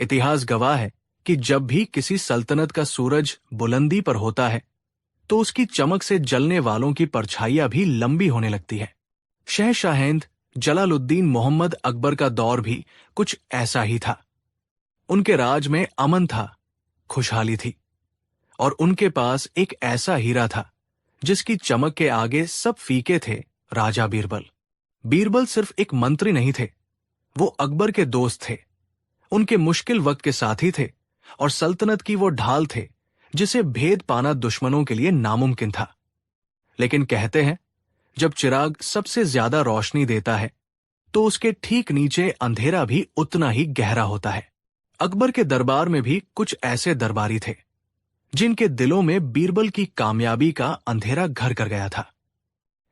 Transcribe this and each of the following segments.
इतिहास गवाह है कि जब भी किसी सल्तनत का सूरज बुलंदी पर होता है तो उसकी चमक से जलने वालों की परछाइयां भी लंबी होने लगती है। शहशाहेंद जलालुद्दीन मोहम्मद अकबर का दौर भी कुछ ऐसा ही था। उनके राज में अमन था, खुशहाली थी, और उनके पास एक ऐसा हीरा था जिसकी चमक के आगे सब फीके थे, राजा बीरबल। बीरबल सिर्फ एक मंत्री नहीं थे, वो अकबर के दोस्त थे, उनके मुश्किल वक्त के साथी थे और सल्तनत की वो ढाल थे जिसे भेद पाना दुश्मनों के लिए नामुमकिन था। लेकिन कहते हैं, जब चिराग सबसे ज्यादा रोशनी देता है तो उसके ठीक नीचे अंधेरा भी उतना ही गहरा होता है। अकबर के दरबार में भी कुछ ऐसे दरबारी थे जिनके दिलों में बीरबल की कामयाबी का अंधेरा घर कर गया था।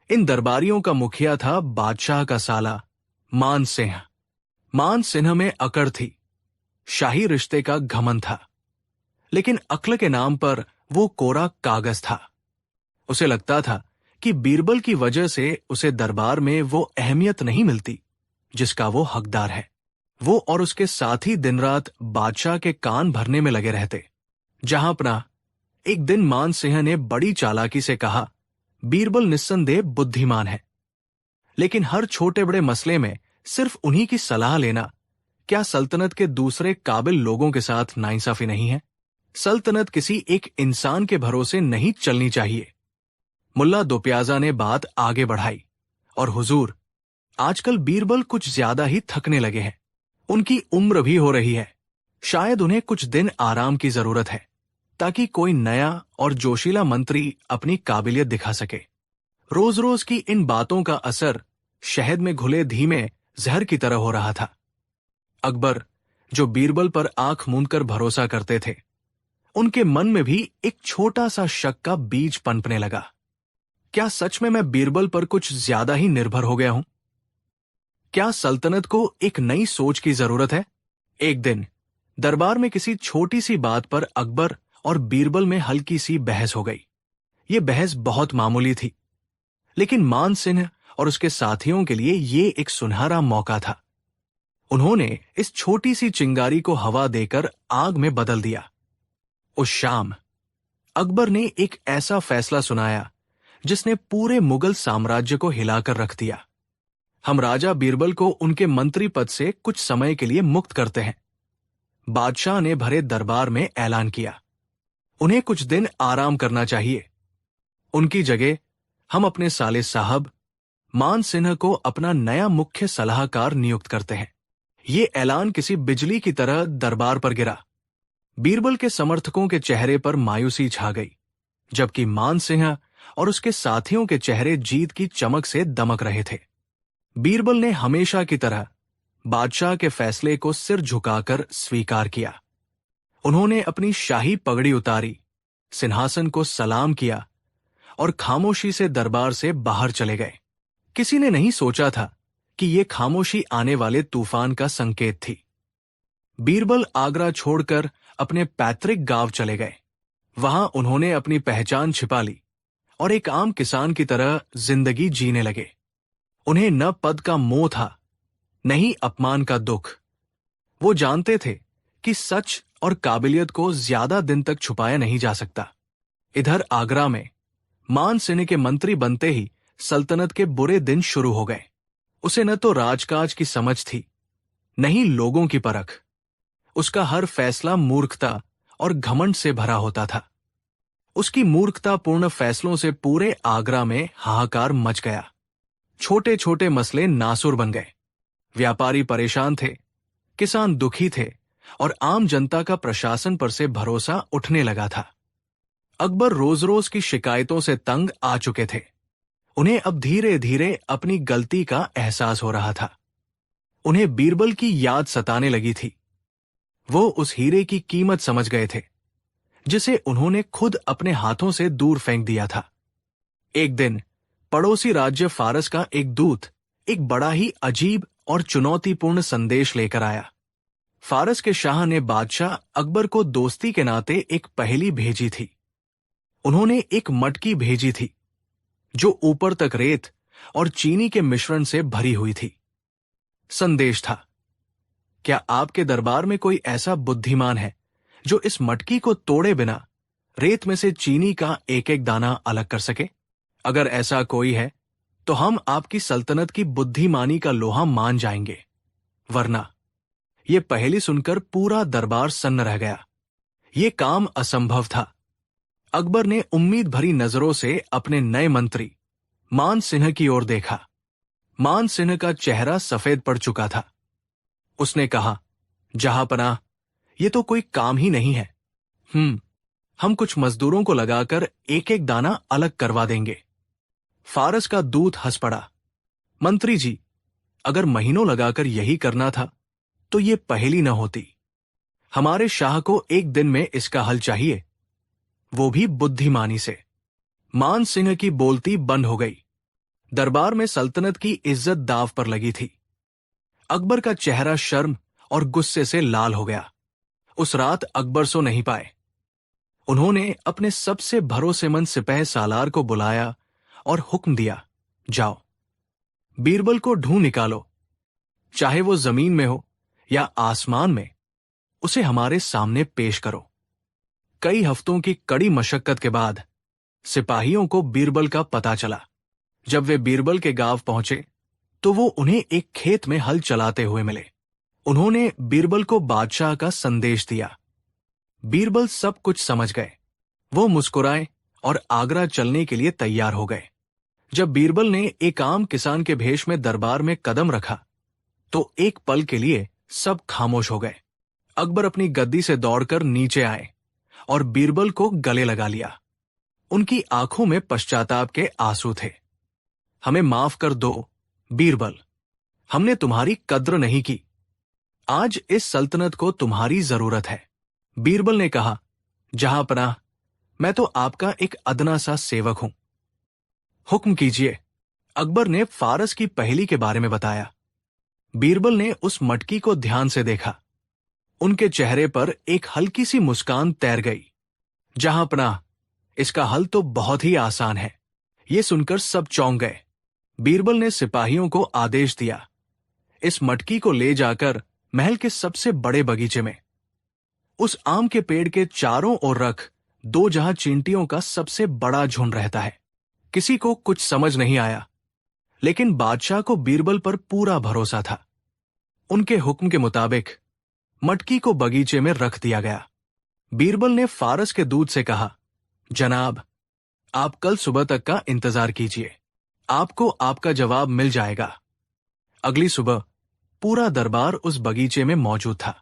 इन दरबारियों का मुखिया था बादशाह का साला मान सिंह। मान सिंह में अकड़ थी, शाही रिश्ते का घमंड था, लेकिन अक्ल के नाम पर वो कोरा कागज था। उसे लगता था कि बीरबल की वजह से उसे दरबार में वो अहमियत नहीं मिलती जिसका वो हकदार है। वो और उसके साथी दिन रात बादशाह के कान भरने में लगे रहते। जहां अपना एक दिन मान सिंह ने बड़ी चालाकी से कहा, बीरबल निस्संदेह बुद्धिमान है, लेकिन हर छोटे बड़े मसले में सिर्फ उन्हीं की सलाह लेना क्या सल्तनत के दूसरे काबिल लोगों के साथ नाइंसाफी नहीं है? सल्तनत किसी एक इंसान के भरोसे नहीं चलनी चाहिए। मुल्ला दोप्याजा ने बात आगे बढ़ाई, और हुजूर, आजकल बीरबल कुछ ज्यादा ही थकने लगे हैं। उनकी उम्र भी हो रही है, शायद उन्हें कुछ दिन आराम की जरूरत है ताकि कोई नया और जोशीला मंत्री अपनी काबिलियत दिखा सके। रोज रोज की इन बातों का असर शहद में घुले धीमे जहर की तरह हो रहा था। अकबर, जो बीरबल पर आंख मूंदकर भरोसा करते थे, उनके मन में भी एक छोटा सा शक का बीज पनपने लगा। क्या सच में मैं बीरबल पर कुछ ज्यादा ही निर्भर हो गया हूं? क्या सल्तनत को एक नई सोच की जरूरत है? एक दिन दरबार में किसी छोटी सी बात पर अकबर और बीरबल में हल्की सी बहस हो गई। ये बहस बहुत मामूली थी, लेकिन मान सिंह और उसके साथियों के लिए ये एक सुनहरा मौका था। उन्होंने इस छोटी सी चिंगारी को हवा देकर आग में बदल दिया। उस शाम अकबर ने एक ऐसा फैसला सुनाया जिसने पूरे मुगल साम्राज्य को हिलाकर रख दिया। हम राजा बीरबल को उनके मंत्री पद से कुछ समय के लिए मुक्त करते हैं। बादशाह ने भरे दरबार में ऐलान किया, उन्हें कुछ दिन आराम करना चाहिए। उनकी जगह हम अपने साले साहब मान सिंह को अपना नया मुख्य सलाहकार नियुक्त करते हैं। ये ऐलान किसी बिजली की तरह दरबार पर गिरा। बीरबल के समर्थकों के चेहरे पर मायूसी छा गई, जबकि मान सिंह और उसके साथियों के चेहरे जीत की चमक से दमक रहे थे। बीरबल ने हमेशा की तरह बादशाह के फैसले को सिर झुकाकर स्वीकार किया। उन्होंने अपनी शाही पगड़ी उतारी, सिंहासन को सलाम किया और खामोशी से दरबार से बाहर चले गए। किसी ने नहीं सोचा था कि ये खामोशी आने वाले तूफान का संकेत थी। बीरबल आगरा छोड़कर अपने पैतृक गांव चले गए। वहां उन्होंने अपनी पहचान छिपा ली और एक आम किसान की तरह जिंदगी जीने लगे। उन्हें न पद का मोह था, न ही अपमान का दुख। वो जानते थे कि सच और काबिलियत को ज्यादा दिन तक छुपाया नहीं जा सकता। इधर आगरा में मान सिंह के मंत्री बनते ही सल्तनत के बुरे दिन शुरू हो गए। उसे न तो राजकाज की समझ थी, न ही लोगों की परख। उसका हर फैसला मूर्खता और घमंड से भरा होता था। उसकी मूर्खतापूर्ण फैसलों से पूरे आगरा में हाहाकार मच गया। छोटे छोटे मसले नासुर बन गए। व्यापारी परेशान थे, किसान दुखी थे और आम जनता का प्रशासन पर से भरोसा उठने लगा था। अकबर रोज रोज की शिकायतों से तंग आ चुके थे। उन्हें अब धीरे धीरे अपनी गलती का एहसास हो रहा था। उन्हें बीरबल की याद सताने लगी थी। वो उस हीरे की कीमत समझ गए थे जिसे उन्होंने खुद अपने हाथों से दूर फेंक दिया था। एक दिन पड़ोसी राज्य फारस का एक दूत एक बड़ा ही अजीब और चुनौतीपूर्ण संदेश लेकर आया। फारस के शाह ने बादशाह अकबर को दोस्ती के नाते एक पहेली भेजी थी। उन्होंने एक मटकी भेजी थी जो ऊपर तक रेत और चीनी के मिश्रण से भरी हुई थी। संदेश था, क्या आपके दरबार में कोई ऐसा बुद्धिमान है जो इस मटकी को तोड़े बिना रेत में से चीनी का एक एक दाना अलग कर सके? अगर ऐसा कोई है तो हम आपकी सल्तनत की बुद्धिमानी का लोहा मान जाएंगे, वरना। ये पहेली सुनकर पूरा दरबार सन्न रह गया। ये काम असंभव था। अकबर ने उम्मीद भरी नजरों से अपने नए मंत्री मान सिंह की ओर देखा। मान सिंह का चेहरा सफेद पड़ चुका था। उसने कहा, जहांपनाह, ये तो कोई काम ही नहीं है। हम कुछ मजदूरों को लगाकर एक एक दाना अलग करवा देंगे। फारस का दूत हंस पड़ा। मंत्री जी, अगर महीनों लगाकर यही करना था तो ये पहेली न होती। हमारे शाह को एक दिन में इसका हल चाहिए, वो भी बुद्धिमानी से। मान सिंह की बोलती बंद हो गई। दरबार में सल्तनत की इज्जत दांव पर लगी थी। अकबर का चेहरा शर्म और गुस्से से लाल हो गया। उस रात अकबर सो नहीं पाए। उन्होंने अपने सबसे भरोसेमंद सिपह सालार को बुलाया और हुक्म दिया, जाओ, बीरबल को ढूंढ निकालो। चाहे वो जमीन में हो या आसमान में, उसे हमारे सामने पेश करो। कई हफ्तों की कड़ी मशक्कत के बाद सिपाहियों को बीरबल का पता चला। जब वे बीरबल के गांव पहुंचे तो वो उन्हें एक खेत में हल चलाते हुए मिले। उन्होंने बीरबल को बादशाह का संदेश दिया। बीरबल सब कुछ समझ गए। वो मुस्कुराए और आगरा चलने के लिए तैयार हो गए। जब बीरबल ने एक आम किसान के भेष में दरबार में कदम रखा तो एक पल के लिए सब खामोश हो गए। अकबर अपनी गद्दी से दौड़कर नीचे आए और बीरबल को गले लगा लिया। उनकी आंखों में पश्चाताप के आंसू थे। हमें माफ कर दो बीरबल, हमने तुम्हारी कद्र नहीं की। आज इस सल्तनत को तुम्हारी जरूरत है। बीरबल ने कहा, जहांपनाह, मैं तो आपका एक अदना सा सेवक हूं। हुक्म कीजिए। अकबर ने फारस की पहेली के बारे में बताया। बीरबल ने उस मटकी को ध्यान से देखा। उनके चेहरे पर एक हल्की सी मुस्कान तैर गई। जहांपनाह, इसका हल तो बहुत ही आसान है। ये सुनकर सब चौंक गए। बीरबल ने सिपाहियों को आदेश दिया, इस मटकी को ले जाकर महल के सबसे बड़े बगीचे में, उस आम के पेड़ के चारों ओर रख दो, जहां चींटियों का सबसे बड़ा झुंड रहता है। किसी को कुछ समझ नहीं आया, लेकिन बादशाह को बीरबल पर पूरा भरोसा था। उनके हुक्म के मुताबिक मटकी को बगीचे में रख दिया गया। बीरबल ने फारस के दूत से कहा, जनाब, आप कल सुबह तक का इंतजार कीजिए, आपको आपका जवाब मिल जाएगा। अगली सुबह पूरा दरबार उस बगीचे में मौजूद था।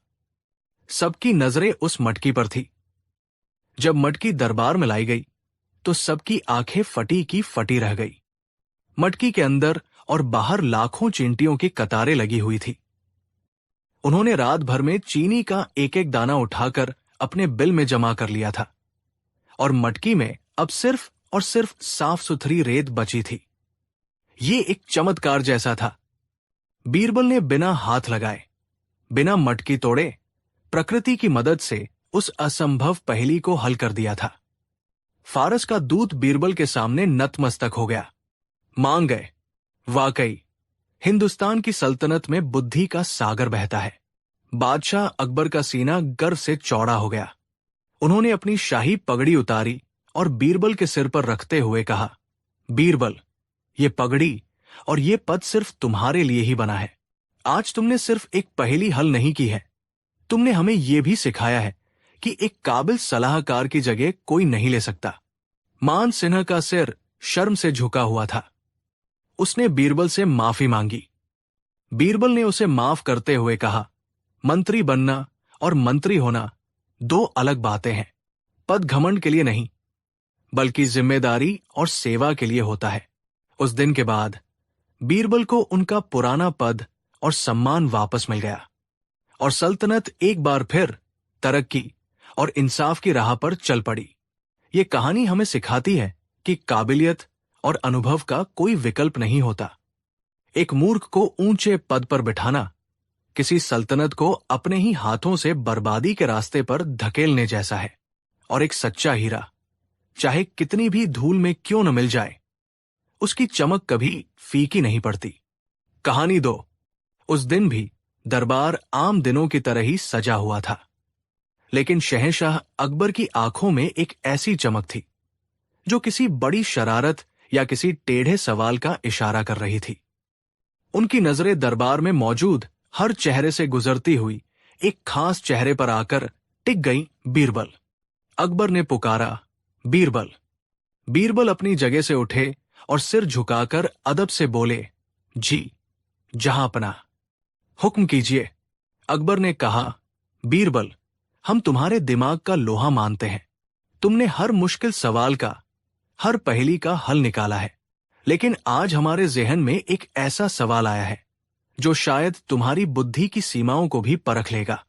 सबकी नजरें उस मटकी पर थी। जब मटकी दरबार में लाई गई तो सबकी आंखें फटी की फटी रह गई। मटकी के अंदर और बाहर लाखों चींटियों की कतारें लगी हुई थी। उन्होंने रात भर में चीनी का एक एक दाना उठाकर अपने बिल में जमा कर लिया था और मटकी में अब सिर्फ और सिर्फ साफ सुथरी रेत बची थी। ये एक चमत्कार जैसा था। बीरबल ने बिना हाथ लगाए, बिना मटकी तोड़े, प्रकृति की मदद से उस असंभव पहेली को हल कर दिया था। फारस का दूत बीरबल के सामने नतमस्तक हो गया। मान गए, वाकई हिंदुस्तान की सल्तनत में बुद्धि का सागर बहता है। बादशाह अकबर का सीना गर्व से चौड़ा हो गया। उन्होंने अपनी शाही पगड़ी उतारी और बीरबल के सिर पर रखते हुए कहा, बीरबल, ये पगड़ी और ये पद सिर्फ तुम्हारे लिए ही बना है। आज तुमने सिर्फ एक पहेली हल नहीं की है, तुमने हमें यह भी सिखाया है कि एक काबिल सलाहकार की जगह कोई नहीं ले सकता। मान सिन्हा का सिर शर्म से झुका हुआ था। उसने बीरबल से माफी मांगी। बीरबल ने उसे माफ करते हुए कहा, मंत्री बनना और मंत्री होना दो अलग बातें हैं। पद घमंड के लिए नहीं, बल्कि जिम्मेदारी और सेवा के लिए होता है। उस दिन के बाद बीरबल को उनका पुराना पद और सम्मान वापस मिल गया और सल्तनत एक बार फिर तरक्की और इंसाफ की राह पर चल पड़ी। ये कहानी हमें सिखाती है कि काबिलियत और अनुभव का कोई विकल्प नहीं होता। एक मूर्ख को ऊंचे पद पर बिठाना किसी सल्तनत को अपने ही हाथों से बर्बादी के रास्ते पर धकेलने जैसा है, और एक सच्चा हीरा चाहे कितनी भी धूल में क्यों न मिल जाए, उसकी चमक कभी फीकी नहीं पड़ती। कहानी 2। उस दिन भी दरबार आम दिनों की तरह ही सजा हुआ था, लेकिन शहंशाह अकबर की आंखों में एक ऐसी चमक थी जो किसी बड़ी शरारत या किसी टेढ़े सवाल का इशारा कर रही थी। उनकी नजरें दरबार में मौजूद हर चेहरे से गुजरती हुई एक खास चेहरे पर आकर टिक गई। बीरबल। अकबर ने पुकारा, बीरबल। बीरबल अपनी जगह से उठे और सिर झुकाकर अदब से बोले, जी जहांपनाह। हुक्म कीजिए। अकबर ने कहा, बीरबल, हम तुम्हारे दिमाग का लोहा मानते हैं। तुमने हर मुश्किल सवाल का, हर पहेली का हल निकाला है, लेकिन आज हमारे जहन में एक ऐसा सवाल आया है जो शायद तुम्हारी बुद्धि की सीमाओं को भी परख लेगा।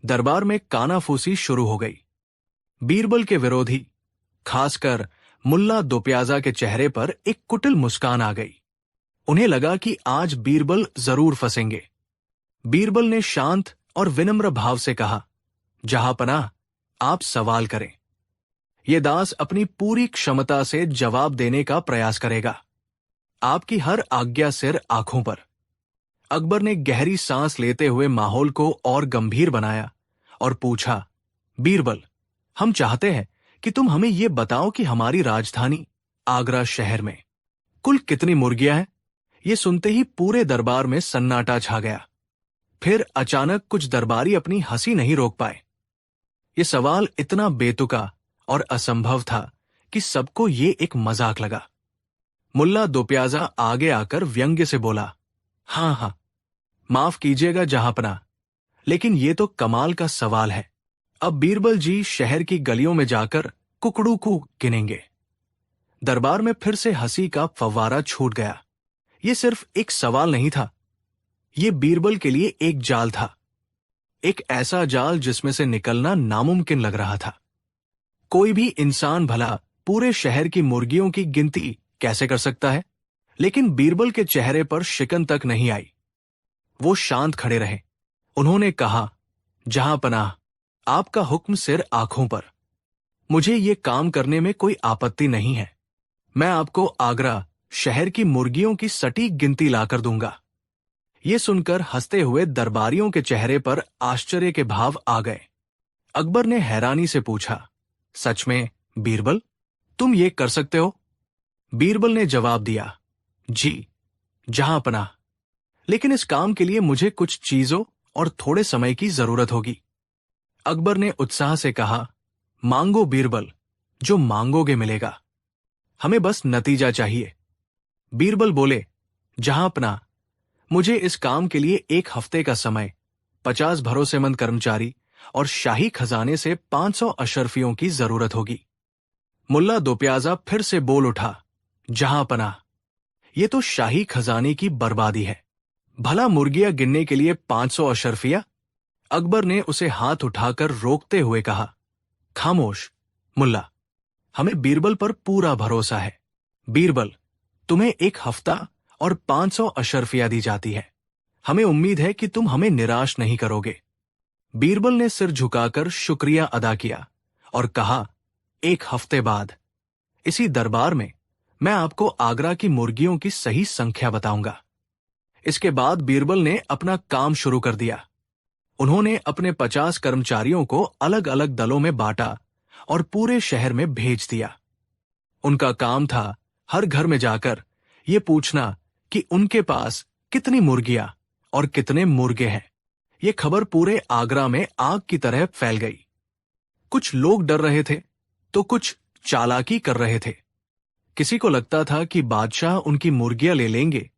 दरबार में कानाफूसी शुरू हो गई। बीरबल के विरोधी, खासकर मुल्ला दोप्याजा के चेहरे पर एक कुटिल मुस्कान आ गई। उन्हें लगा कि आज बीरबल जरूर फंसेंगे। बीरबल ने शांत और विनम्र भाव से कहा, जहांपनाह, आप सवाल करें। ये दास अपनी पूरी क्षमता से जवाब देने का प्रयास करेगा। आपकी हर आज्ञा सिर आंखों पर। अकबर ने गहरी सांस लेते हुए माहौल को और गंभीर बनाया और पूछा, बीरबल, हम चाहते हैं कि तुम हमें यह बताओ कि हमारी राजधानी आगरा शहर में कुल कितनी मुर्गियां हैं? ये सुनते ही पूरे दरबार में सन्नाटा छा गया। फिर अचानक कुछ दरबारी अपनी हंसी नहीं रोक पाए। ये सवाल इतना बेतुका और असंभव था कि सबको ये एक मजाक लगा। मुल्ला दोप्याजा आगे आकर व्यंग्य से बोला, हां हां, माफ कीजिएगा जहांपनाह, लेकिन ये तो कमाल का सवाल है। अब बीरबल जी शहर की गलियों में जाकर कुकड़ू को गिनेंगे। दरबार में फिर से हंसी का फव्वारा छूट गया। ये सिर्फ एक सवाल नहीं था, ये बीरबल के लिए एक जाल था, एक ऐसा जाल जिसमें से निकलना नामुमकिन लग रहा था। कोई भी इंसान भला पूरे शहर की मुर्गियों की गिनती कैसे कर सकता है? लेकिन बीरबल के चेहरे पर शिकन तक नहीं आई। वो शांत खड़े रहे। उन्होंने कहा, जहांपनाह, आपका हुक्म सिर आंखों पर। मुझे ये काम करने में कोई आपत्ति नहीं है। मैं आपको आगरा शहर की मुर्गियों की सटीक गिनती लाकर दूंगा। ये सुनकर हंसते हुए दरबारियों के चेहरे पर आश्चर्य के भाव आ गए। अकबर ने हैरानी से पूछा, सच में बीरबल, तुम ये कर सकते हो? बीरबल ने जवाब दिया, जी जहांपनाह, लेकिन इस काम के लिए मुझे कुछ चीजों और थोड़े समय की जरूरत होगी। अकबर ने उत्साह से कहा, मांगो बीरबल, जो मांगोगे मिलेगा। हमें बस नतीजा चाहिए। बीरबल बोले, जहांपनाह, मुझे इस काम के लिए 1 हफ्ते का समय, 50 भरोसेमंद कर्मचारी और शाही खजाने से 500 अशरफियों की जरूरत होगी। मुल्ला दोप्याजा फिर से बोल उठा, जहांपनाह, ये तो शाही खजाने की बर्बादी है। भला मुर्गियां गिनने के लिए 500 अशरफिया? अकबर ने उसे हाथ उठाकर रोकते हुए कहा, खामोश मुल्ला, हमें बीरबल पर पूरा भरोसा है। बीरबल, तुम्हें 1 हफ्ता और 500 अशरफिया दी जाती है। हमें उम्मीद है कि तुम हमें निराश नहीं करोगे। बीरबल ने सिर झुकाकर शुक्रिया अदा किया और कहा, 1 हफ्ते बाद इसी दरबार में मैं आपको आगरा की मुर्गियों की सही संख्या बताऊंगा। इसके बाद बीरबल ने अपना काम शुरू कर दिया। उन्होंने अपने 50 कर्मचारियों को अलग अलग दलों में बांटा और पूरे शहर में भेज दिया। उनका काम था हर घर में जाकर ये पूछना कि उनके पास कितनी मुर्गियां और कितने मुर्गे हैं। ये खबर पूरे आगरा में आग की तरह फैल गई। कुछ लोग डर रहे थे तो कुछ चालाकी कर रहे थे। किसी को लगता था कि बादशाह उनकी मुर्गियां ले लेंगे,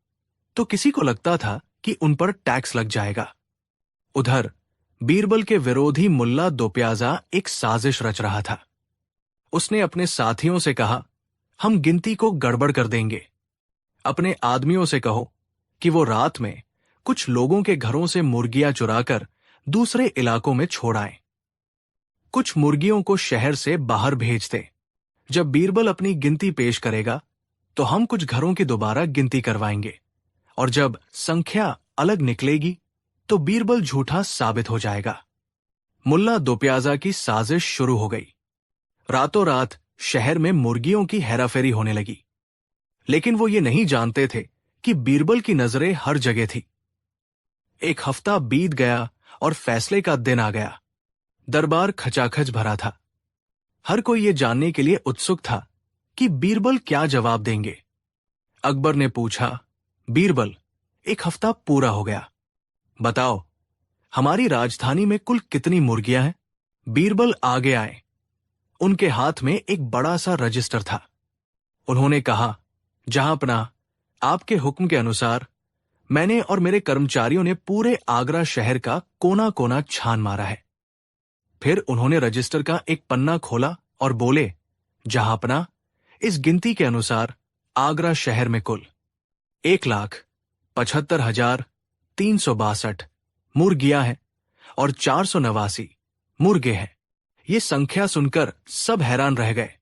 तो किसी को लगता था कि उन पर टैक्स लग जाएगा। उधर बीरबल के विरोधी मुल्ला दोप्याजा एक साजिश रच रहा था। उसने अपने साथियों से कहा, हम गिनती को गड़बड़ कर देंगे। अपने आदमियों से कहो कि वो रात में कुछ लोगों के घरों से मुर्गियां चुराकर दूसरे इलाकों में छोड़ आएं। कुछ मुर्गियों को शहर से बाहर भेज दें। जब बीरबल अपनी गिनती पेश करेगा तो हम कुछ घरों की दोबारा गिनती करवाएंगे, और जब संख्या अलग निकलेगी तो बीरबल झूठा साबित हो जाएगा। मुल्ला दोप्याजा की साजिश शुरू हो गई। रातों रात शहर में मुर्गियों की हेराफेरी होने लगी, लेकिन वो ये नहीं जानते थे कि बीरबल की नजरें हर जगह थी। एक हफ्ता बीत गया और फैसले का दिन आ गया। दरबार खचाखच भरा था। हर कोई ये जानने के लिए उत्सुक था कि बीरबल क्या जवाब देंगे। अकबर ने पूछा, बीरबल, एक हफ्ता पूरा हो गया, बताओ हमारी राजधानी में कुल कितनी मुर्गियां हैं? बीरबल आगे आए। उनके हाथ में एक बड़ा सा रजिस्टर था। उन्होंने कहा, जहांपनाह, आपके हुक्म के अनुसार मैंने और मेरे कर्मचारियों ने पूरे आगरा शहर का कोना कोना छान मारा है। फिर उन्होंने रजिस्टर का एक पन्ना खोला और बोले, जहांपनाह, इस गिनती के अनुसार आगरा शहर में कुल 1,75,362 मुर्गियां हैं और 489 मुर्गे हैं। ये संख्या सुनकर सब हैरान रह गए।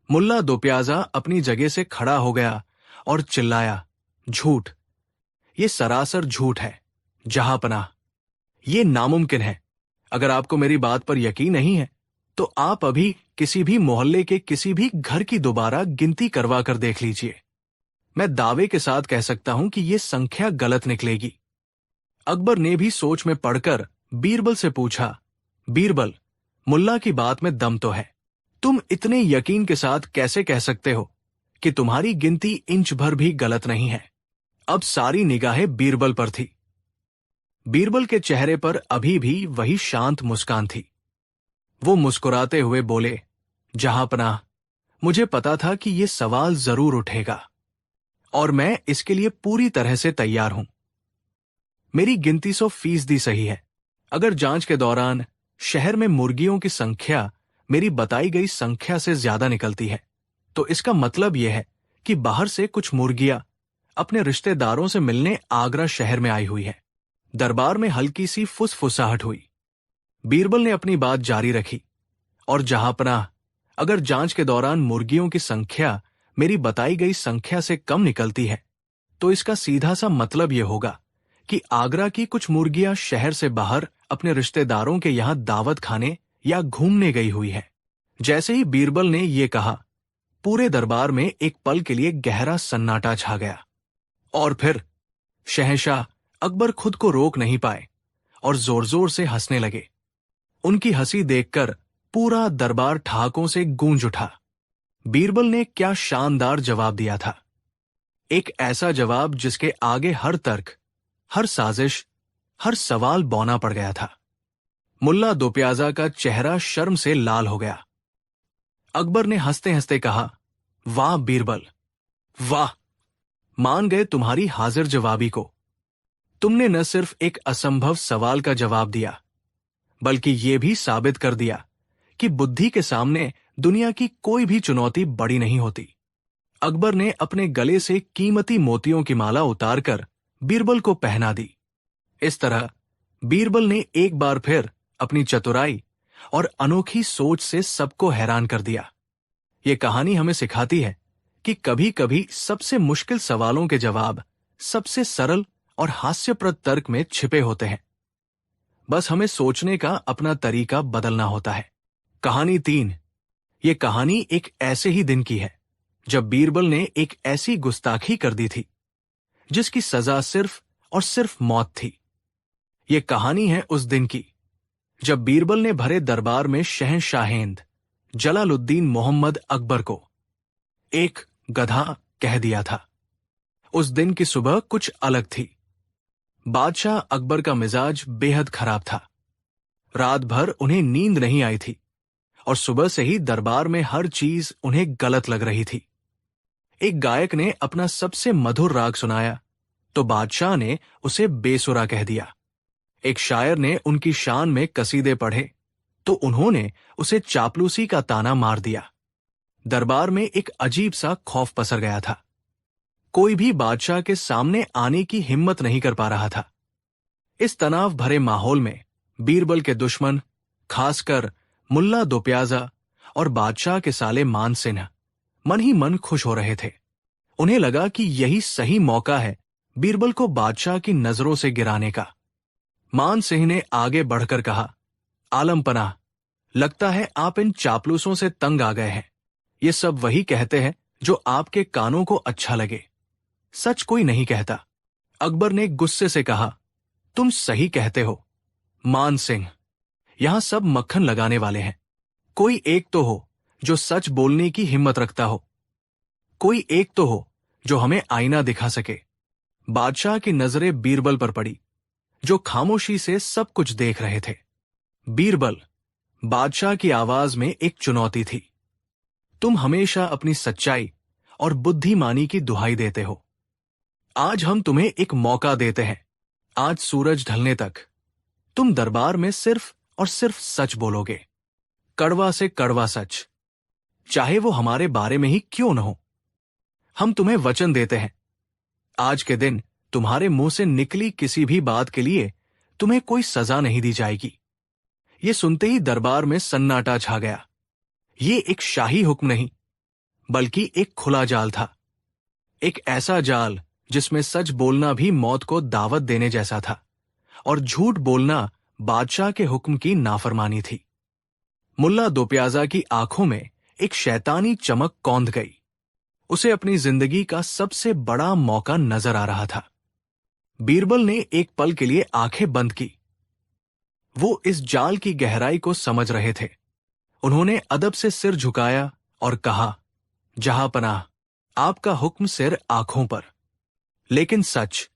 मुल्ला दो प्याजा अपनी जगह से खड़ा हो गया और चिल्लाया, झूठ, ये सरासर झूठ है। जहांपनाह, ये नामुमकिन है। अगर आपको मेरी बात पर यकीन नहीं है तो आप अभी किसी भी मोहल्ले के किसी भी घर की दोबारा गिनती करवा कर देख लीजिए। मैं दावे के साथ कह सकता हूं कि यह संख्या गलत निकलेगी। अकबर ने भी सोच में पड़कर बीरबल से पूछा, बीरबल, मुल्ला की बात में दम तो है। तुम इतने यकीन के साथ कैसे कह सकते हो कि तुम्हारी गिनती इंच भर भी गलत नहीं है? अब सारी निगाहें बीरबल पर थी। बीरबल के चेहरे पर अभी भी वही शांत मुस्कान थी। वो मुस्कुराते हुए बोले, जहांपनाह, मुझे पता था कि ये सवाल जरूर उठेगा और मैं इसके लिए पूरी तरह से तैयार हूं। मेरी गिनती 100% सही है। अगर जांच के दौरान शहर में मुर्गियों की संख्या मेरी बताई गई संख्या से ज्यादा निकलती है तो इसका मतलब यह है कि बाहर से कुछ मुर्गियां अपने रिश्तेदारों से मिलने आगरा शहर में आई हुई है। दरबार में हल्की सी फुसफुसाहट हुई। बीरबल ने अपनी बात जारी रखी, और जहांपनाह, अगर जांच के दौरान मुर्गियों की संख्या मेरी बताई गई संख्या से कम निकलती है तो इसका सीधा सा मतलब यह होगा कि आगरा की कुछ मुर्गियां शहर से बाहर अपने रिश्तेदारों के यहां दावत खाने या घूमने गई हुई है। जैसे ही बीरबल ने यह कहा, पूरे दरबार में एक पल के लिए गहरा सन्नाटा छा गया। और फिर शहंशाह अकबर खुद को रोक नहीं पाए और जोर जोर से हंसने लगे। उनकी हंसी देखकर पूरा दरबार ठहाकों से गूंज उठा। बीरबल ने क्या शानदार जवाब दिया था। एक ऐसा जवाब जिसके आगे हर तर्क, हर साजिश, हर सवाल बौना पड़ गया था। मुल्ला दो प्याजा का चेहरा शर्म से लाल हो गया। अकबर ने हंसते हंसते कहा, वाह बीरबल, वाह, मान गए तुम्हारी हाजिर जवाबी को। तुमने न सिर्फ एक असंभव सवाल का जवाब दिया बल्कि यह भी साबित कर दिया कि बुद्धि के सामने दुनिया की कोई भी चुनौती बड़ी नहीं होती। अकबर ने अपने गले से कीमती मोतियों की माला उतारकर बीरबल को पहना दी। इस तरह बीरबल ने एक बार फिर अपनी चतुराई और अनोखी सोच से सबको हैरान कर दिया। ये कहानी हमें सिखाती है कि कभी कभी सबसे मुश्किल सवालों के जवाब सबसे सरल और हास्यप्रद तर्क में छिपे होते हैं। बस हमें सोचने का अपना तरीका बदलना होता है। कहानी 3। ये कहानी एक ऐसे ही दिन की है जब बीरबल ने एक ऐसी गुस्ताखी कर दी थी जिसकी सजा सिर्फ और सिर्फ मौत थी। ये कहानी है उस दिन की जब बीरबल ने भरे दरबार में शहंशाहेंद जलालुद्दीन मोहम्मद अकबर को एक गधा कह दिया था। उस दिन की सुबह कुछ अलग थी। बादशाह अकबर का मिजाज बेहद खराब था। रात भर उन्हें नींद नहीं आई थी और सुबह से ही दरबार में हर चीज उन्हें गलत लग रही थी। एक गायक ने अपना सबसे मधुर राग सुनाया तो बादशाह ने उसे बेसुरा कह दिया। एक शायर ने उनकी शान में कसीदे पढ़े तो उन्होंने उसे चापलूसी का ताना मार दिया। दरबार में एक अजीब सा खौफ पसर गया था। कोई भी बादशाह के सामने आने की हिम्मत नहीं कर पा रहा था। इस तनाव भरे माहौल में बीरबल के दुश्मन, खासकर मुल्ला दो प्याजा और बादशाह के साले मान सिंह मन ही मन खुश हो रहे थे। उन्हें लगा कि यही सही मौका है बीरबल को बादशाह की नजरों से गिराने का। मान सिंह ने आगे बढ़कर कहा, आलम पनाह, लगता है आप इन चापलूसों से तंग आ गए हैं। ये सब वही कहते हैं जो आपके कानों को अच्छा लगे। सच कोई नहीं कहता। अकबर ने गुस्से से कहा, तुम सही कहते हो, मान सिंह। यहां सब मक्खन लगाने वाले हैं। कोई एक तो हो जो सच बोलने की हिम्मत रखता हो। कोई एक तो हो जो हमें आईना दिखा सके। बादशाह की नजरें बीरबल पर पड़ी, जो खामोशी से सब कुछ देख रहे थे। बीरबल, बादशाह की आवाज में एक चुनौती थी। तुम हमेशा अपनी सच्चाई और बुद्धिमानी की दुहाई देते हो। आज हम तुम्हें एक मौका देते हैं। आज सूरज ढलने तक तुम दरबार में सिर्फ और सिर्फ सच बोलोगे। कड़वा से कड़वा सच, चाहे वो हमारे बारे में ही क्यों न हो। हम तुम्हें वचन देते हैं, आज के दिन तुम्हारे मुंह से निकली किसी भी बात के लिए तुम्हें कोई सजा नहीं दी जाएगी। ये सुनते ही दरबार में सन्नाटा छा गया। ये एक शाही हुक्म नहीं, बल्कि एक खुला जाल था। एक ऐसा जाल जिसमें सच बोलना भी मौत को दावत देने जैसा था, और झूठ बोलना बादशाह के हुक्म की नाफरमानी थी। मुल्ला दो प्याजा की आंखों में एक शैतानी चमक कौंध गई। उसे अपनी जिंदगी का सबसे बड़ा मौका नजर आ रहा था। बीरबल ने एक पल के लिए आंखें बंद की। वो इस जाल की गहराई को समझ रहे थे। उन्होंने अदब से सिर झुकाया और कहा, जहांपनाह, आपका हुक्म सिर आंखों पर। लेकिन सच,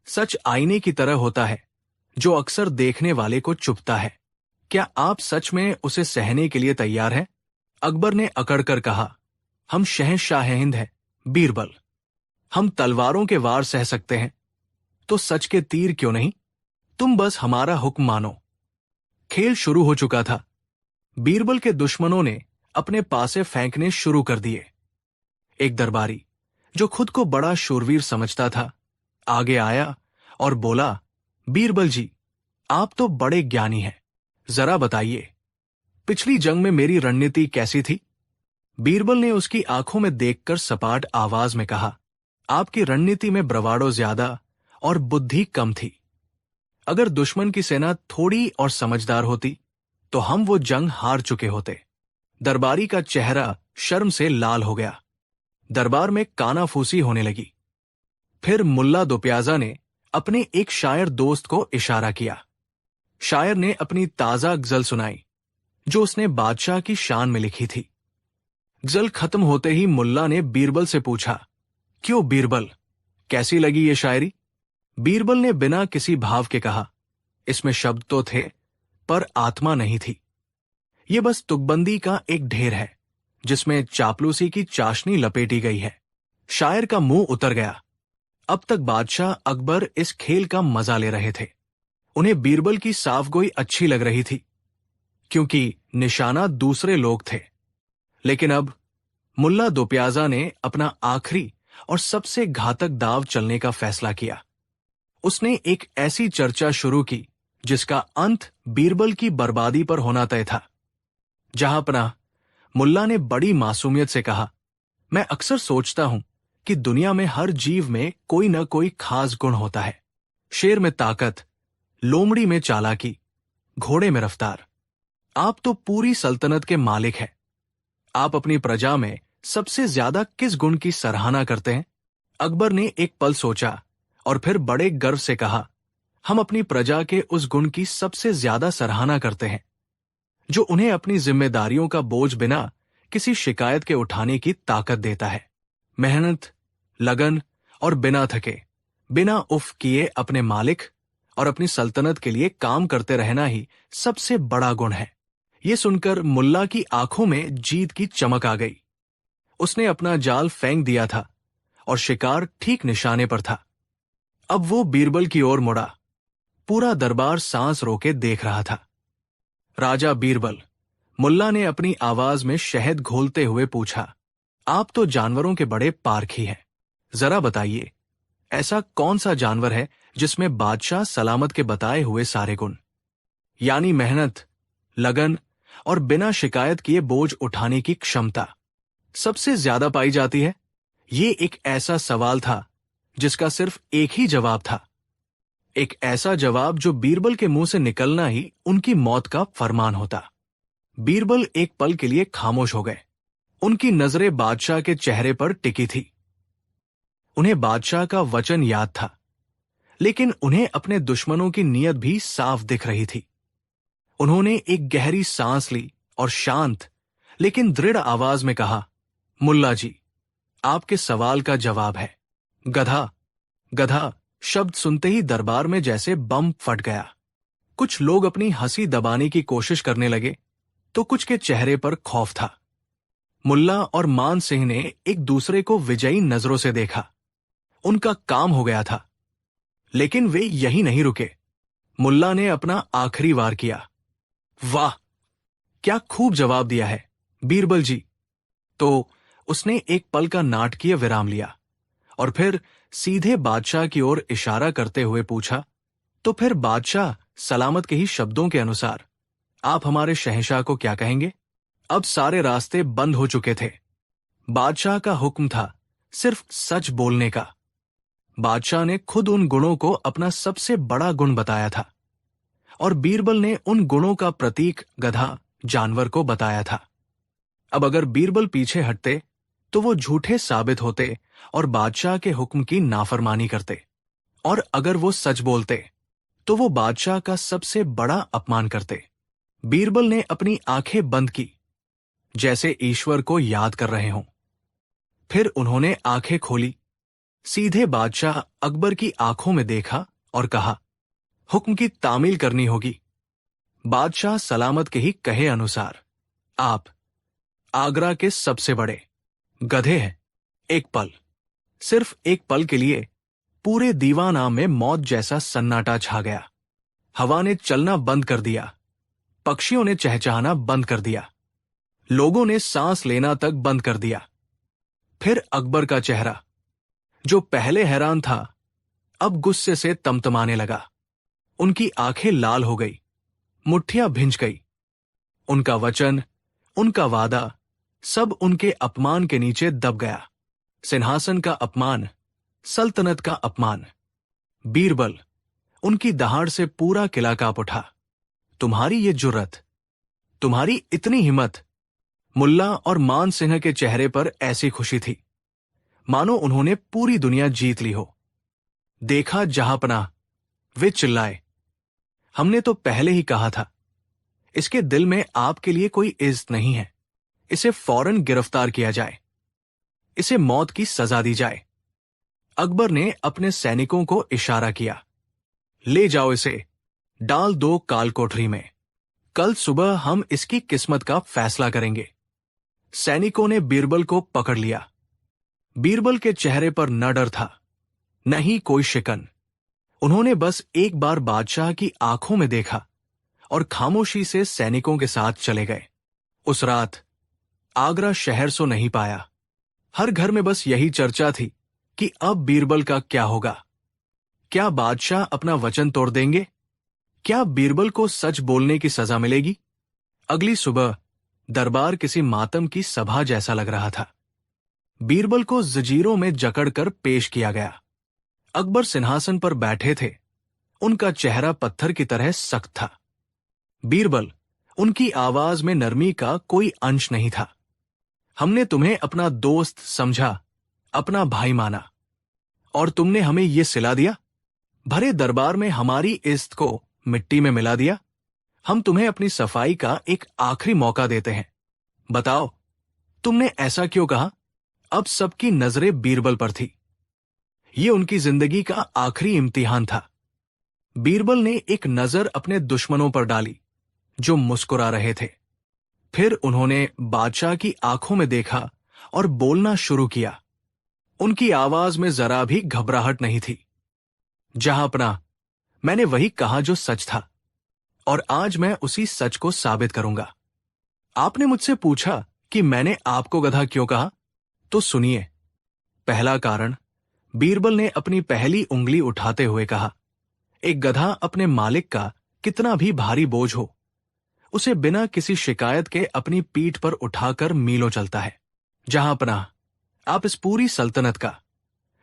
सच आईने की तरह होता है, जो अक्सर देखने वाले को चुभता है। क्या आप सच में उसे सहने के लिए तैयार हैं? अकबर ने अकड़कर कहा, हम शहंशाह हिंद हैं, बीरबल। हम तलवारों के वार सह सकते हैं, तो सच के तीर क्यों नहीं? तुम बस हमारा हुक्म मानो। खेल शुरू हो चुका था। बीरबल के दुश्मनों ने अपने पासे फेंकने शुरू कर दिए। एक दरबारी, जो खुद को बड़ा शूरवीर समझता था, आगे आया और बोला, बीरबल जी, आप तो बड़े ज्ञानी हैं। जरा बताइए, पिछली जंग में मेरी रणनीति कैसी थी? बीरबल ने उसकी आंखों में देखकर सपाट आवाज में कहा, आपकी रणनीति में ब्रवाडो ज्यादा और बुद्धि कम थी। अगर दुश्मन की सेना थोड़ी और समझदार होती तो हम वो जंग हार चुके होते। दरबारी का चेहरा शर्म से लाल हो गया। दरबार में कानाफूसी होने लगी। फिर मुल्ला दो प्याजा ने अपने एक शायर दोस्त को इशारा किया। शायर ने अपनी ताजा गजल सुनाई, जो उसने बादशाह की शान में लिखी थी। गजल खत्म होते ही मुल्ला ने बीरबल से पूछा, क्यों बीरबल, कैसी लगी ये शायरी? बीरबल ने बिना किसी भाव के कहा, इसमें शब्द तो थे, पर आत्मा नहीं थी। ये बस तुकबंदी का एक ढेर है, जिसमें चापलूसी की चाशनी लपेटी गई है। शायर का मुंह उतर गया। अब तक बादशाह अकबर इस खेल का मजा ले रहे थे। उन्हें बीरबल की साफगोई अच्छी लग रही थी, क्योंकि निशाना दूसरे लोग थे। लेकिन अब मुल्ला दो प्याजा ने अपना आखिरी और सबसे घातक दाव चलने का फैसला किया। उसने एक ऐसी चर्चा शुरू की जिसका अंत बीरबल की बर्बादी पर होना तय था। जहांपनाह, मुल्ला ने बड़ी मासूमियत से कहा, मैं अक्सर सोचता हूं कि दुनिया में हर जीव में कोई न कोई खास गुण होता है। शेर में ताकत, लोमड़ी में चालाकी, घोड़े में रफ्तार। आप तो पूरी सल्तनत के मालिक हैं। आप अपनी प्रजा में सबसे ज्यादा किस गुण की सराहना करते हैं? अकबर ने एक पल सोचा और फिर बड़े गर्व से कहा, हम अपनी प्रजा के उस गुण की सबसे ज्यादा सराहना करते हैं जो उन्हें अपनी जिम्मेदारियों का बोझ बिना किसी शिकायत के उठाने की ताकत देता है। मेहनत, लगन और बिना थके, बिना उफ किए अपने मालिक और अपनी सल्तनत के लिए काम करते रहना ही सबसे बड़ा गुण है। ये सुनकर मुल्ला की आंखों में जीत की चमक आ गई। उसने अपना जाल फेंक दिया था और शिकार ठीक निशाने पर था। अब वो बीरबल की ओर मुड़ा। पूरा दरबार सांस रोके देख रहा था। राजा बीरबल, मुल्ला ने अपनी आवाज में शहद घोलते हुए पूछा, आप तो जानवरों के बड़े पारखी हैं। जरा बताइए, ऐसा कौन सा जानवर है जिसमें बादशाह सलामत के बताए हुए सारे गुण, यानी मेहनत, लगन और बिना शिकायत किए बोझ उठाने की क्षमता, सबसे ज्यादा पाई जाती है? ये एक ऐसा सवाल था जिसका सिर्फ एक ही जवाब था। एक ऐसा जवाब जो बीरबल के मुंह से निकलना ही उनकी मौत का फरमान होता। बीरबल एक पल के लिए खामोश हो गए। उनकी नजरें बादशाह के चेहरे पर टिकी थी। उन्हें बादशाह का वचन याद था, लेकिन उन्हें अपने दुश्मनों की नीयत भी साफ दिख रही थी। उन्होंने एक गहरी सांस ली और शांत लेकिन दृढ़ आवाज में कहा, मुल्ला जी, आपके सवाल का जवाब है। गधा। गधा शब्द सुनते ही दरबार में जैसे बम फट गया। कुछ लोग अपनी हंसी दबाने की कोशिश करने लगे तो कुछ के चेहरे पर खौफ था। मुल्ला और मान सिंह ने एक दूसरे को विजयी नजरों से देखा। उनका काम हो गया था। लेकिन वे यहीं नहीं रुके। मुल्ला ने अपना आखिरी वार किया। वाह, क्या खूब जवाब दिया है बीरबल जी। तो उसने एक पल का नाटकीय विराम लिया और फिर सीधे बादशाह की ओर इशारा करते हुए पूछा, तो फिर बादशाह सलामत के ही शब्दों के अनुसार आप हमारे शहंशाह को क्या कहेंगे? अब सारे रास्ते बंद हो चुके थे। बादशाह का हुक्म था सिर्फ सच बोलने का। बादशाह ने खुद उन गुणों को अपना सबसे बड़ा गुण बताया था और बीरबल ने उन गुणों का प्रतीक गधा जानवर को बताया था। अब अगर बीरबल पीछे हटते तो वो झूठे साबित होते और बादशाह के हुक्म की नाफरमानी करते, और अगर वो सच बोलते तो वो बादशाह का सबसे बड़ा अपमान करते। बीरबल ने अपनी आंखें बंद की जैसे ईश्वर को याद कर रहे हों। फिर उन्होंने आंखें खोली, सीधे बादशाह अकबर की आंखों में देखा और कहा, हुक्म की तामील करनी होगी। बादशाह सलामत के ही कहे अनुसार आप आगरा के सबसे बड़े गधे हैं। एक पल, सिर्फ एक पल के लिए पूरे दीवाना में मौत जैसा सन्नाटा छा गया। हवा ने चलना बंद कर दिया, पक्षियों ने चहचहाना बंद कर दिया, लोगों ने सांस लेना तक बंद कर दिया। फिर अकबर का चेहरा, जो पहले हैरान था, अब गुस्से से तमतमाने लगा। उनकी आंखें लाल हो गई, मुट्ठियां भिंच गई। उनका वचन, उनका वादा, सब उनके अपमान के नीचे दब गया। सिंहासन का अपमान, सल्तनत का अपमान। बीरबल, उनकी दहाड़ से पूरा किला कांप उठा। तुम्हारी ये जुर्रत, तुम्हारी इतनी हिम्मत। मुल्ला और मान सिंह के चेहरे पर ऐसी खुशी थी मानो उन्होंने पूरी दुनिया जीत ली हो। देखा जहांपनाह, वे चिल्लाए, हमने तो पहले ही कहा था, इसके दिल में आपके लिए कोई इज्जत नहीं है। इसे फौरन गिरफ्तार किया जाए, इसे मौत की सजा दी जाए। अकबर ने अपने सैनिकों को इशारा किया, ले जाओ इसे, डाल दो काल कोठरी में। कल सुबह हम इसकी किस्मत का फैसला करेंगे। सैनिकों ने बीरबल को पकड़ लिया। बीरबल के चेहरे पर न डर था, न ही कोई शिकन। उन्होंने बस एक बार बादशाह की आंखों में देखा और खामोशी से सैनिकों के साथ चले गए। उस रात आगरा शहर सो नहीं पाया। हर घर में बस यही चर्चा थी कि अब बीरबल का क्या होगा। क्या बादशाह अपना वचन तोड़ देंगे? क्या बीरबल को सच बोलने की सजा मिलेगी? अगली सुबह दरबार किसी मातम की सभा जैसा लग रहा था। बीरबल को जंजीरों में जकड़कर पेश किया गया। अकबर सिंहासन पर बैठे थे। उनका चेहरा पत्थर की तरह सख्त था। बीरबल, उनकी आवाज में नरमी का कोई अंश नहीं था। हमने तुम्हें अपना दोस्त समझा, अपना भाई माना, और तुमने हमें यह सिला दिया। भरे दरबार में हमारी इज्जत को मिट्टी में मिला दिया। हम तुम्हें अपनी सफाई का एक आखिरी मौका देते हैं। बताओ, तुमने ऐसा क्यों कहा? अब सबकी नजरें बीरबल पर थी। ये उनकी जिंदगी का आखिरी इम्तिहान था। बीरबल ने एक नजर अपने दुश्मनों पर डाली जो मुस्कुरा रहे थे। फिर उन्होंने बादशाह की आंखों में देखा और बोलना शुरू किया। उनकी आवाज में जरा भी घबराहट नहीं थी। जहांपनाह, मैंने वही कहा जो सच था, और आज मैं उसी सच को साबित करूंगा। आपने मुझसे पूछा कि मैंने आपको गधा क्यों कहा, तो सुनिए। पहला कारण, बीरबल ने अपनी पहली उंगली उठाते हुए कहा, एक गधा अपने मालिक का कितना भी भारी बोझ हो, उसे बिना किसी शिकायत के अपनी पीठ पर उठाकर मीलों चलता है। जहांपनाह, आप इस पूरी सल्तनत का,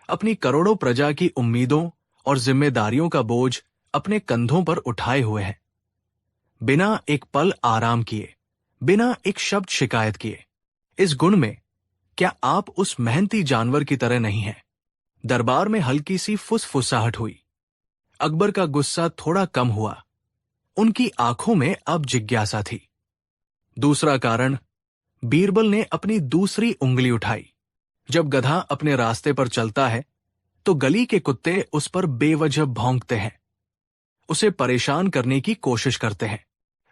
अपनी करोड़ों प्रजा की उम्मीदों और जिम्मेदारियों का बोझ अपने कंधों पर उठाए हुए हैं, बिना एक पल आराम किए, बिना एक शब्द शिकायत किए। इस गुण में क्या आप उस मेहनती जानवर की तरह नहीं हैं? दरबार में हल्की सी फुसफुसाहट हुई। अकबर का गुस्सा थोड़ा कम हुआ। उनकी आंखों में अब जिज्ञासा थी। दूसरा कारण, बीरबल ने अपनी दूसरी उंगली उठाई। जब गधा अपने रास्ते पर चलता है तो गली के कुत्ते उस पर बेवजह भौंकते हैं, उसे परेशान करने की कोशिश करते हैं,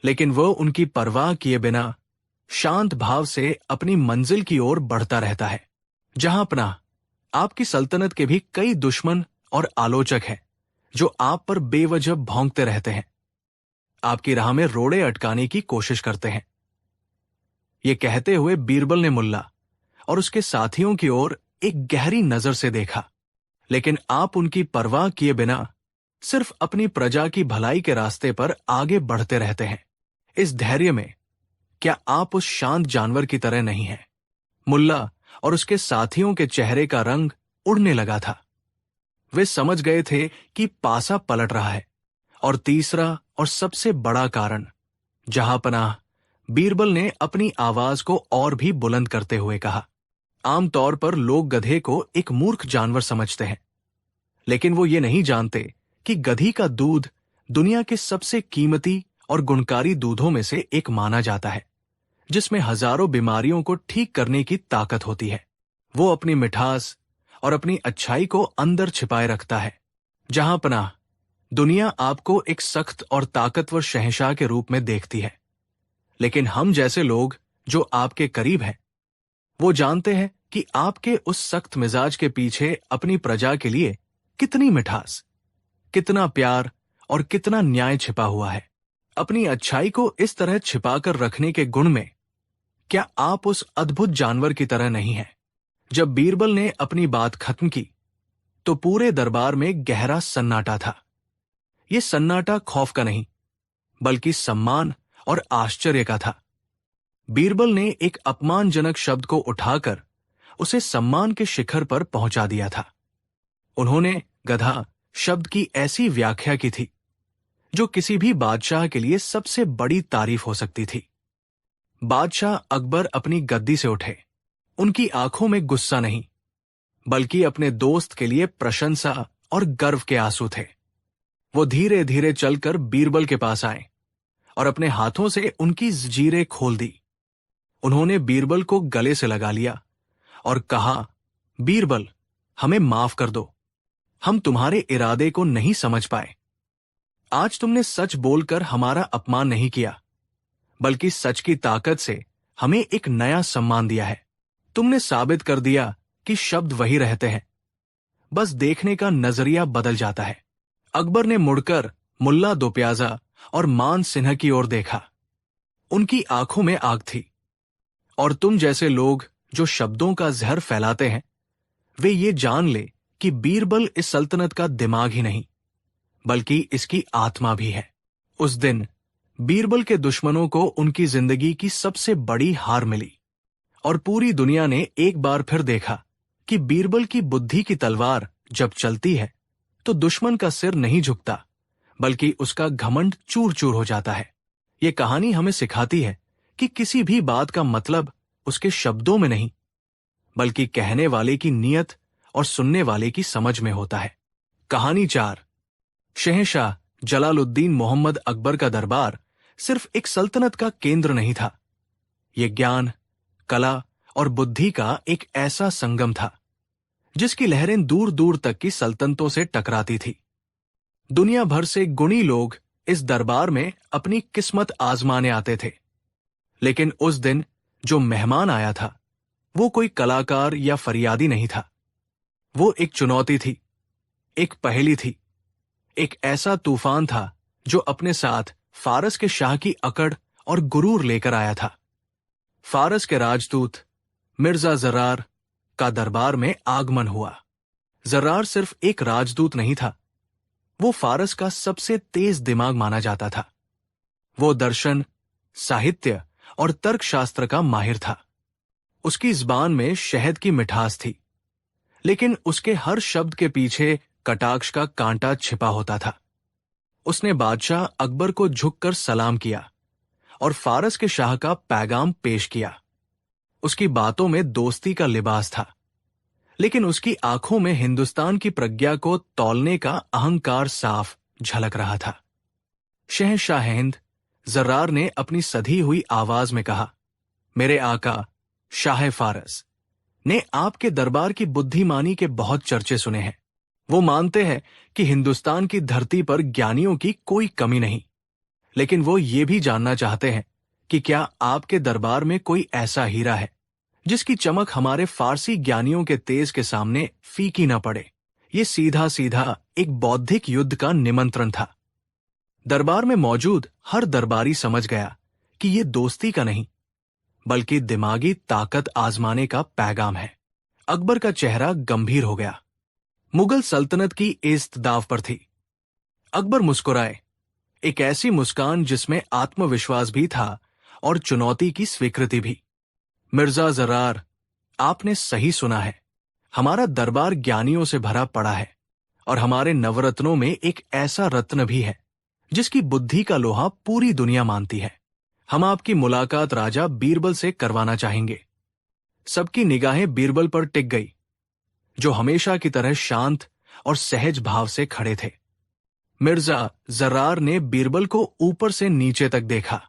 लेकिन वह उनकी परवाह किए बिना शांत भाव से अपनी मंजिल की ओर बढ़ता रहता है। जहां अपना आपकी सल्तनत के भी कई दुश्मन और आलोचक हैं जो आप पर बेवजह भौंकते रहते हैं, आपकी राह में रोड़े अटकाने की कोशिश करते हैं। ये कहते हुए बीरबल ने मुल्ला और उसके साथियों की ओर एक गहरी नजर से देखा, लेकिन आप उनकी परवाह किए बिना सिर्फ अपनी प्रजा की भलाई के रास्ते पर आगे बढ़ते रहते हैं। इस धैर्य में क्या आप उस शांत जानवर की तरह नहीं हैं? मुल्ला और उसके साथियों के चेहरे का रंग उड़ने लगा था। वे समझ गए थे कि पासा पलट रहा है। और तीसरा और सबसे बड़ा कारण, जहांपनाह, बीरबल ने अपनी आवाज को और भी बुलंद करते हुए कहा। आमतौर पर लोग गधे को एक मूर्ख जानवर समझते हैं, लेकिन वो ये नहीं जानते कि गधी का दूध दुनिया के सबसे कीमती और गुणकारी दूधों में से एक माना जाता है, जिसमें हजारों बीमारियों को ठीक करने की ताकत होती है। वो अपनी मिठास और अपनी अच्छाई को अंदर छिपाए रखता है। जहांपनाह, दुनिया आपको एक सख्त और ताकतवर शहंशाह के रूप में देखती है, लेकिन हम जैसे लोग जो आपके करीब हैं, वो जानते हैं कि आपके उस सख्त मिजाज के पीछे अपनी प्रजा के लिए कितनी मिठास, कितना प्यार और कितना न्याय छिपा हुआ है। अपनी अच्छाई को इस तरह छिपाकर रखने के गुण में क्या आप उस अद्भुत जानवर की तरह नहीं हैं? जब बीरबल ने अपनी बात खत्म की तो पूरे दरबार में गहरा सन्नाटा था। यह सन्नाटा खौफ का नहीं, बल्कि सम्मान और आश्चर्य का था। बीरबल ने एक अपमानजनक शब्द को उठाकर उसे सम्मान के शिखर पर पहुंचा दिया था। उन्होंने गधा शब्द की ऐसी व्याख्या की थी जो किसी भी बादशाह के लिए सबसे बड़ी तारीफ हो सकती थी। बादशाह अकबर अपनी गद्दी से उठे। उनकी आंखों में गुस्सा नहीं, बल्कि अपने दोस्त के लिए प्रशंसा और गर्व के आंसू थे। वो धीरे धीरे चलकर बीरबल के पास आए और अपने हाथों से उनकी जंजीरें खोल दी। उन्होंने बीरबल को गले से लगा लिया और कहा, बीरबल, हमें माफ कर दो, हम तुम्हारे इरादे को नहीं समझ पाए। आज तुमने सच बोलकर हमारा अपमान नहीं किया, बल्कि सच की ताकत से हमें एक नया सम्मान दिया है। तुमने साबित कर दिया कि शब्द वही रहते हैं, बस देखने का नजरिया बदल जाता है। अकबर ने मुड़कर मुल्ला दो प्याजा और मान सिन्हा की ओर देखा। उनकी आंखों में आग थी। और तुम जैसे लोग जो शब्दों का जहर फैलाते हैं, वे ये जान ले कि बीरबल इस सल्तनत का दिमाग ही नहीं, बल्कि इसकी आत्मा भी है। उस दिन बीरबल के दुश्मनों को उनकी जिंदगी की सबसे बड़ी हार मिली, और पूरी दुनिया ने एक बार फिर देखा कि बीरबल की बुद्धि की तलवार जब चलती है तो दुश्मन का सिर नहीं झुकता, बल्कि उसका घमंड चूर चूर हो जाता है। ये कहानी हमें सिखाती है कि किसी भी बात का मतलब उसके शब्दों में नहीं, बल्कि कहने वाले की नीयत और सुनने वाले की समझ में होता है। कहानी 4। शहंशाह जलालुद्दीन मोहम्मद अकबर का दरबार सिर्फ एक सल्तनत का केंद्र नहीं था। यह ज्ञान, कला और बुद्धि का एक ऐसा संगम था जिसकी लहरें दूर दूर तक की सल्तनतों से टकराती थी। दुनिया भर से गुणी लोग इस दरबार में अपनी किस्मत आजमाने आते थे, लेकिन उस दिन जो मेहमान आया था वो कोई कलाकार या फरियादी नहीं था। वो एक चुनौती थी, एक पहेली थी, एक ऐसा तूफान था जो अपने साथ फारस के शाह की अकड़ और गुरूर लेकर आया था। फारस के राजदूत मिर्जा जर्रार का दरबार में आगमन हुआ। जर्रार सिर्फ एक राजदूत नहीं था, वो फारस का सबसे तेज दिमाग माना जाता था। वो दर्शन, साहित्य और तर्कशास्त्र का माहिर था। उसकी जुबान में शहद की मिठास थी, लेकिन उसके हर शब्द के पीछे कटाक्ष का कांटा छिपा होता था। उसने बादशाह अकबर को झुककर सलाम किया और फारस के शाह का पैगाम पेश किया। उसकी बातों में दोस्ती का लिबास था, लेकिन उसकी आंखों में हिंदुस्तान की प्रज्ञा को तौलने का अहंकार साफ झलक रहा था। शहंशाह हिंद जर्रार ने अपनी सधी हुई आवाज में कहा, मेरे आका शाह फारस ने आपके दरबार की बुद्धिमानी के बहुत चर्चे सुने हैं। वो मानते हैं कि हिंदुस्तान की धरती पर ज्ञानियों की कोई कमी नहीं, लेकिन वो ये भी जानना चाहते हैं कि क्या आपके दरबार में कोई ऐसा हीरा है जिसकी चमक हमारे फारसी ज्ञानियों के तेज के सामने फीकी न पड़े। ये सीधा सीधा एक बौद्धिक युद्ध का निमंत्रण था। दरबार में मौजूद हर दरबारी समझ गया कि ये दोस्ती का नहीं बल्कि दिमागी ताकत आजमाने का पैगाम है। अकबर का चेहरा गंभीर हो गया। मुगल सल्तनत की इज्जत दांव पर थी। अकबर मुस्कुराए, एक ऐसी मुस्कान जिसमें आत्मविश्वास भी था और चुनौती की स्वीकृति भी। मिर्जा जर्रार, आपने सही सुना है। हमारा दरबार ज्ञानियों से भरा पड़ा है और हमारे नवरत्नों में एक ऐसा रत्न भी है जिसकी बुद्धि का लोहा पूरी दुनिया मानती है। हम आपकी मुलाकात राजा बीरबल से करवाना चाहेंगे। सबकी निगाहें बीरबल पर टिक गई, जो हमेशा की तरह शांत और सहज भाव से खड़े थे। मिर्जा जर्रार ने बीरबल को ऊपर से नीचे तक देखा।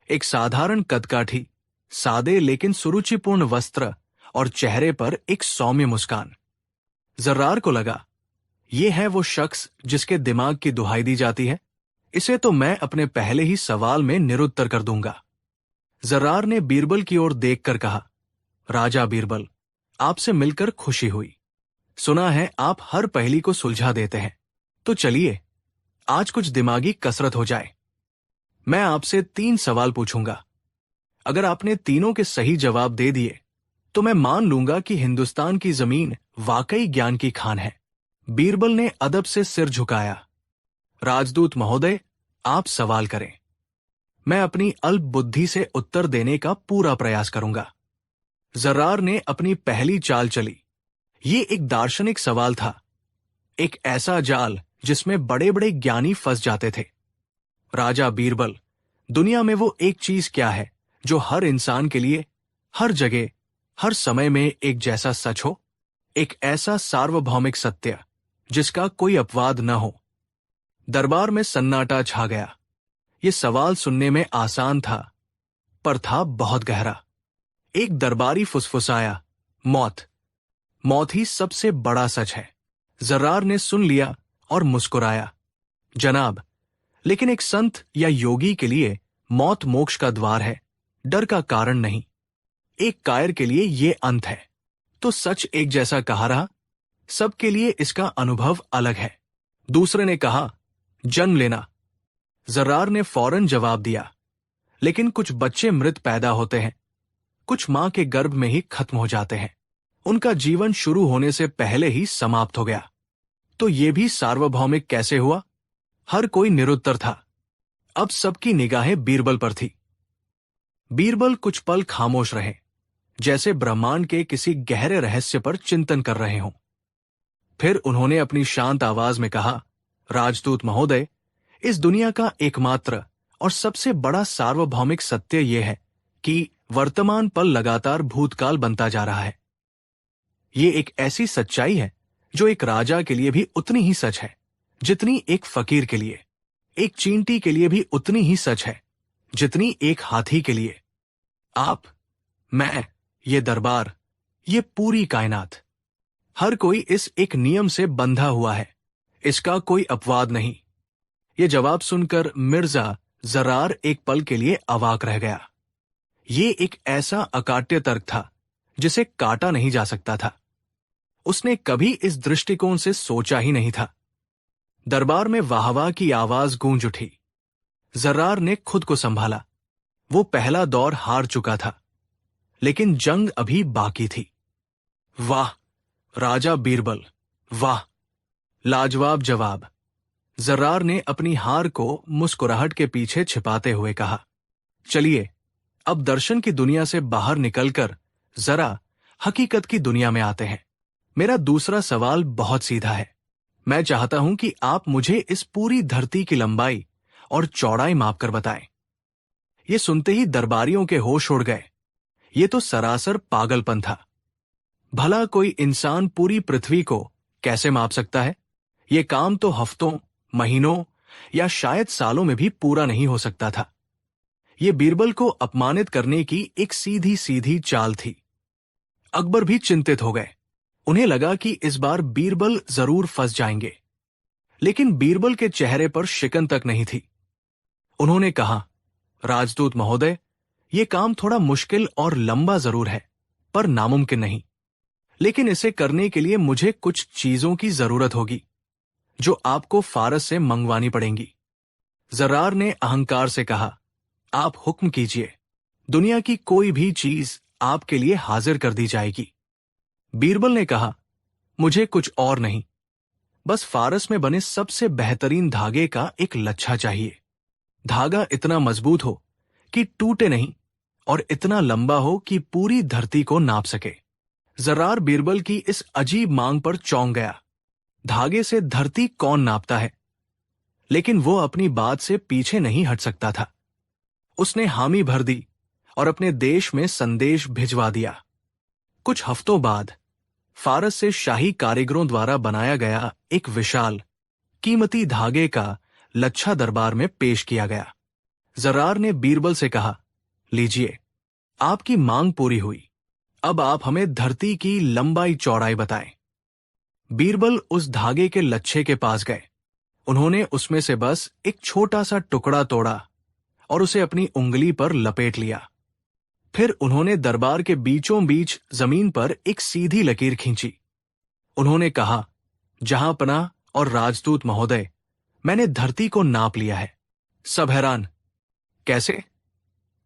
एक साधारण कदकाठी, सादे लेकिन सुरुचिपूर्ण वस्त्र और चेहरे पर एक सौम्य मुस्कान। जर्रार को लगा, ये है वो शख्स जिसके दिमाग की दुहाई दी जाती है। इसे तो मैं अपने पहले ही सवाल में निरुत्तर कर दूंगा। जर्रार ने बीरबल की ओर देखकर कहा, राजा बीरबल, आपसे मिलकर खुशी हुई। सुना है आप हर पहेली को सुलझा देते हैं, तो चलिए आज कुछ दिमागी कसरत हो जाए। मैं आपसे 3 सवाल पूछूंगा। अगर आपने तीनों के सही जवाब दे दिए तो मैं मान लूंगा कि हिंदुस्तान की जमीन वाकई ज्ञान की खान है। बीरबल ने अदब से सिर झुकाया। राजदूत महोदय, आप सवाल करें। मैं अपनी अल्प बुद्धि से उत्तर देने का पूरा प्रयास करूंगा। जर्रार ने अपनी पहली चाल चली। ये एक दार्शनिक सवाल था, एक ऐसा जाल जिसमें बड़े बड़े ज्ञानी फंस जाते थे। राजा बीरबल, दुनिया में वो एक चीज क्या है जो हर इंसान के लिए हर जगह हर समय में एक जैसा सच हो? एक ऐसा सार्वभौमिक सत्य जिसका कोई अपवाद न हो। दरबार में सन्नाटा छा गया। ये सवाल सुनने में आसान था, पर था बहुत गहरा। एक दरबारी फुसफुसाया, मौत। मौत ही सबसे बड़ा सच है। जर्रार ने सुन लिया और मुस्कुराया, जनाब, लेकिन एक संत या योगी के लिए मौत मोक्ष का द्वार है, डर का कारण नहीं। एक कायर के लिए ये अंत है। तो सच एक जैसा कहा रहा, सबके लिए इसका अनुभव अलग है। दूसरे ने कहा, जन्म लेना। जर्रार ने फौरन जवाब दिया, लेकिन कुछ बच्चे मृत पैदा होते हैं, कुछ मां के गर्भ में ही खत्म हो जाते हैं। उनका जीवन शुरू होने से पहले ही समाप्त हो गया। तो ये भी सार्वभौमिक कैसे हुआ? हर कोई निरुत्तर था। अब सबकी निगाहें बीरबल पर थी। बीरबल कुछ पल खामोश रहे, जैसे ब्रह्मांड के किसी गहरे रहस्य पर चिंतन कर रहे हों। फिर उन्होंने अपनी शांत आवाज में कहा, राजदूत महोदय, इस दुनिया का एकमात्र और सबसे बड़ा सार्वभौमिक सत्य यह है कि वर्तमान पल लगातार भूतकाल बनता जा रहा है। ये एक ऐसी सच्चाई है जो एक राजा के लिए भी उतनी ही सच है जितनी एक फकीर के लिए, एक चींटी के लिए भी उतनी ही सच है जितनी एक हाथी के लिए। आप, मैं, ये दरबार, ये पूरी कायनात, हर कोई इस एक नियम से बंधा हुआ है। इसका कोई अपवाद नहीं। ये जवाब सुनकर मिर्जा जर्रार एक पल के लिए अवाक रह गया। ये एक ऐसा अकाट्य तर्क था जिसे काटा नहीं जा सकता था। उसने कभी इस दृष्टिकोण से सोचा ही नहीं था। दरबार में वाहवाह की आवाज गूंज उठी। जर्रार ने खुद को संभाला। वो पहला दौर हार चुका था, लेकिन जंग अभी बाकी थी। वाह राजा बीरबल, वाह, लाजवाब जवाब। जर्रार ने अपनी हार को मुस्कुराहट के पीछे छिपाते हुए कहा, चलिए अब दर्शन की दुनिया से बाहर निकलकर जरा हकीकत की दुनिया में आते हैं। मेरा दूसरा सवाल बहुत सीधा है। मैं चाहता हूं कि आप मुझे इस पूरी धरती की लंबाई और चौड़ाई मापकर बताएं। ये सुनते ही दरबारियों के होश उड़ गए। ये तो सरासर पागलपन था। भला कोई इंसान पूरी पृथ्वी को कैसे माप सकता है? ये काम तो हफ्तों, महीनों या शायद सालों में भी पूरा नहीं हो सकता था। ये बीरबल को अपमानित करने की एक सीधी सीधी चाल थी। अकबर भी चिंतित हो गए। उन्हें लगा कि इस बार बीरबल जरूर फंस जाएंगे। लेकिन बीरबल के चेहरे पर शिकन तक नहीं थी। उन्होंने कहा, राजदूत महोदय, ये काम थोड़ा मुश्किल और लंबा जरूर है, पर नामुमकिन नहीं। लेकिन इसे करने के लिए मुझे कुछ चीजों की जरूरत होगी, जो आपको फारस से मंगवानी पड़ेंगी। जर्रार ने अहंकार से कहा, आप हुक्म कीजिए, दुनिया की कोई भी चीज आपके लिए हाजिर कर दी जाएगी। बीरबल ने कहा, मुझे कुछ और नहीं, बस फारस में बने सबसे बेहतरीन धागे का एक लच्छा चाहिए। धागा इतना मजबूत हो कि टूटे नहीं और इतना लंबा हो कि पूरी धरती को नाप सके। जर्रार बीरबल की इस अजीब मांग पर चौंक गया। धागे से धरती कौन नापता है? लेकिन वो अपनी बात से पीछे नहीं हट सकता था। उसने हामी भर दी और अपने देश में संदेश भिजवा दिया। कुछ हफ्तों बाद फारस से शाही कारीगरों द्वारा बनाया गया एक विशाल, कीमती धागे का लच्छा दरबार में पेश किया गया। जर्रार ने बीरबल से कहा, लीजिए, आपकी मांग पूरी हुई। अब आप हमें धरती की लंबाई चौड़ाई बताएं। बीरबल उस धागे के लच्छे के पास गए। उन्होंने उसमें से बस एक छोटा सा टुकड़ा तोड़ा और उसे अपनी उंगली पर लपेट लिया। फिर उन्होंने दरबार के बीचों बीच जमीन पर एक सीधी लकीर खींची। उन्होंने कहा, जहां पनाह और राजदूत महोदय, मैंने धरती को नाप लिया है। सब हैरान। कैसे?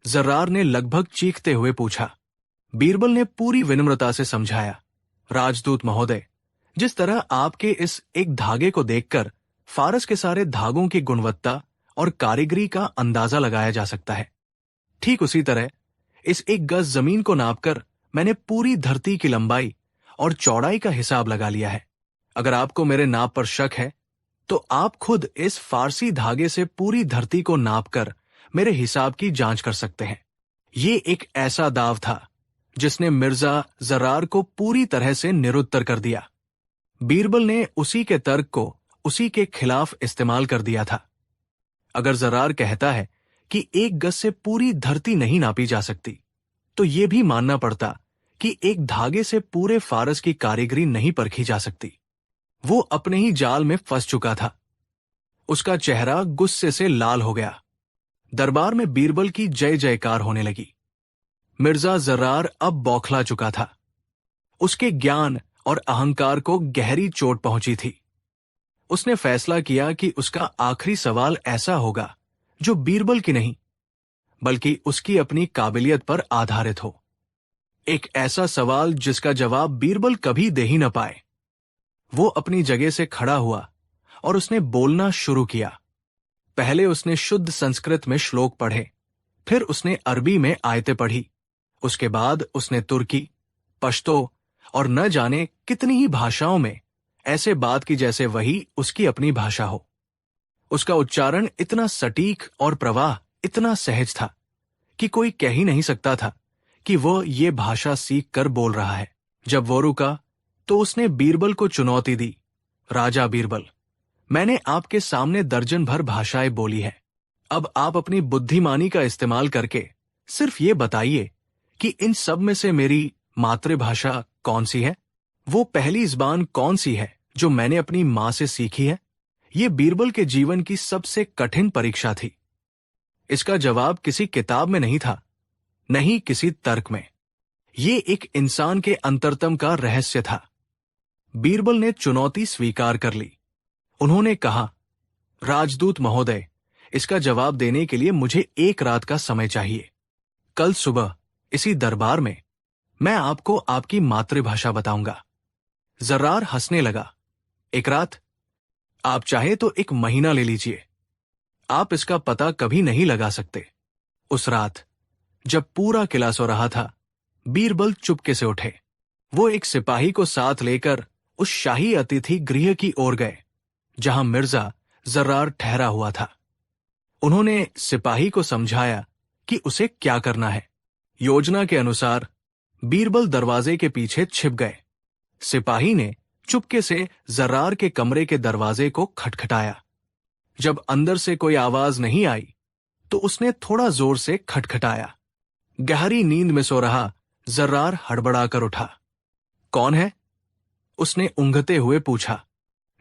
जर्रार ने लगभग चीखते हुए पूछा। बीरबल ने पूरी विनम्रता से समझाया, राजदूत महोदय, जिस तरह आपके इस एक धागे को देखकर फारस के सारे धागों की गुणवत्ता और कारीगरी का अंदाजा लगाया जा सकता है, ठीक उसी तरह इस एक गज जमीन को नापकर मैंने पूरी धरती की लंबाई और चौड़ाई का हिसाब लगा लिया है। अगर आपको मेरे नाप पर शक है, तो आप खुद इस फारसी धागे से पूरी धरती को नापकर मेरे हिसाब की जांच कर सकते हैं। ये एक ऐसा दाव था जिसने मिर्जा जर्रार को पूरी तरह से निरुत्तर कर दिया। बीरबल ने उसी के तर्क को उसी के खिलाफ इस्तेमाल कर दिया था। अगर जर्रार कहता है कि एक गज से पूरी धरती नहीं नापी जा सकती, तो यह भी मानना पड़ता कि एक धागे से पूरे फारस की कारीगरी नहीं परखी जा सकती। वो अपने ही जाल में फंस चुका था। उसका चेहरा गुस्से से लाल हो गया। दरबार में बीरबल की जय जयकार होने लगी। मिर्जा जर्रार अब बौखला चुका था। उसके ज्ञान और अहंकार को गहरी चोट पहुंची थी। उसने फैसला किया कि उसका आखिरी सवाल ऐसा होगा जो बीरबल की नहीं, बल्कि उसकी अपनी काबिलियत पर आधारित हो। एक ऐसा सवाल जिसका जवाब बीरबल कभी दे ही न पाए। वो अपनी जगह से खड़ा हुआ और उसने बोलना शुरू किया। पहले उसने शुद्ध संस्कृत में श्लोक पढ़े, फिर उसने अरबी में आयतें पढ़ी। उसके बाद उसने तुर्की, पश्तो और न जाने कितनी ही भाषाओं में ऐसे बात की जैसे वही उसकी अपनी भाषा हो। उसका उच्चारण इतना सटीक और प्रवाह इतना सहज था कि कोई कह ही नहीं सकता था कि वह ये भाषा सीख कर बोल रहा है। जब वो रुका तो उसने बीरबल को चुनौती दी, राजा बीरबल, मैंने आपके सामने दर्जन भर भाषाएं बोली है। अब आप अपनी बुद्धिमानी का इस्तेमाल करके सिर्फ ये बताइए कि इन सब में से मेरी मातृभाषा कौन सी है? वो पहली ज़बान कौन सी है जो मैंने अपनी मां से सीखी है? ये बीरबल के जीवन की सबसे कठिन परीक्षा थी। इसका जवाब किसी किताब में नहीं था, नहीं किसी तर्क में। ये एक इंसान के अंतरतम का रहस्य था। बीरबल ने चुनौती स्वीकार कर ली। उन्होंने कहा, राजदूत महोदय, इसका जवाब देने के लिए मुझे एक रात का समय चाहिए। कल सुबह इसी दरबार में मैं आपको आपकी मातृभाषा बताऊंगा। जर्रार हंसने लगा। एक रात? आप चाहे तो एक महीना ले लीजिए। आप इसका पता कभी नहीं लगा सकते। उस रात जब पूरा किला सो रहा था, बीरबल चुपके से उठे। वो एक सिपाही को साथ लेकर उस शाही अतिथि गृह की ओर गए जहां मिर्जा जर्रार ठहरा हुआ था। उन्होंने सिपाही को समझाया कि उसे क्या करना है। योजना के अनुसार बीरबल दरवाजे के पीछे छिप गए। सिपाही ने चुपके से जर्रार के कमरे के दरवाजे को खटखटाया। जब अंदर से कोई आवाज नहीं आई तो उसने थोड़ा जोर से खटखटाया। गहरी नींद में सो रहा जर्रार हड़बड़ाकर उठा। कौन है? उसने ऊँघते हुए पूछा।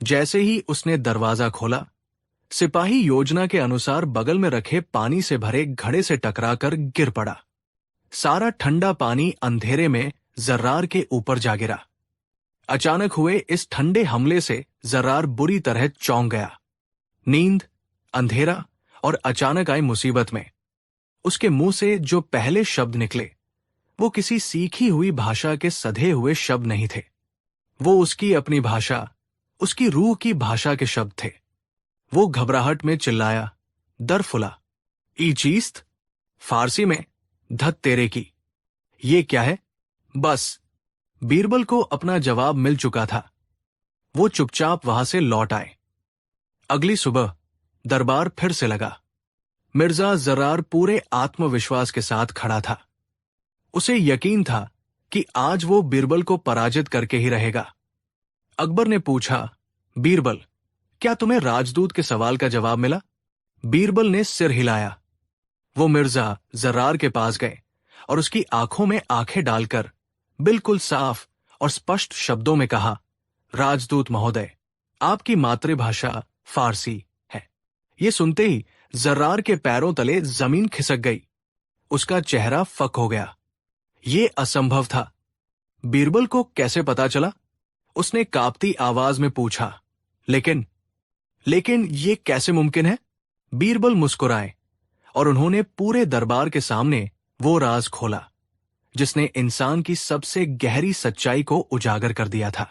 जैसे ही उसने दरवाजा खोला, सिपाही योजना के अनुसार बगल में रखे पानी से भरे घड़े से टकराकर गिर पड़ा। सारा ठंडा पानी अंधेरे में जर्रार के ऊपर जा गिरा। अचानक हुए इस ठंडे हमले से जर्रार बुरी तरह चौंक गया। नींद, अंधेरा और अचानक आई मुसीबत में उसके मुंह से जो पहले शब्द निकले वो किसी सीखी हुई भाषा के सधे हुए शब्द नहीं थे। वो उसकी अपनी भाषा, उसकी रूह की भाषा के शब्द थे। वो घबराहट में चिल्लाया, दर फुला, ई चीस्त, फारसी में धत तेरे की। ये क्या है? बस बीरबल को अपना जवाब मिल चुका था। वो चुपचाप वहां से लौट आए। अगली सुबह दरबार फिर से लगा। मिर्जा जर्रार पूरे आत्मविश्वास के साथ खड़ा था। उसे यकीन था कि आज वो बीरबल को पराजित करके ही रहेगा। अकबर ने पूछा, बीरबल, क्या तुम्हें राजदूत के सवाल का जवाब मिला? बीरबल ने सिर हिलाया। वो मिर्जा जर्रार के पास गए और उसकी आंखों में आंखें डालकर बिल्कुल साफ और स्पष्ट शब्दों में कहा, राजदूत महोदय, आपकी मातृभाषा फारसी है। ये सुनते ही जर्रार के पैरों तले जमीन खिसक गई। उसका चेहरा फक हो गया। ये असंभव था। बीरबल को कैसे पता चला? उसने कांपती आवाज में पूछा। लेकिन ये कैसे मुमकिन है? बीरबल मुस्कुराए और उन्होंने पूरे दरबार के सामने वो राज खोला जिसने इंसान की सबसे गहरी सच्चाई को उजागर कर दिया था।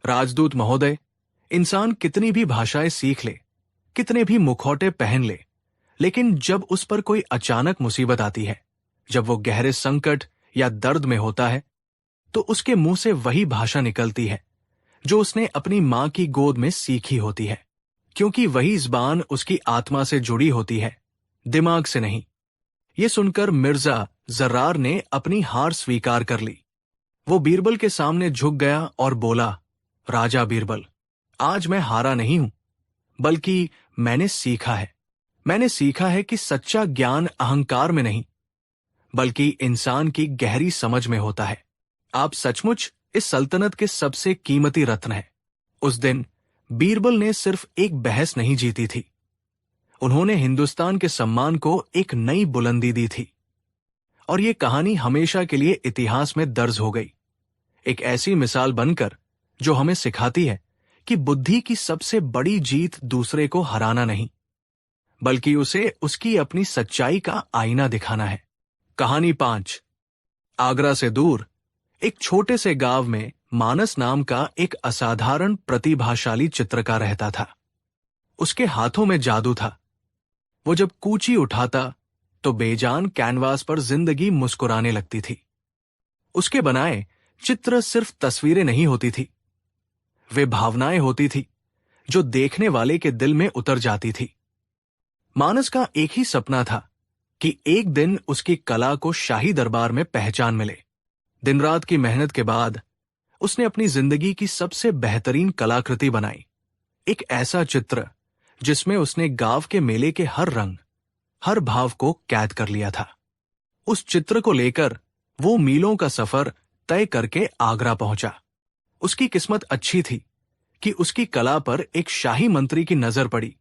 राजदूत महोदय, इंसान कितनी भी भाषाएं सीख ले, कितने भी मुखौटे पहन ले, लेकिन जब उस पर कोई अचानक मुसीबत आती है, जब वो गहरे संकट या दर्द में होता है, तो उसके मुंह से वही भाषा निकलती है जो उसने अपनी मां की गोद में सीखी होती है, क्योंकि वही ज़बान उसकी आत्मा से जुड़ी होती है, दिमाग से नहीं। ये सुनकर मिर्जा जर्रार ने अपनी हार स्वीकार कर ली। वो बीरबल के सामने झुक गया और बोला, राजा बीरबल, आज मैं हारा नहीं हूं, बल्कि मैंने सीखा है कि सच्चा ज्ञान अहंकार में नहीं, बल्कि इंसान की गहरी समझ में होता है। आप सचमुच इस सल्तनत के सबसे कीमती रत्न हैं। उस दिन बीरबल ने सिर्फ एक बहस नहीं जीती थी, उन्होंने हिंदुस्तान के सम्मान को एक नई बुलंदी दी थी। और ये कहानी हमेशा के लिए इतिहास में दर्ज हो गई, एक ऐसी मिसाल बनकर जो हमें सिखाती है कि बुद्धि की सबसे बड़ी जीत दूसरे को हराना नहीं, बल्कि उसे उसकी अपनी सच्चाई का आईना दिखाना है। कहानी 5। आगरा से दूर एक छोटे से गांव में मानस नाम का एक असाधारण प्रतिभाशाली चित्रकार रहता था। उसके हाथों में जादू था। वो जब कूची उठाता तो बेजान कैनवास पर जिंदगी मुस्कुराने लगती थी। उसके बनाए चित्र सिर्फ तस्वीरें नहीं होती थी, वे भावनाएं होती थी जो देखने वाले के दिल में उतर जाती थी। मानस का एक ही सपना था कि एक दिन उसकी कला को शाही दरबार में पहचान मिले। दिन रात की मेहनत के बाद उसने अपनी जिंदगी की सबसे बेहतरीन कलाकृति बनाई, एक ऐसा चित्र जिसमें उसने गांव के मेले के हर रंग, हर भाव को कैद कर लिया था। उस चित्र को लेकर वो मीलों का सफर तय करके आगरा पहुंचा। उसकी किस्मत अच्छी थी कि उसकी कला पर एक शाही मंत्री की नजर पड़ी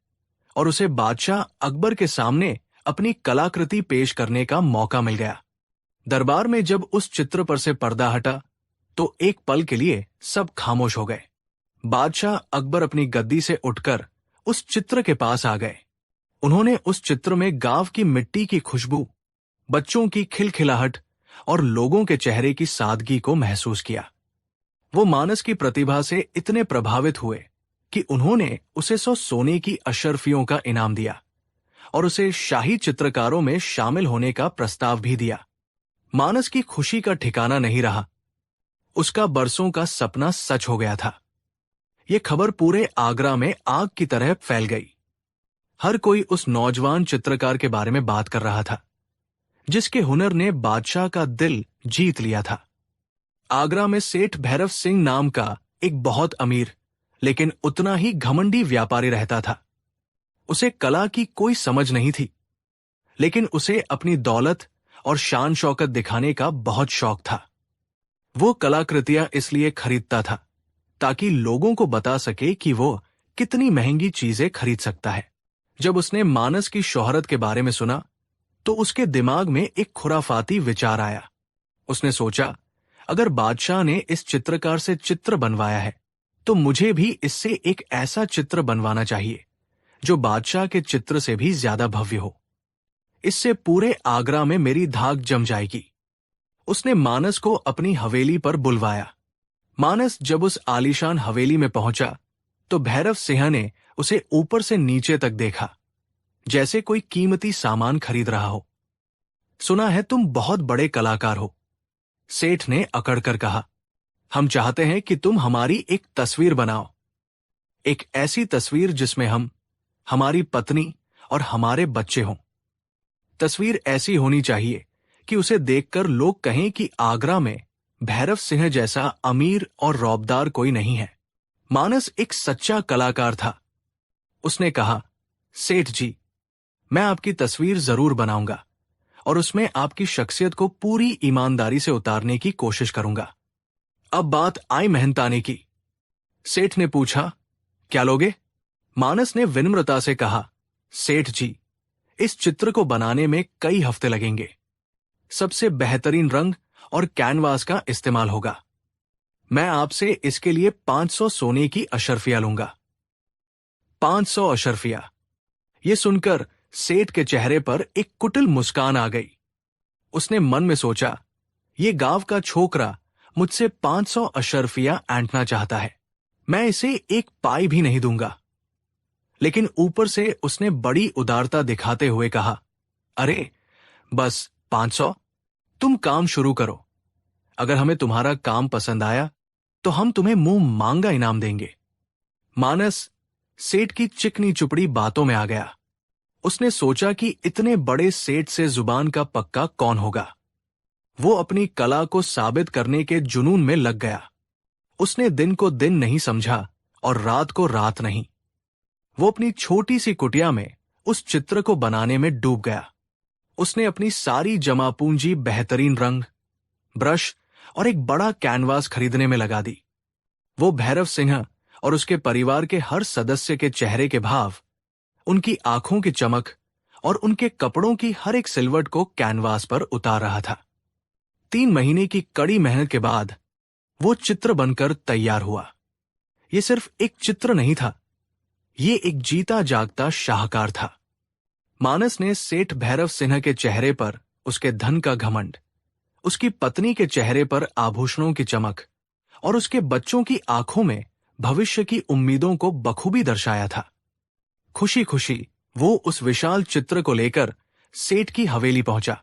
और उसे बादशाह अकबर के सामने अपनी कलाकृति पेश करने का मौका मिल गया। दरबार में जब उस चित्र पर से पर्दा हटा तो एक पल के लिए सब खामोश हो गए। बादशाह अकबर अपनी गद्दी से उठकर उस चित्र के पास आ गए। उन्होंने उस चित्र में गांव की मिट्टी की खुशबू, बच्चों की खिलखिलाहट और लोगों के चेहरे की सादगी को महसूस किया। वो मानस की प्रतिभा से इतने प्रभावित हुए कि उन्होंने उसे 100 सोने की अशर्फियों का इनाम दिया और उसे शाही चित्रकारों में शामिल होने का प्रस्ताव भी दिया। मानस की खुशी का ठिकाना नहीं रहा। उसका बरसों का सपना सच हो गया था। ये खबर पूरे आगरा में आग की तरह फैल गई। हर कोई उस नौजवान चित्रकार के बारे में बात कर रहा था, जिसके हुनर ने बादशाह का दिल जीत लिया था। आगरा में सेठ भैरव सिंह नाम का एक बहुत अमीर लेकिन उतना ही घमंडी व्यापारी रहता था। उसे कला की कोई समझ नहीं थी, लेकिन उसे अपनी दौलत और शान शौकत दिखाने का बहुत शौक था। वो कलाकृतियां इसलिए खरीदता था ताकि लोगों को बता सके कि वो कितनी महंगी चीजें खरीद सकता है। जब उसने मानस की शोहरत के बारे में सुना तो उसके दिमाग में एक खुराफाती विचार आया। उसने सोचा, अगर बादशाह ने इस चित्रकार से चित्र बनवाया है तो मुझे भी इससे एक ऐसा चित्र बनवाना चाहिए जो बादशाह के चित्र से भी ज्यादा भव्य हो। इससे पूरे आगरा में मेरी धाक जम जाएगी। उसने मानस को अपनी हवेली पर बुलवाया। मानस जब उस आलीशान हवेली में पहुंचा तो भैरव सिंह ने उसे ऊपर से नीचे तक देखा, जैसे कोई कीमती सामान खरीद रहा हो। सुना है तुम बहुत बड़े कलाकार हो, सेठ ने अकड़कर कहा। हम चाहते हैं कि तुम हमारी एक तस्वीर बनाओ, एक ऐसी तस्वीर जिसमें हम, हमारी पत्नी और हमारे बच्चे हों। तस्वीर ऐसी होनी चाहिए कि उसे देखकर लोग कहें कि आगरा में भैरव सिंह जैसा अमीर और रौबदार कोई नहीं है। मानस एक सच्चा कलाकार था। उसने कहा, सेठ जी, मैं आपकी तस्वीर जरूर बनाऊंगा और उसमें आपकी शख्सियत को पूरी ईमानदारी से उतारने की कोशिश करूंगा। अब बात आई मेहनताने की। सेठ ने पूछा, क्या लोगे? मानस ने विनम्रता से कहा, सेठ जी, इस चित्र को बनाने में कई हफ्ते लगेंगे। सबसे बेहतरीन रंग और कैनवास का इस्तेमाल होगा। मैं आपसे इसके लिए 500 सोने की अशर्फिया लूंगा। 500 अशर्फिया। ये सुनकर सेठ के चेहरे पर एक कुटिल मुस्कान आ गई। उसने मन में सोचा, ये गांव का छोकरा मुझसे 500 अशर्फिया ऐंठना चाहता है, मैं इसे एक पाई भी नहीं दूंगा। लेकिन ऊपर से उसने बड़ी उदारता दिखाते हुए कहा, अरे बस 500, तुम काम शुरू करो। अगर हमें तुम्हारा काम पसंद आया तो हम तुम्हें मुंह मांगा इनाम देंगे। मानस सेठ की चिकनी चुपड़ी बातों में आ गया। उसने सोचा कि इतने बड़े सेठ से जुबान का पक्का कौन होगा। वो अपनी कला को साबित करने के जुनून में लग गया। उसने दिन को दिन नहीं समझा और रात को रात नहीं। वो अपनी छोटी सी कुटिया में उस चित्र को बनाने में डूब गया। उसने अपनी सारी जमा पूंजी बेहतरीन रंग, ब्रश और एक बड़ा कैनवास खरीदने में लगा दी। वो भैरव सिंह और उसके परिवार के हर सदस्य के चेहरे के भाव, उनकी आंखों की चमक और उनके कपड़ों की हर एक सिलवट को कैनवास पर उतार रहा था। 3 महीने की कड़ी मेहनत के बाद वो चित्र बनकर तैयार हुआ। ये सिर्फ एक चित्र नहीं था, ये एक जीता जागता शाहकार था। मानस ने सेठ भैरव सिंह के चेहरे पर उसके धन का घमंड, उसकी पत्नी के चेहरे पर आभूषणों की चमक और उसके बच्चों की आंखों में भविष्य की उम्मीदों को बखूबी दर्शाया था। खुशी खुशी वो उस विशाल चित्र को लेकर सेठ की हवेली पहुंचा।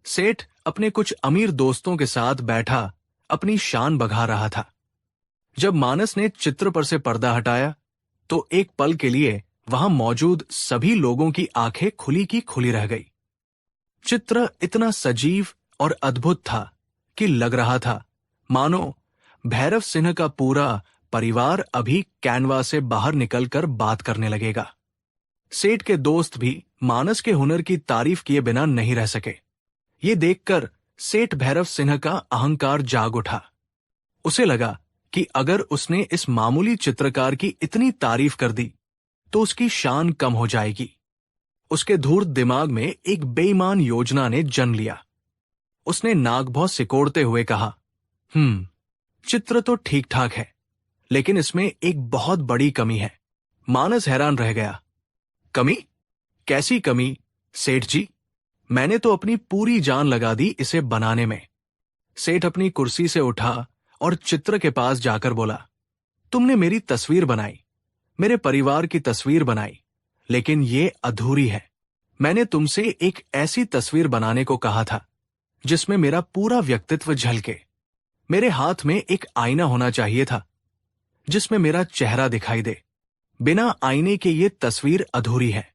सेठ अपने कुछ अमीर दोस्तों के साथ बैठा अपनी शान बघा रहा था। जब मानस ने चित्र पर से पर्दा हटाया तो एक पल के लिए वहां मौजूद सभी लोगों की आंखें खुली की खुली रह गई। चित्र इतना सजीव और अद्भुत था कि लग रहा था मानो भैरव सिंह का पूरा परिवार अभी कैनवास से बाहर निकलकर बात करने लगेगा। सेठ के दोस्त भी मानस के हुनर की तारीफ किए बिना नहीं रह सके। ये देखकर सेठ भैरव सिंह का अहंकार जाग उठा। उसे लगा कि अगर उसने इस मामूली चित्रकार की इतनी तारीफ कर दी तो उसकी शान कम हो जाएगी। उसके धूर्त दिमाग में एक बेईमान योजना ने जन्म लिया। उसने नाक भौं सिकोड़ते हुए कहा, चित्र तो ठीक ठाक है, लेकिन इसमें एक बहुत बड़ी कमी है। मानस हैरान रह गया। कमी? कैसी कमी, सेठ जी? मैंने तो अपनी पूरी जान लगा दी इसे बनाने में। सेठ अपनी कुर्सी से उठा और चित्र के पास जाकर बोला, तुमने मेरी तस्वीर बनाई, मेरे परिवार की तस्वीर बनाई, लेकिन ये अधूरी है। मैंने तुमसे एक ऐसी तस्वीर बनाने को कहा था जिसमें मेरा पूरा व्यक्तित्व झलके। मेरे हाथ में एक आईना होना चाहिए था जिसमें मेरा चेहरा दिखाई दे। बिना आईने के ये तस्वीर अधूरी है।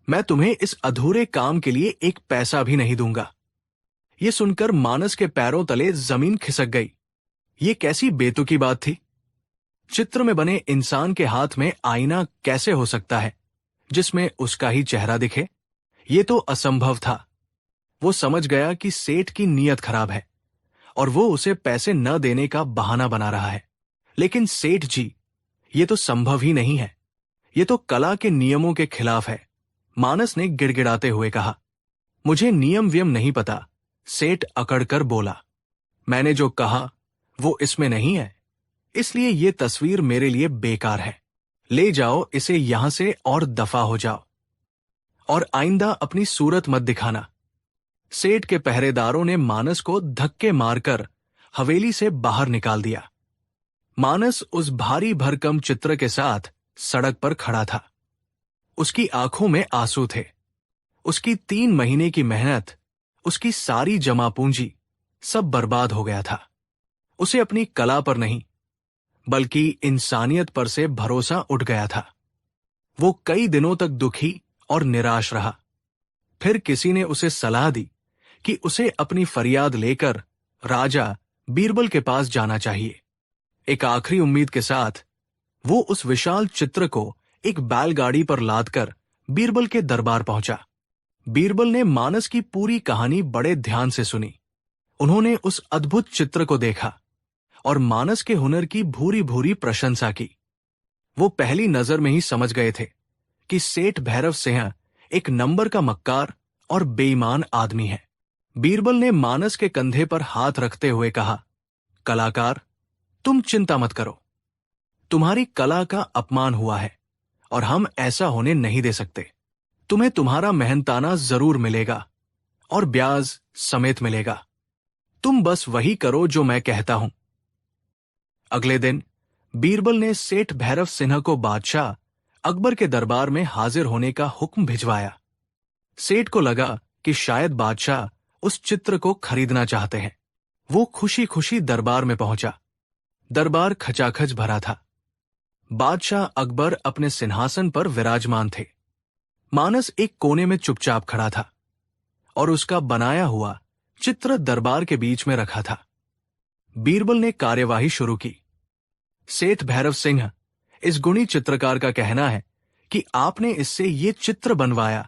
मैं तुम्हें इस अधूरे काम के लिए एक पैसा भी नहीं दूंगा। ये सुनकर मानस के पैरों तले जमीन खिसक गई। ये कैसी बेतुकी बात थी? चित्र में बने इंसान के हाथ में आईना कैसे हो सकता है जिसमें उसका ही चेहरा दिखे? ये तो असंभव था। वो समझ गया कि सेठ की नीयत खराब है और वो उसे पैसे न देने का बहाना बना रहा है। लेकिन सेठ जी, ये तो संभव ही नहीं है। ये तो कला के नियमों के खिलाफ है। मानस ने गिड़गिड़ाते हुए कहा। मुझे नियम व्यम नहीं पता, सेठ अकड़कर बोला। मैंने जो कहा वो इसमें नहीं है, इसलिए ये तस्वीर मेरे लिए बेकार है। ले जाओ इसे यहां से और दफा हो जाओ, और आइंदा अपनी सूरत मत दिखाना। सेठ के पहरेदारों ने मानस को धक्के मारकर हवेली से बाहर निकाल दिया। मानस उस भारी भरकम चित्र के साथ सड़क पर खड़ा था। उसकी आंखों में आंसू थे। उसकी 3 महीने की मेहनत, उसकी सारी जमा पूंजी, सब बर्बाद हो गया था। उसे अपनी कला पर नहीं बल्कि इंसानियत पर से भरोसा उठ गया था। वो कई दिनों तक दुखी और निराश रहा। फिर किसी ने उसे सलाह दी कि उसे अपनी फरियाद लेकर राजा बीरबल के पास जाना चाहिए। एक आखिरी उम्मीद के साथ वो उस विशाल चित्र को एक बैलगाड़ी पर लादकर बीरबल के दरबार पहुंचा। बीरबल ने मानस की पूरी कहानी बड़े ध्यान से सुनी। उन्होंने उस अद्भुत चित्र को देखा और मानस के हुनर की भूरी भूरी प्रशंसा की। वो पहली नजर में ही समझ गए थे कि सेठ भैरव सिंह एक नंबर का मक्कार और बेईमान आदमी है। बीरबल ने मानस के कंधे पर हाथ रखते हुए कहा, कलाकार, तुम चिंता मत करो। तुम्हारी कला का अपमान हुआ है और हम ऐसा होने नहीं दे सकते। तुम्हें तुम्हारा मेहनताना जरूर मिलेगा और ब्याज समेत मिलेगा। तुम बस वही करो जो मैं कहता हूं। अगले दिन बीरबल ने सेठ भैरव सिन्हा को बादशाह अकबर के दरबार में हाजिर होने का हुक्म भिजवाया। सेठ को लगा कि शायद बादशाह उस चित्र को खरीदना चाहते हैं। वो खुशी खुशी दरबार में पहुंचा। दरबार खचाखच भरा था। बादशाह अकबर अपने सिंहासन पर विराजमान थे। मानस एक कोने में चुपचाप खड़ा था और उसका बनाया हुआ चित्र दरबार के बीच में रखा था। बीरबल ने कार्यवाही शुरू की। सेठ भैरव सिंह, इस गुणी चित्रकार का कहना है कि आपने इससे ये चित्र बनवाया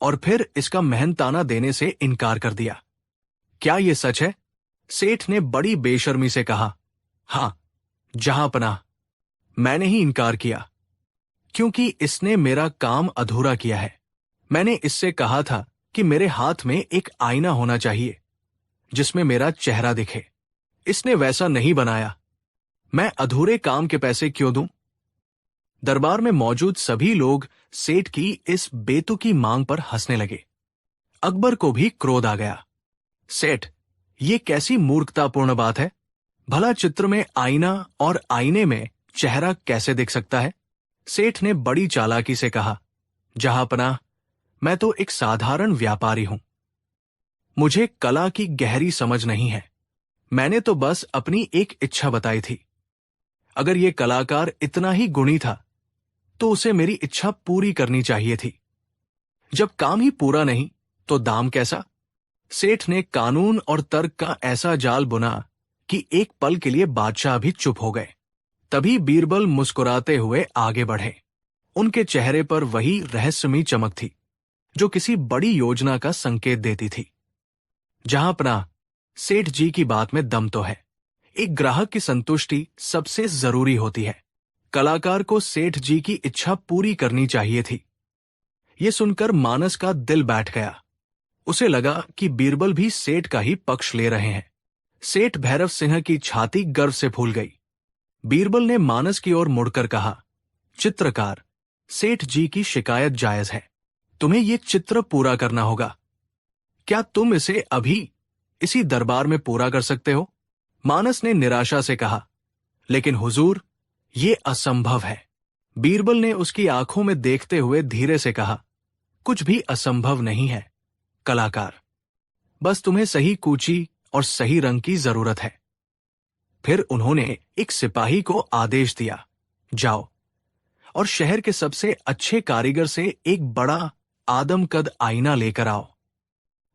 और फिर इसका मेहनताना देने से इनकार कर दिया। क्या ये सच है? सेठ ने बड़ी बेशर्मी से कहा। हां, जहांपनाह, मैंने ही इनकार किया, क्योंकि इसने मेरा काम अधूरा किया है। मैंने इससे कहा था कि मेरे हाथ में एक आईना होना चाहिए जिसमें मेरा चेहरा दिखे। इसने वैसा नहीं बनाया। मैं अधूरे काम के पैसे क्यों दूं? दरबार में मौजूद सभी लोग सेठ की इस बेतुकी मांग पर हंसने लगे। अकबर को भी क्रोध आ गया। सेठ, ये कैसी मूर्खतापूर्ण बात है? भला चित्र में आईना और आईने में चेहरा कैसे दिख सकता है? सेठ ने बड़ी चालाकी से कहा, जहांपनाह, मैं तो एक साधारण व्यापारी हूं। मुझे कला की गहरी समझ नहीं है। मैंने तो बस अपनी एक इच्छा बताई थी। अगर ये कलाकार इतना ही गुणी था तो उसे मेरी इच्छा पूरी करनी चाहिए थी। जब काम ही पूरा नहीं तो दाम कैसा? सेठ ने कानून और तर्क का ऐसा जाल बुना कि एक पल के लिए बादशाह भी चुप हो गए। तभी बीरबल मुस्कुराते हुए आगे बढ़े। उनके चेहरे पर वही रहस्यमयी चमक थी जो किसी बड़ी योजना का संकेत देती थी। जहांपनाह, सेठ जी की बात में दम तो है। एक ग्राहक की संतुष्टि सबसे जरूरी होती है। कलाकार को सेठ जी की इच्छा पूरी करनी चाहिए थी। यह सुनकर मानस का दिल बैठ गया। उसे लगा कि बीरबल भी सेठ का ही पक्ष ले रहे हैं। सेठ भैरव सिंह की छाती गर्व से फूल गई। बीरबल ने मानस की ओर मुड़कर कहा, चित्रकार, सेठ जी की शिकायत जायज है। तुम्हें यह चित्र पूरा करना होगा। क्या तुम इसे अभी इसी दरबार में पूरा कर सकते हो? मानस ने निराशा से कहा, लेकिन हुजूर, ये असंभव है। बीरबल ने उसकी आंखों में देखते हुए धीरे से कहा, कुछ भी असंभव नहीं है कलाकार। बस तुम्हें सही कूची और सही रंग की जरूरत है। फिर उन्होंने एक सिपाही को आदेश दिया, जाओ और शहर के सबसे अच्छे कारीगर से एक बड़ा आदमकद आईना लेकर आओ।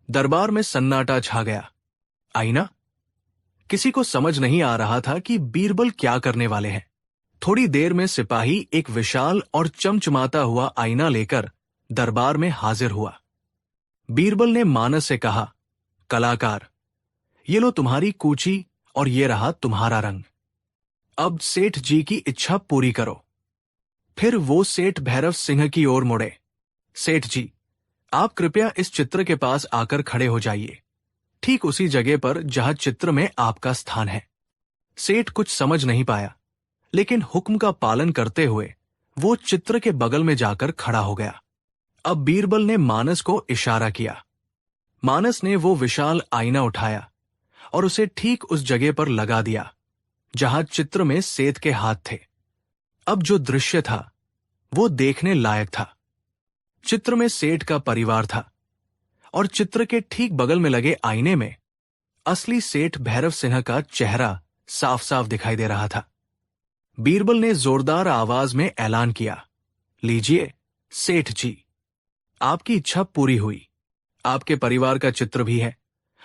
दरबार में सन्नाटा छा गया। आईना? किसी को समझ नहीं आ रहा था कि बीरबल क्या करने वाले हैं। थोड़ी देर में सिपाही एक विशाल और चमचमाता हुआ आईना लेकर दरबार में हाजिर हुआ। बीरबल ने मानस से कहा, कलाकार, ये लो तुम्हारी कूची और ये रहा तुम्हारा रंग। अब सेठ जी की इच्छा पूरी करो। फिर वो सेठ भैरव सिंह की ओर मुड़े। सेठ जी, आप कृपया इस चित्र के पास आकर खड़े हो जाइए, ठीक उसी जगह पर जहां चित्र में आपका स्थान है। सेठ कुछ समझ नहीं पाया, लेकिन हुक्म का पालन करते हुए वो चित्र के बगल में जाकर खड़ा हो गया। अब बीरबल ने मानस को इशारा किया। मानस ने वो विशाल आईना उठाया और उसे ठीक उस जगह पर लगा दिया जहां चित्र में सेठ के हाथ थे। अब जो दृश्य था वो देखने लायक था। चित्र में सेठ का परिवार था और चित्र के ठीक बगल में लगे आईने में असली सेठ भैरव सिंह का चेहरा साफ साफ दिखाई दे रहा था। बीरबल ने जोरदार आवाज में ऐलान किया, लीजिए सेठ जी, आपकी इच्छा पूरी हुई। आपके परिवार का चित्र भी है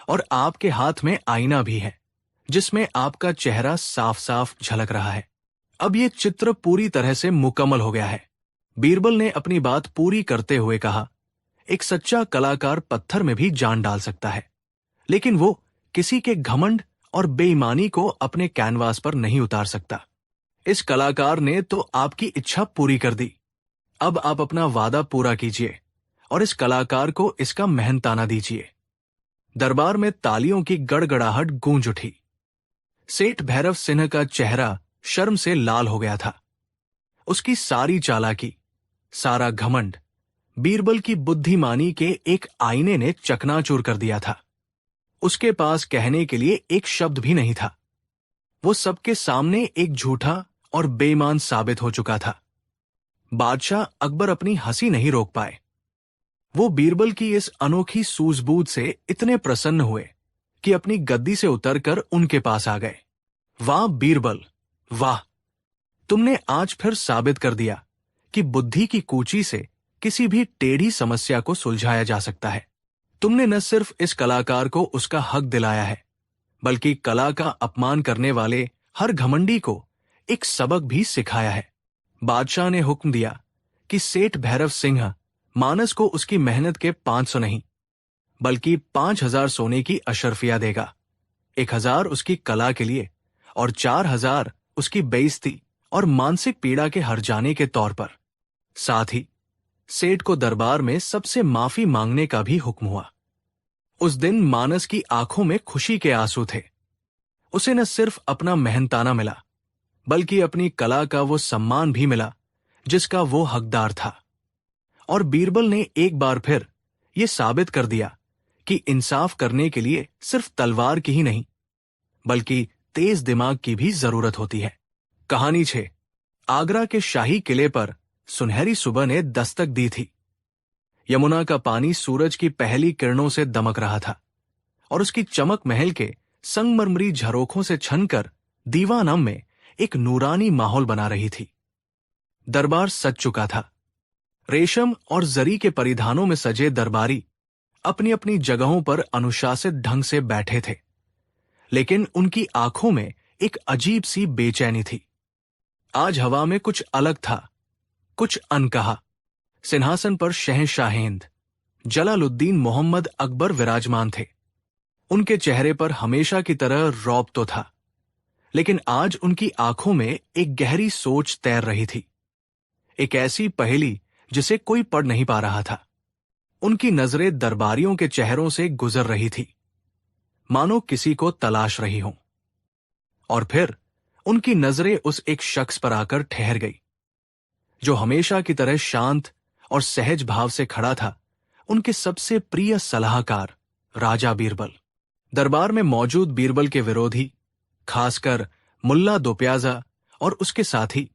और आपके हाथ में आईना भी है जिसमें आपका चेहरा साफ साफ झलक रहा है। अब ये चित्र पूरी तरह से मुकम्मल हो गया है। बीरबल ने अपनी बात पूरी करते हुए कहा, एक सच्चा कलाकार पत्थर में भी जान डाल सकता है, लेकिन वो किसी के घमंड और बेईमानी को अपने कैनवास पर नहीं उतार सकता। इस कलाकार ने तो आपकी इच्छा पूरी कर दी। अब आप अपना वादा पूरा कीजिए और इस कलाकार को इसका मेहनताना दीजिए। दरबार में तालियों की गड़गड़ाहट गूंज उठी। सेठ भैरव सिंह का चेहरा शर्म से लाल हो गया था। उसकी सारी चालाकी, सारा घमंड बीरबल की बुद्धिमानी के एक आईने ने चकनाचूर कर दिया था। उसके पास कहने के लिए एक शब्द भी नहीं था। वो सबके सामने एक झूठा और बेईमान साबित हो चुका था। बादशाह अकबर अपनी हंसी नहीं रोक पाए। वो बीरबल की इस अनोखी सूझबूझ से इतने प्रसन्न हुए कि अपनी गद्दी से उतरकर उनके पास आ गए। वाह बीरबल, वाह! तुमने आज फिर साबित कर दिया कि बुद्धि की कूची से किसी भी टेढ़ी समस्या को सुलझाया जा सकता है। तुमने न सिर्फ इस कलाकार को उसका हक दिलाया है, बल्कि कला का अपमान करने वाले हर घमंडी को एक सबक भी सिखाया है। बादशाह ने हुक्म दिया कि सेठ भैरव सिंह मानस को उसकी मेहनत के 500 नहीं, बल्कि 5000 सोने की अशर्फिया देगा। 1000 उसकी कला के लिए और 4000 उसकी बेइज्जती और मानसिक पीड़ा के हर जाने के तौर पर। साथ ही सेठ को दरबार में सबसे माफी मांगने का भी हुक्म हुआ। उस दिन मानस की आंखों में खुशी के आंसू थे। उसे न सिर्फ अपना मेहनताना मिला, बल्कि अपनी कला का वो सम्मान भी मिला जिसका वो हकदार था। और बीरबल ने एक बार फिर ये साबित कर दिया कि इंसाफ करने के लिए सिर्फ तलवार की ही नहीं, बल्कि तेज दिमाग की भी जरूरत होती है। कहानी 6। आगरा के शाही किले पर सुनहरी सुबह ने दस्तक दी थी। यमुना का पानी सूरज की पहली किरणों से दमक रहा था और उसकी चमक महल के संगमरमरी झरोखों से छनकर दीवानम में एक नूरानी माहौल बना रही थी। दरबार सज चुका था। रेशम और जरी के परिधानों में सजे दरबारी अपनी अपनी जगहों पर अनुशासित ढंग से बैठे थे, लेकिन उनकी आंखों में एक अजीब सी बेचैनी थी। आज हवा में कुछ अलग था, कुछ अनकहा। सिंहासन पर शहंशाहेंद जलालुद्दीन मोहम्मद अकबर विराजमान थे। उनके चेहरे पर हमेशा की तरह रौब तो था, लेकिन आज उनकी आंखों में एक गहरी सोच तैर रही थी, एक ऐसी पहेली जिसे कोई पढ़ नहीं पा रहा था। उनकी नजरें दरबारियों के चेहरों से गुजर रही थी, मानो किसी को तलाश रही हों। और फिर उनकी नजरें उस एक शख्स पर आकर ठहर गई जो हमेशा की तरह शांत और सहज भाव से खड़ा था, उनके सबसे प्रिय सलाहकार राजा बीरबल। दरबार में मौजूद बीरबल के विरोधी, खासकर मुल्ला दोप्याजा और उसके साथी,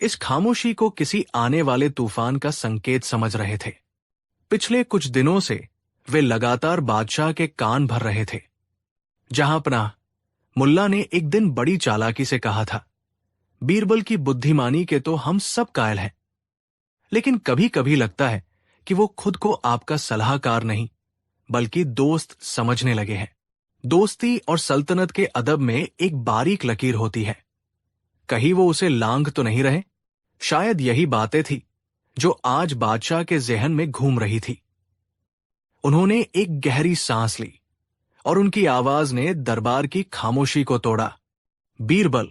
इस खामोशी को किसी आने वाले तूफान का संकेत समझ रहे थे। पिछले कुछ दिनों से वे लगातार बादशाह के कान भर रहे थे। जहां पनाह मुल्ला ने एक दिन बड़ी चालाकी से कहा था, बीरबल की बुद्धिमानी के तो हम सब कायल हैं, लेकिन कभी कभी लगता है कि वो खुद को आपका सलाहकार नहीं, बल्कि दोस्त समझने लगे हैं। दोस्ती और सल्तनत के अदब में एक बारीक लकीर होती है। कहीं वो उसे लांघ तो नहीं रहे? शायद यही बातें थी जो आज बादशाह के जहन में घूम रही थी। उन्होंने एक गहरी सांस ली और उनकी आवाज ने दरबार की खामोशी को तोड़ा। बीरबल।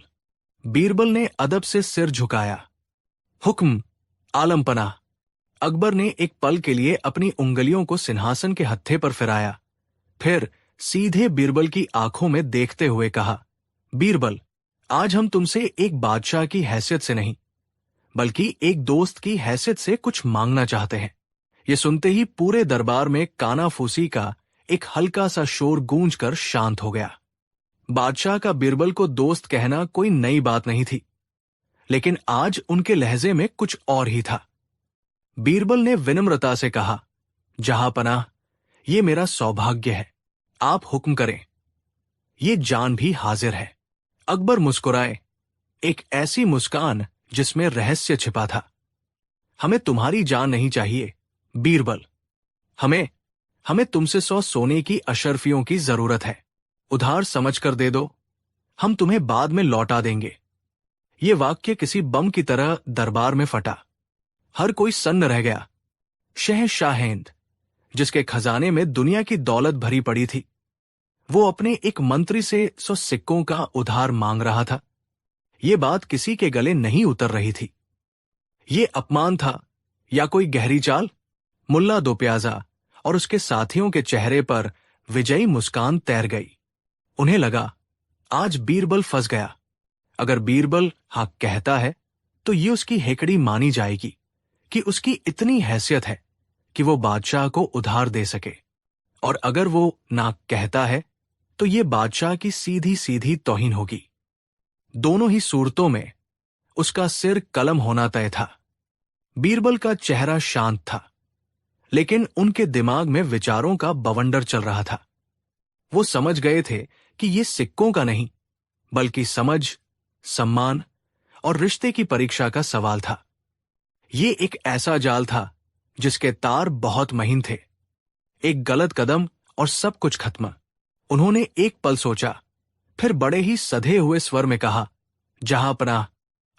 बीरबल ने अदब से सिर झुकाया। हुक्म, आलमपना। अकबर ने एक पल के लिए अपनी उंगलियों को सिंहासन के हत्थे पर फिराया, फिर सीधे बीरबल की आंखों में देखते हुए कहा, बीरबल, आज हम तुमसे एक बादशाह की हैसियत से नहीं, बल्कि एक दोस्त की हैसियत से कुछ मांगना चाहते हैं। ये सुनते ही पूरे दरबार में कानाफूसी का एक हल्का सा शोर गूंजकर शांत हो गया। बादशाह का बीरबल को दोस्त कहना कोई नई बात नहीं थी, लेकिन आज उनके लहजे में कुछ और ही था। बीरबल ने विनम्रता से कहा, जहांपनाह, ये मेरा सौभाग्य है, आप हुक्म करें। ये जान भी हाजिर है। अकबर मुस्कुराए, एक ऐसी मुस्कान जिसमें रहस्य छिपा था। हमें तुम्हारी जान नहीं चाहिए बीरबल, हमें तुमसे 100 सोने की अशर्फियों की जरूरत है। उधार समझकर दे दो, हम तुम्हें बाद में लौटा देंगे। ये वाक्य किसी बम की तरह दरबार में फटा। हर कोई सन्न रह गया। शहशाहेंद, जिसके खजाने में दुनिया की दौलत भरी पड़ी थी, वो अपने एक मंत्री से 100 सिक्कों का उधार मांग रहा था। ये बात किसी के गले नहीं उतर रही थी। ये अपमान था या कोई गहरी चाल? मुल्ला दो प्याजा और उसके साथियों के चेहरे पर विजयी मुस्कान तैर गई। उन्हें लगा, आज बीरबल फंस गया। अगर बीरबल हाँ कहता है तो ये उसकी हेकड़ी मानी जाएगी कि उसकी इतनी हैसियत है कि वो बादशाह को उधार दे सके, और अगर वो ना कहता है तो ये बादशाह की सीधी सीधी तौहीन होगी। दोनों ही सूरतों में उसका सिर कलम होना तय था। बीरबल का चेहरा शांत था, लेकिन उनके दिमाग में विचारों का बवंडर चल रहा था। वो समझ गए थे कि ये सिक्कों का नहीं, बल्कि समझ, सम्मान और रिश्ते की परीक्षा का सवाल था। ये एक ऐसा जाल था जिसके तार बहुत महीन थे। एक गलत कदम और सब कुछ खत्म। उन्होंने एक पल सोचा, फिर बड़े ही सधे हुए स्वर में कहा, जहांपनाह,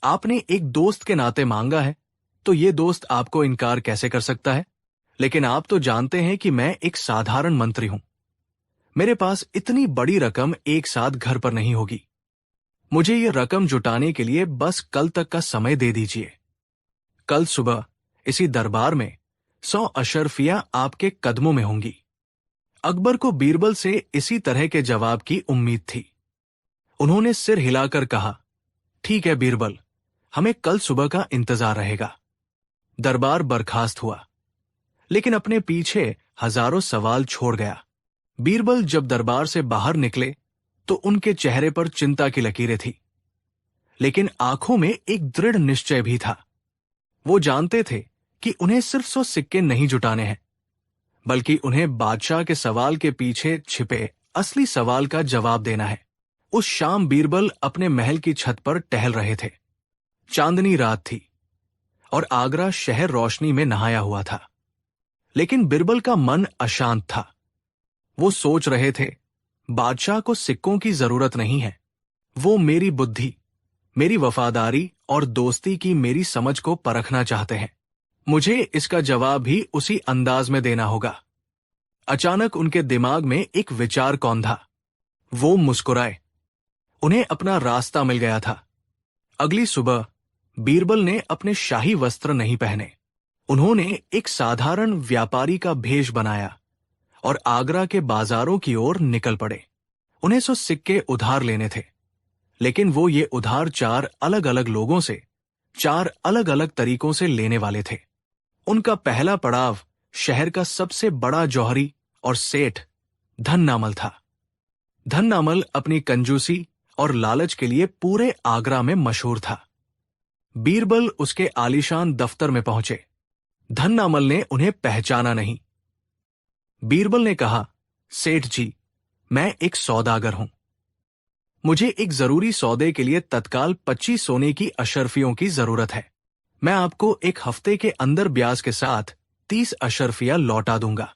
आपने एक दोस्त के नाते मांगा है, तो ये दोस्त आपको इनकार कैसे कर सकता है? लेकिन आप तो जानते हैं कि मैं एक साधारण मंत्री हूं। मेरे पास इतनी बड़ी रकम एक साथ घर पर नहीं होगी। मुझे ये रकम जुटाने के लिए बस कल तक का समय दे दीजिए। कल सुबह इसी दरबार में 100 अशर्फियां आपके कदमों में होंगी। अकबर को बीरबल से इसी तरह के जवाब की उम्मीद थी। उन्होंने सिर हिलाकर कहा, ठीक है बीरबल, हमें कल सुबह का इंतजार रहेगा। दरबार बर्खास्त हुआ, लेकिन अपने पीछे हजारों सवाल छोड़ गया। बीरबल जब दरबार से बाहर निकले तो उनके चेहरे पर चिंता की लकीरें थी, लेकिन आंखों में एक दृढ़ निश्चय भी था। वो जानते थे कि उन्हें सिर्फ 100 सिक्के नहीं जुटाने हैं, बल्कि उन्हें बादशाह के सवाल के पीछे छिपे असली सवाल का जवाब देना है। उस शाम बीरबल अपने महल की छत पर टहल रहे थे। चांदनी रात थी और आगरा शहर रोशनी में नहाया हुआ था, लेकिन बीरबल का मन अशांत था। वो सोच रहे थे, बादशाह को सिक्कों की जरूरत नहीं है। वो मेरी बुद्धि, मेरी वफादारी और दोस्ती की मेरी समझ को परखना चाहते हैं। मुझे इसका जवाब भी उसी अंदाज में देना होगा। अचानक उनके दिमाग में एक विचार कौंधा। वो मुस्कुराए। उन्हें अपना रास्ता मिल गया था। अगली सुबह बीरबल ने अपने शाही वस्त्र नहीं पहने। उन्होंने एक साधारण व्यापारी का भेष बनाया और आगरा के बाजारों की ओर निकल पड़े। उन्हें 100 सिक्के उधार लेने थे, लेकिन वो ये उधार 4 अलग अलग लोगों से 4 अलग अलग तरीकों से लेने वाले थे। उनका पहला पड़ाव शहर का सबसे बड़ा जौहरी और सेठ धन्नामल था। धन्नामल अपनी कंजूसी और लालच के लिए पूरे आगरा में मशहूर था। बीरबल उसके आलीशान दफ्तर में पहुंचे। धन्नामल ने उन्हें पहचाना नहीं। बीरबल ने कहा, सेठ जी, मैं एक सौदागर हूं। मुझे एक जरूरी सौदे के लिए तत्काल 25 सोने की अशर्फियों की जरूरत है। मैं आपको एक हफ्ते के अंदर ब्याज के साथ 30 अशर्फिया लौटा दूंगा।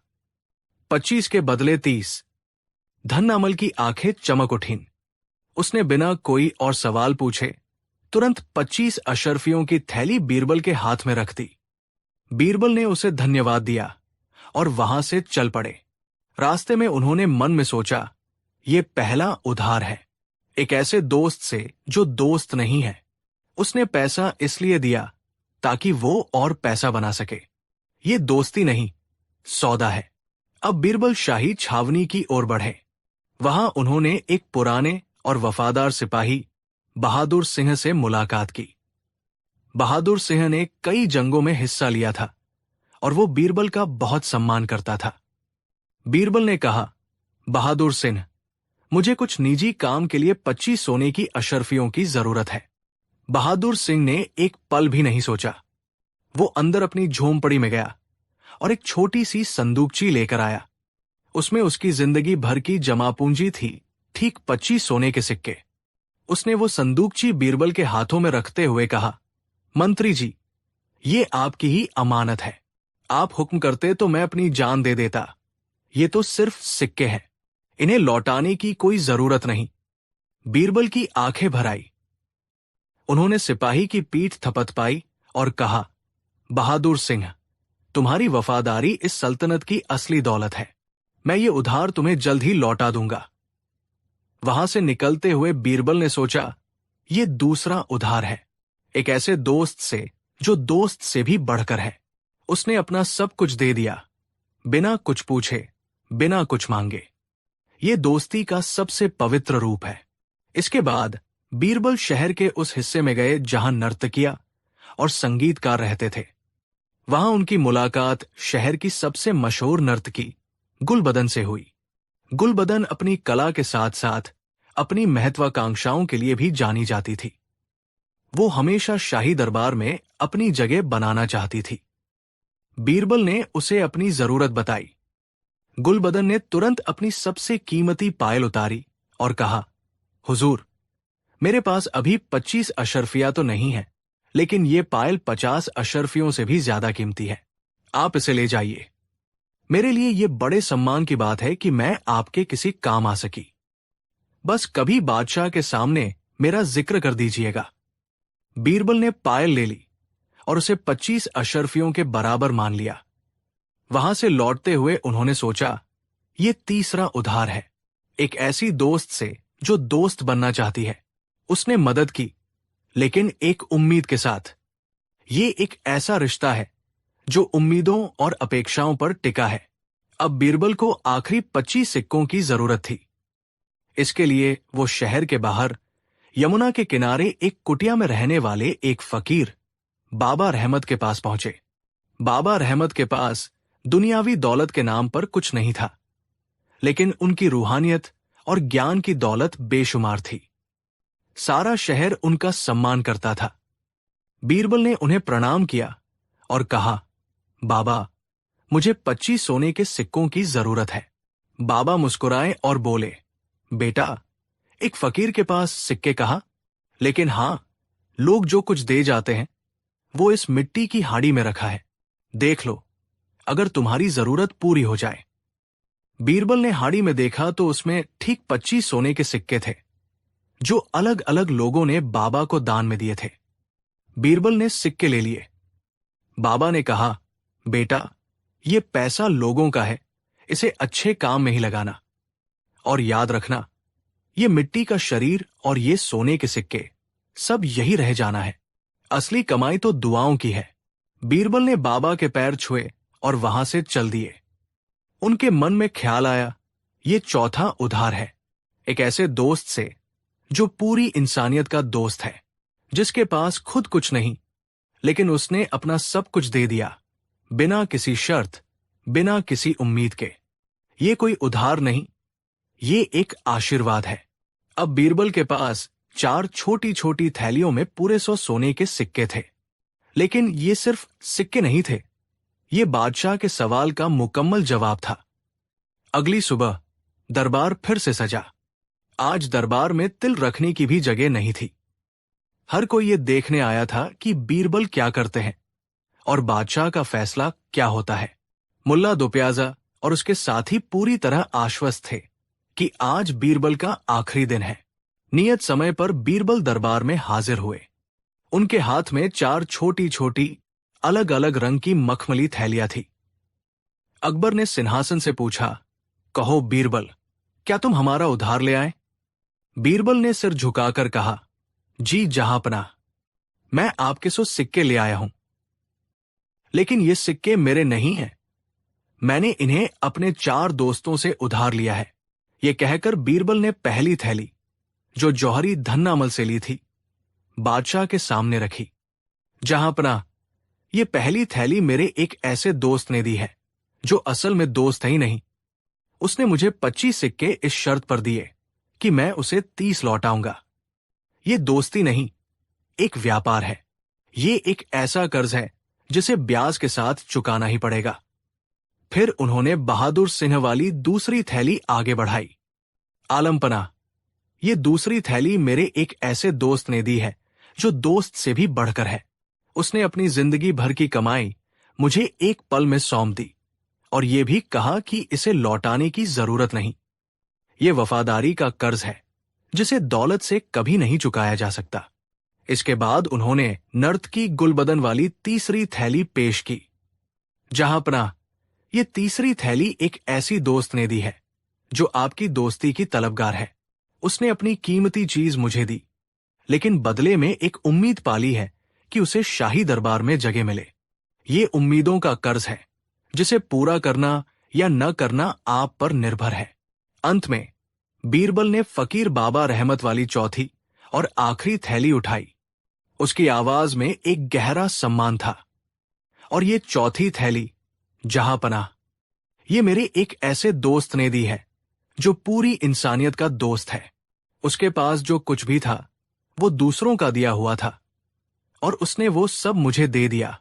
25 के बदले 30। धन अमल की आंखें चमक उठीं। उसने बिना कोई और सवाल पूछे तुरंत 25 अशर्फियों की थैली बीरबल के हाथ में रख दी। बीरबल ने उसे धन्यवाद दिया और वहां से चल पड़े। रास्ते में उन्होंने मन में सोचा, ये पहला उधार है, एक ऐसे दोस्त से जो दोस्त नहीं है। उसने पैसा इसलिए दिया ताकि वो और पैसा बना सके। ये दोस्ती नहीं, सौदा है। अब बीरबल शाही छावनी की ओर बढ़े। वहां उन्होंने एक पुराने और वफादार सिपाही बहादुर सिंह से मुलाकात की। बहादुर सिंह ने कई जंगों में हिस्सा लिया था और वो बीरबल का बहुत सम्मान करता था। बीरबल ने कहा, बहादुर सिंह, मुझे कुछ निजी काम के लिए 25 सोने की अशर्फियों की जरूरत है। बहादुर सिंह ने एक पल भी नहीं सोचा। वो अंदर अपनी झोंपड़ी में गया और एक छोटी सी संदूकची लेकर आया। उसमें उसकी जिंदगी भर की जमा पूंजी थी, ठीक 25 सोने के सिक्के। उसने वो संदूकची बीरबल के हाथों में रखते हुए कहा, मंत्री जी, ये आपकी ही अमानत है। आप हुक्म करते तो मैं अपनी जान दे देता। ये तो सिर्फ सिक्के हैं, इन्हें लौटाने की कोई जरूरत नहीं। बीरबल की आंखें भर आई। उन्होंने सिपाही की पीठ थपथपाई और कहा, बहादुर सिंह, तुम्हारी वफादारी इस सल्तनत की असली दौलत है। मैं ये उधार तुम्हें जल्द ही लौटा दूंगा। वहां से निकलते हुए बीरबल ने सोचा, ये दूसरा उधार है, एक ऐसे दोस्त से जो दोस्त से भी बढ़कर है। उसने अपना सब कुछ दे दिया, बिना कुछ पूछे, बिना कुछ मांगे। ये दोस्ती का सबसे पवित्र रूप है। इसके बाद बीरबल शहर के उस हिस्से में गए जहां नर्तकियां और संगीतकार रहते थे। वहां उनकी मुलाकात शहर की सबसे मशहूर नर्तकी गुलबदन से हुई। गुलबदन अपनी कला के साथ साथ अपनी महत्वाकांक्षाओं के लिए भी जानी जाती थी। वो हमेशा शाही दरबार में अपनी जगह बनाना चाहती थी। बीरबल ने उसे अपनी जरूरत बताई। गुलबदन ने तुरंत अपनी सबसे कीमती पायल उतारी और कहा, हुजूर, मेरे पास अभी 25 अशर्फिया तो नहीं है, लेकिन ये पायल 50 अशर्फियों से भी ज्यादा कीमती है। आप इसे ले जाइए। मेरे लिए ये बड़े सम्मान की बात है कि मैं आपके किसी काम आ सकी। बस कभी बादशाह के सामने मेरा जिक्र कर दीजिएगा। बीरबल ने पायल ले ली और उसे 25 अशर्फियों के बराबर मान लिया। वहां से लौटते हुए उन्होंने सोचा, ये तीसरा उधार है, एक ऐसी दोस्त से जो दोस्त बनना चाहती है। उसने मदद की, लेकिन एक उम्मीद के साथ। ये एक ऐसा रिश्ता है जो उम्मीदों और अपेक्षाओं पर टिका है। अब बीरबल को आखिरी 25 सिक्कों की जरूरत थी। इसके लिए वो शहर के बाहर यमुना के किनारे एक कुटिया में रहने वाले एक फकीर बाबा रहमत के पास पहुंचे। बाबा रहमत के पास दुनियावी दौलत के नाम पर कुछ नहीं था, लेकिन उनकी रूहानियत और ज्ञान की दौलत बेशुमार थी। सारा शहर उनका सम्मान करता था। बीरबल ने उन्हें प्रणाम किया और कहा, बाबा, मुझे 25 सोने के सिक्कों की जरूरत है। बाबा मुस्कुराए और बोले, बेटा, एक फकीर के पास सिक्के कहा, लेकिन हां, लोग जो कुछ दे जाते हैं वो इस मिट्टी की हाड़ी में रखा है। देख लो, अगर तुम्हारी जरूरत पूरी हो जाए। बीरबल ने हाड़ी में देखा तो उसमें ठीक 25 सोने के सिक्के थे, जो अलग अलग लोगों ने बाबा को दान में दिए थे। बीरबल ने सिक्के ले लिए। बाबा ने कहा, बेटा, ये पैसा लोगों का है, इसे अच्छे काम में ही लगाना। और याद रखना, ये मिट्टी का शरीर और ये सोने के सिक्के सब यही रह जाना है। असली कमाई तो दुआओं की है। बीरबल ने बाबा के पैर छुए और वहां से चल दिए। उनके मन में ख्याल आया, ये चौथा उधार है, एक ऐसे दोस्त से जो पूरी इंसानियत का दोस्त है, जिसके पास खुद कुछ नहीं, लेकिन उसने अपना सब कुछ दे दिया, बिना किसी शर्त, बिना किसी उम्मीद के। ये कोई उधार नहीं, ये एक आशीर्वाद है। अब बीरबल के पास 4 छोटी छोटी थैलियों में पूरे 100 सोने के सिक्के थे, लेकिन ये सिर्फ सिक्के नहीं थे, ये बादशाह के सवाल का मुकम्मल जवाब था। अगली सुबह दरबार फिर से सजा। आज दरबार में तिल रखने की भी जगह नहीं थी। हर कोई ये देखने आया था कि बीरबल क्या करते हैं और बादशाह का फैसला क्या होता है। मुल्ला दुप्याजा, और उसके साथी पूरी तरह आश्वस्त थे कि आज बीरबल का आखिरी दिन है। नियत समय पर बीरबल दरबार में हाजिर हुए। उनके हाथ में 4 छोटी छोटी अलग अलग रंग की मखमली थैलियां थी। अकबर ने सिंहासन से पूछा, कहो बीरबल, क्या तुम हमारा उधार ले आए? बीरबल ने सिर झुकाकर कहा, जी जहांपनाह, मैं आपके 100 सिक्के ले आया हूं। लेकिन ये सिक्के मेरे नहीं हैं, मैंने इन्हें अपने 4 दोस्तों से उधार लिया है। ये कहकर बीरबल ने पहली थैली, जो जौहरी धन्नामल से ली थी, बादशाह के सामने रखी। जहांपनाह, ये पहली थैली मेरे एक ऐसे दोस्त ने दी है जो असल में दोस्त ही नहीं। उसने मुझे 25 सिक्के इस शर्त पर दिए कि मैं उसे 30 लौटाऊंगा। ये दोस्ती नहीं, एक व्यापार है। ये एक ऐसा कर्ज है जिसे ब्याज के साथ चुकाना ही पड़ेगा। फिर उन्होंने बहादुर सिंह वाली दूसरी थैली आगे बढ़ाई। आलमपना, ये दूसरी थैली मेरे एक ऐसे दोस्त ने दी है जो दोस्त से भी बढ़कर है। उसने अपनी जिंदगी भर की कमाई मुझे एक पल में सौंप दी और यह भी कहा कि इसे लौटाने की जरूरत नहीं। यह वफादारी का कर्ज है जिसे दौलत से कभी नहीं चुकाया जा सकता। इसके बाद उन्होंने नर्तकी गुलबदन वाली तीसरी थैली पेश की। जहांपनाह, ये तीसरी थैली एक ऐसी दोस्त ने दी है जो आपकी दोस्ती की तलबगार है। उसने अपनी कीमती चीज मुझे दी, लेकिन बदले में एक उम्मीद पाली है कि उसे शाही दरबार में जगह मिले। ये उम्मीदों का कर्ज है जिसे पूरा करना या न करना आप पर निर्भर है। अंत में बीरबल ने फकीर बाबा रहमत वाली चौथी और आखिरी थैली उठाई। उसकी आवाज में एक गहरा सम्मान था। और ये चौथी थैली, जहांपनाह, ये मेरे एक ऐसे दोस्त ने दी है जो पूरी इंसानियत का दोस्त है। उसके पास जो कुछ भी था वो दूसरों का दिया हुआ था और उसने वो सब मुझे दे दिया,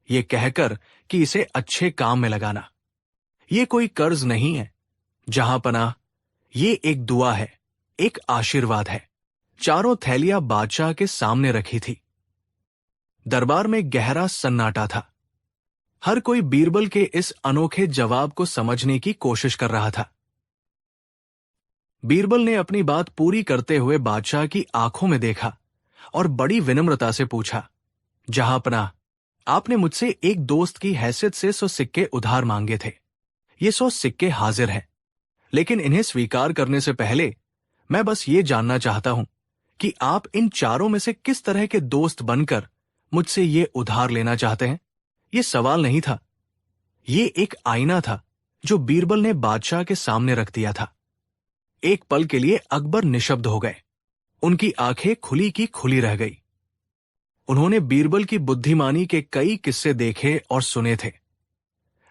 ये कहकर कि इसे अच्छे काम में लगाना। ये कोई कर्ज नहीं है जहांपनाह, ये एक दुआ है, एक आशीर्वाद है। चारों थैलियां बादशाह के सामने रखी थी। दरबार में गहरा सन्नाटा था। हर कोई बीरबल के इस अनोखे जवाब को समझने की कोशिश कर रहा था। बीरबल ने अपनी बात पूरी करते हुए बादशाह की आंखों में देखा और बड़ी विनम्रता से पूछा, जहांपनाह, आपने मुझसे एक दोस्त की हैसियत से 100 सिक्के उधार मांगे थे। ये 100 सिक्के हाजिर हैं, लेकिन इन्हें स्वीकार करने से पहले मैं बस ये जानना चाहता हूं कि आप इन चारों में से किस तरह के दोस्त बनकर मुझसे ये उधार लेना चाहते हैं। ये सवाल नहीं था, ये एक आईना था जो बीरबल ने बादशाह के सामने रख दिया था। एक पल के लिए अकबर निशब्द हो गए। उनकी आंखें खुली की खुली रह गई। उन्होंने बीरबल की बुद्धिमानी के कई किस्से देखे और सुने थे,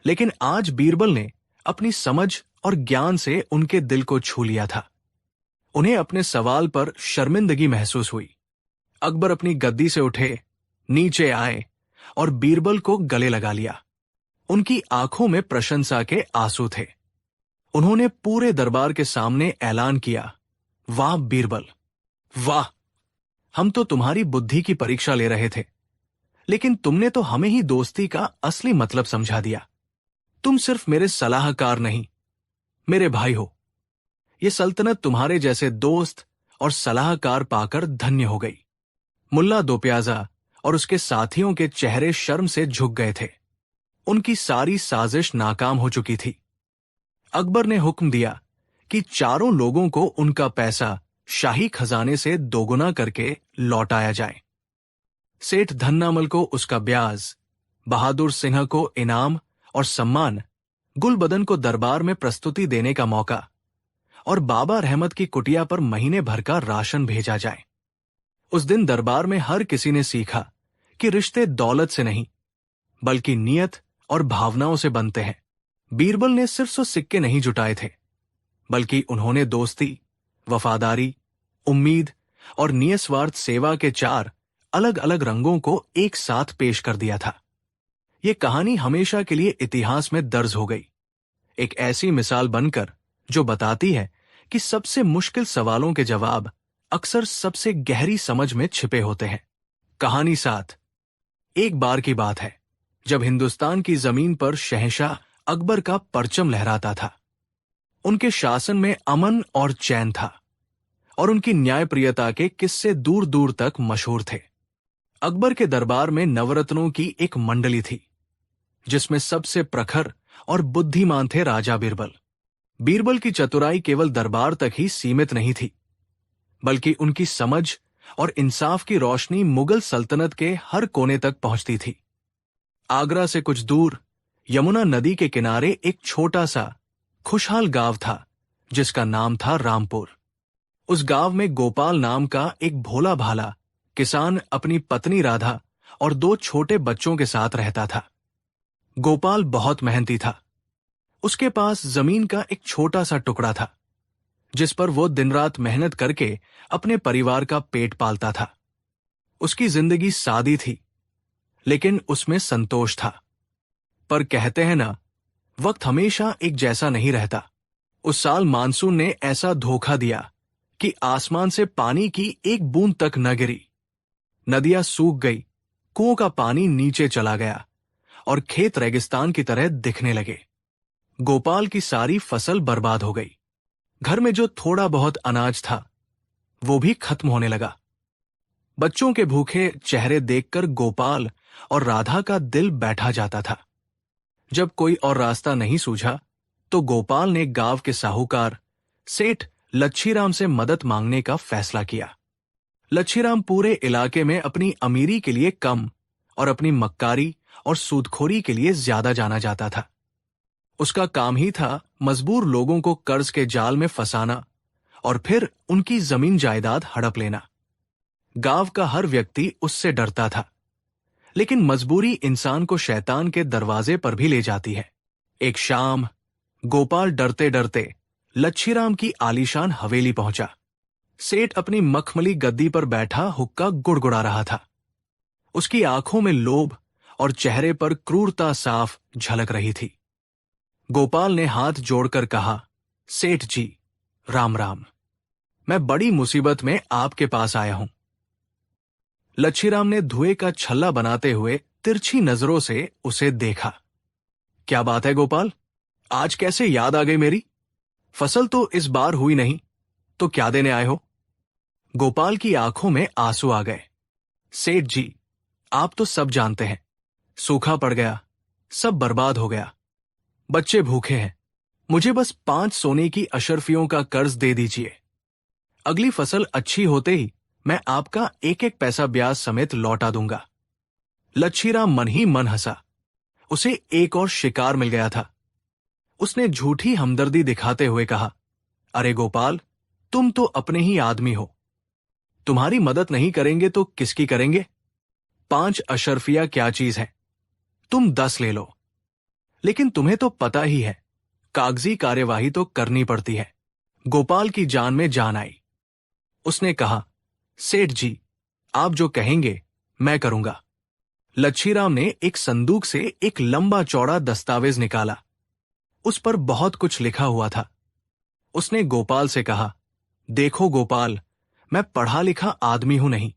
लेकिन आज बीरबल ने अपनी समझ और ज्ञान से उनके दिल को छू लिया था। उन्हें अपने सवाल पर शर्मिंदगी महसूस हुई। अकबर अपनी गद्दी से उठे, नीचे आए और बीरबल को गले लगा लिया। उनकी आंखों में प्रशंसा के आंसू थे। उन्होंने पूरे दरबार के सामने ऐलान किया, वाह बीरबल, वाह! हम तो तुम्हारी बुद्धि की परीक्षा ले रहे थे, लेकिन तुमने तो हमें ही दोस्ती का असली मतलब समझा दिया। तुम सिर्फ मेरे सलाहकार नहीं, मेरे भाई हो। ये सल्तनत तुम्हारे जैसे दोस्त और सलाहकार पाकर धन्य हो गई। मुल्ला दो प्याजा और उसके साथियों के चेहरे शर्म से झुक गए थे। उनकी सारी साजिश नाकाम हो चुकी थी। अकबर ने हुक्म दिया कि चारों लोगों को उनका पैसा शाही खजाने से दोगुना करके लौटाया जाए। सेठ धन्नामल को उसका ब्याज, बहादुर सिंह को इनाम और सम्मान, गुलबदन को दरबार में प्रस्तुति देने का मौका और बाबा रहमत की कुटिया पर महीने भर का राशन भेजा जाए। उस दिन दरबार में हर किसी ने सीखा कि रिश्ते दौलत से नहीं बल्कि नियत और भावनाओं से बनते हैं। बीरबल ने सिर्फ 100 सिक्के नहीं जुटाए थे, बल्कि उन्होंने दोस्ती, वफादारी, उम्मीद और निस्वार्थ सेवा के 4 अलग अलग रंगों को एक साथ पेश कर दिया था। यह कहानी हमेशा के लिए इतिहास में दर्ज हो गई, एक ऐसी मिसाल बनकर जो बताती है कि सबसे मुश्किल सवालों के जवाब अक्सर सबसे गहरी समझ में छिपे होते हैं। कहानी 7। एक बार की बात है जब हिंदुस्तान की जमीन पर शहंशाह अकबर का परचम लहराता था। उनके शासन में अमन और चैन था और उनकी न्यायप्रियता के किस्से दूर दूर तक मशहूर थे। अकबर के दरबार में नवरत्नों की एक मंडली थी, जिसमें सबसे प्रखर और बुद्धिमान थे राजा बीरबल। बीरबल की चतुराई केवल दरबार तक ही सीमित नहीं थी, बल्कि उनकी समझ और इंसाफ की रोशनी मुगल सल्तनत के हर कोने तक पहुंचती थी। आगरा से कुछ दूर यमुना नदी के किनारे एक छोटा सा खुशहाल गांव था, जिसका नाम था रामपुर। उस गांव में गोपाल नाम का एक भोला भाला किसान अपनी पत्नी राधा और 2 छोटे बच्चों के साथ रहता था। गोपाल बहुत मेहनती था। उसके पास जमीन का एक छोटा सा टुकड़ा था, जिस पर वो दिन रात मेहनत करके अपने परिवार का पेट पालता था। उसकी जिंदगी सादी थी, लेकिन उसमें संतोष था। पर कहते हैं ना, वक्त हमेशा एक जैसा नहीं रहता। उस साल मानसून ने ऐसा धोखा दिया कि आसमान से पानी की एक बूंद तक न गिरी। नदियां सूख गई, कुओं का पानी नीचे चला गया और खेत रेगिस्तान की तरह दिखने लगे। गोपाल की सारी फसल बर्बाद हो गई। घर में जो थोड़ा बहुत अनाज था, वो भी खत्म होने लगा। बच्चों के भूखे चेहरे देखकर गोपाल और राधा का दिल बैठा जाता था। जब कोई और रास्ता नहीं सूझा, तो गोपाल ने गांव के साहूकार सेठ लच्छीराम से मदद मांगने का फैसला किया। लच्छीराम पूरे इलाके में अपनी अमीरी के लिए कम और अपनी मक्कारी और सूदखोरी के लिए ज्यादा जाना जाता था। उसका काम ही था मजबूर लोगों को कर्ज के जाल में फंसाना और फिर उनकी जमीन जायदाद हड़प लेना। गांव का हर व्यक्ति उससे डरता था, लेकिन मजबूरी इंसान को शैतान के दरवाजे पर भी ले जाती है। एक शाम गोपाल डरते डरते लच्छीराम की आलीशान हवेली पहुंचा। सेठ अपनी मखमली गद्दी पर बैठा हुक्का गुड़गुड़ा रहा था। उसकी आंखों में लोभ और चेहरे पर क्रूरता साफ झलक रही थी। गोपाल ने हाथ जोड़कर कहा, सेठ जी, राम राम। मैं बड़ी मुसीबत में आपके पास आया हूं। लच्छीराम ने धुएं का छल्ला बनाते हुए तिरछी नजरों से उसे देखा। क्या बात है गोपाल, आज कैसे याद आ गई मेरी? फसल तो इस बार हुई नहीं, तो क्या देने आए हो? गोपाल की आंखों में आंसू आ गए। सेठ जी, आप तो सब जानते हैं, सूखा पड़ गया, सब बर्बाद हो गया। बच्चे भूखे हैं। मुझे बस 5 सोने की अशर्फियों का कर्ज दे दीजिए। अगली फसल अच्छी होते ही मैं आपका एक एक पैसा ब्याज समेत लौटा दूंगा। लच्छीराम मन ही मन हंसा। उसे एक और शिकार मिल गया था। उसने झूठी हमदर्दी दिखाते हुए कहा, अरे गोपाल, तुम तो अपने ही आदमी हो। तुम्हारी मदद नहीं करेंगे तो किसकी करेंगे? 5 अशर्फिया क्या चीज है? तुम 10 ले लो। लेकिन तुम्हें तो पता ही है, कागजी कार्यवाही तो करनी पड़ती है। गोपाल की जान में जान आई। उसने कहा, सेठ जी, आप जो कहेंगे मैं करूंगा। लच्छीराम ने एक संदूक से एक लंबा चौड़ा दस्तावेज निकाला। उस पर बहुत कुछ लिखा हुआ था। उसने गोपाल से कहा, देखो गोपाल, मैं पढ़ा लिखा आदमी हूं नहीं।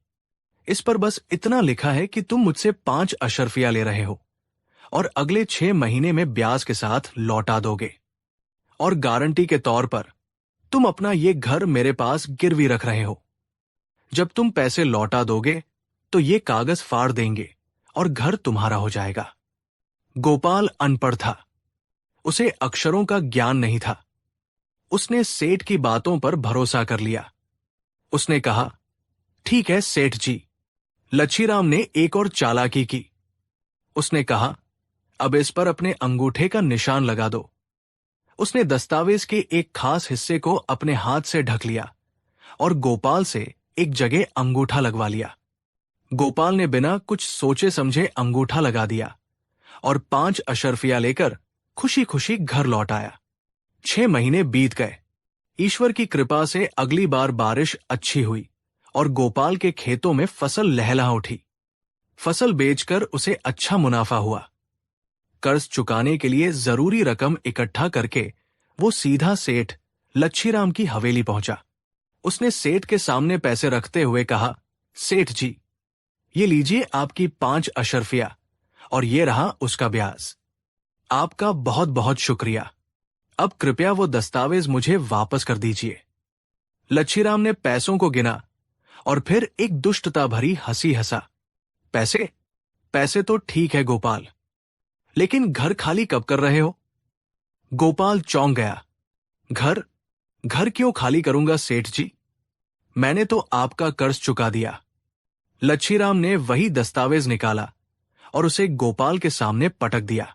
इस पर बस इतना लिखा है कि तुम मुझसे 5 अशर्फिया ले रहे हो और अगले 6 महीने में ब्याज के साथ लौटा दोगे। और गारंटी के तौर पर तुम अपना ये घर मेरे पास गिरवी रख रहे हो। जब तुम पैसे लौटा दोगे तो ये कागज फाड़ देंगे और घर तुम्हारा हो जाएगा। गोपाल अनपढ़ था। उसे अक्षरों का ज्ञान नहीं था। उसने सेठ की बातों पर भरोसा कर लिया। उसने कहा, ठीक है सेठ जी। लच्छीराम ने एक और चालाकी की। उसने कहा, अब इस पर अपने अंगूठे का निशान लगा दो। उसने दस्तावेज के एक खास हिस्से को अपने हाथ से ढक लिया और गोपाल से एक जगह अंगूठा लगवा लिया। गोपाल ने बिना कुछ सोचे समझे अंगूठा लगा दिया और 5 अशर्फिया लेकर खुशी खुशी घर लौट आया। 6 महीने बीत गए। ईश्वर की कृपा से अगली बार बारिश अच्छी हुई और गोपाल के खेतों में फसल लहलहा उठी। फसल बेचकर उसे अच्छा मुनाफा हुआ। कर्ज चुकाने के लिए जरूरी रकम इकट्ठा करके वो सीधा सेठ लच्छीराम की हवेली पहुंचा। उसने सेठ के सामने पैसे रखते हुए कहा, सेठ जी, ये लीजिए आपकी 5 अशर्फिया और ये रहा उसका ब्याज। आपका बहुत बहुत शुक्रिया। अब कृपया वो दस्तावेज मुझे वापस कर दीजिए। लच्छीराम ने पैसों को गिना और फिर एक दुष्टता भरी हंसी हंसा। पैसे? पैसे तो ठीक है गोपाल, लेकिन घर खाली कब कर रहे हो? गोपाल चौंक गया। घर? घर क्यों खाली करूंगा सेठ जी? मैंने तो आपका कर्ज चुका दिया। लच्छीराम ने वही दस्तावेज निकाला और उसे गोपाल के सामने पटक दिया।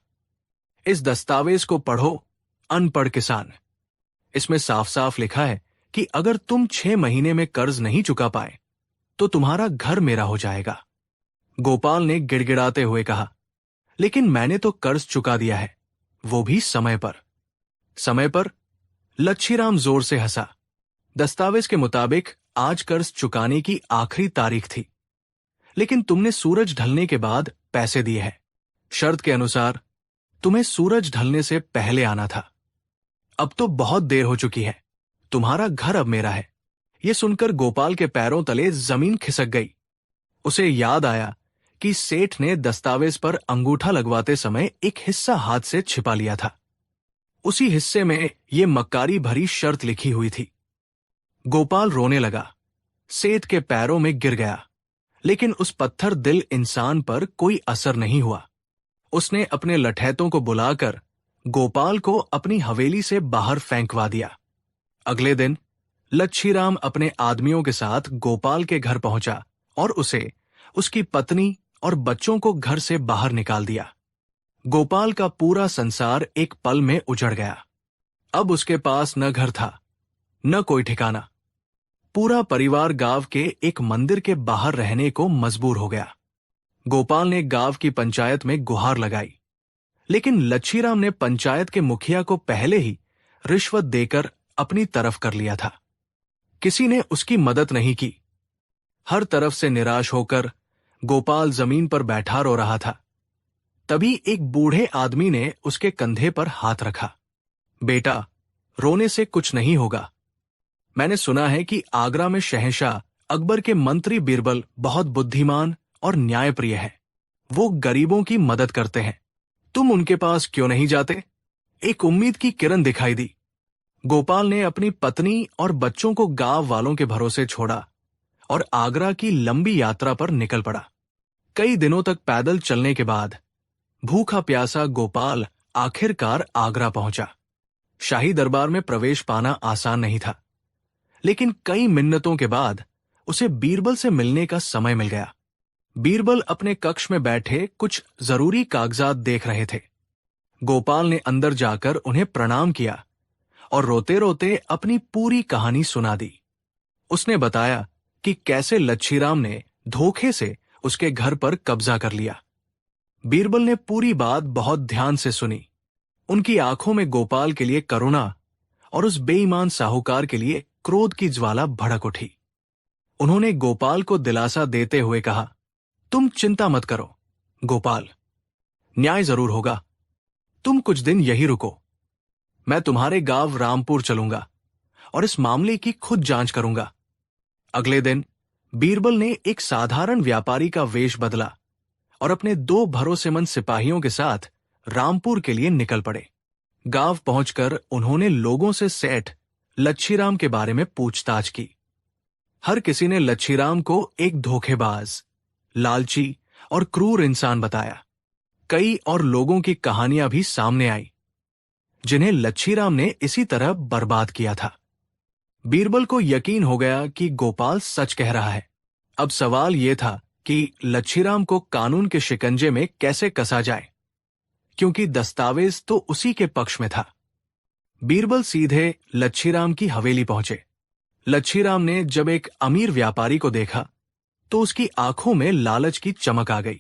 इस दस्तावेज को पढ़ो, अनपढ़ किसान। इसमें साफ साफ लिखा है कि अगर तुम 6 महीने में कर्ज नहीं चुका पाए तो तुम्हारा घर मेरा हो जाएगा। गोपाल ने गिड़गिड़ाते हुए कहा, लेकिन मैंने तो कर्ज चुका दिया है, वो भी समय पर। समय पर? लच्छीराम जोर से हंसा। दस्तावेज के मुताबिक आज कर्ज चुकाने की आखिरी तारीख थी, लेकिन तुमने सूरज ढलने के बाद पैसे दिए हैं। शर्त के अनुसार तुम्हें सूरज ढलने से पहले आना था। अब तो बहुत देर हो चुकी है। तुम्हारा घर अब मेरा है। यह सुनकर गोपाल के पैरों तले जमीन खिसक गई। उसे याद आया कि सेठ ने दस्तावेज पर अंगूठा लगवाते समय एक हिस्सा हाथ से छिपा लिया था। उसी हिस्से में यह मक्कारी भरी शर्त लिखी हुई थी। गोपाल रोने लगा, सेठ के पैरों में गिर गया, लेकिन उस पत्थर दिल इंसान पर कोई असर नहीं हुआ। उसने अपने लठैतों को बुलाकर गोपाल को अपनी हवेली से बाहर फेंकवा दिया। अगले दिन लच्छीराम अपने आदमियों के साथ गोपाल के घर पहुंचा और उसे, उसकी पत्नी और बच्चों को घर से बाहर निकाल दिया। गोपाल का पूरा संसार एक पल में उजड़ गया। अब उसके पास न घर था, न कोई ठिकाना। पूरा परिवार गांव के एक मंदिर के बाहर रहने को मजबूर हो गया। गोपाल ने गांव की पंचायत में गुहार लगाई, लेकिन लच्छीराम ने पंचायत के मुखिया को पहले ही रिश्वत देकर अपनी तरफ कर लिया था। किसी ने उसकी मदद नहीं की। हर तरफ से निराश होकर गोपाल जमीन पर बैठा रो रहा था। तभी एक बूढ़े आदमी ने उसके कंधे पर हाथ रखा। बेटा, रोने से कुछ नहीं होगा। मैंने सुना है कि आगरा में शहंशाह अकबर के मंत्री बीरबल बहुत बुद्धिमान और न्यायप्रिय है। वो गरीबों की मदद करते हैं। तुम उनके पास क्यों नहीं जाते? एक उम्मीद की किरण दिखाई दी। गोपाल ने अपनी पत्नी और बच्चों को गांव वालों के भरोसे छोड़ा और आगरा की लंबी यात्रा पर निकल पड़ा। कई दिनों तक पैदल चलने के बाद भूखा प्यासा गोपाल आखिरकार आगरा पहुंचा। शाही दरबार में प्रवेश पाना आसान नहीं था, लेकिन कई मिन्नतों के बाद उसे बीरबल से मिलने का समय मिल गया। बीरबल अपने कक्ष में बैठे कुछ जरूरी कागजात देख रहे थे। गोपाल ने अंदर जाकर उन्हें प्रणाम किया और रोते रोते अपनी पूरी कहानी सुना दी। उसने बताया कि कैसे लच्छीराम ने धोखे से उसके घर पर कब्जा कर लिया। बीरबल ने पूरी बात बहुत ध्यान से सुनी। उनकी आंखों में गोपाल के लिए करुणा और उस बेईमान साहूकार के लिए क्रोध की ज्वाला भड़क उठी। उन्होंने गोपाल को दिलासा देते हुए कहा, तुम चिंता मत करो गोपाल, न्याय जरूर होगा। तुम कुछ दिन यही रुको। मैं तुम्हारे गांव रामपुर चलूंगा और इस मामले की खुद जांच करूंगा। अगले दिन बीरबल ने एक साधारण व्यापारी का वेश बदला और अपने 2 भरोसेमंद सिपाहियों के साथ रामपुर के लिए निकल पड़े। गांव पहुंचकर उन्होंने लोगों से सेठ लच्छीराम के बारे में पूछताछ की। हर किसी ने लच्छीराम को एक धोखेबाज, लालची और क्रूर इंसान बताया। कई और लोगों की कहानियां भी सामने आई जिन्हें लच्छीराम ने इसी तरह बर्बाद किया था। बीरबल को यकीन हो गया कि गोपाल सच कह रहा है। अब सवाल यह था कि लच्छीराम को कानून के शिकंजे में कैसे कसा जाए, क्योंकि दस्तावेज तो उसी के पक्ष में था। बीरबल सीधे लच्छीराम की हवेली पहुंचे। लच्छीराम ने जब एक अमीर व्यापारी को देखा तो उसकी आंखों में लालच की चमक आ गई।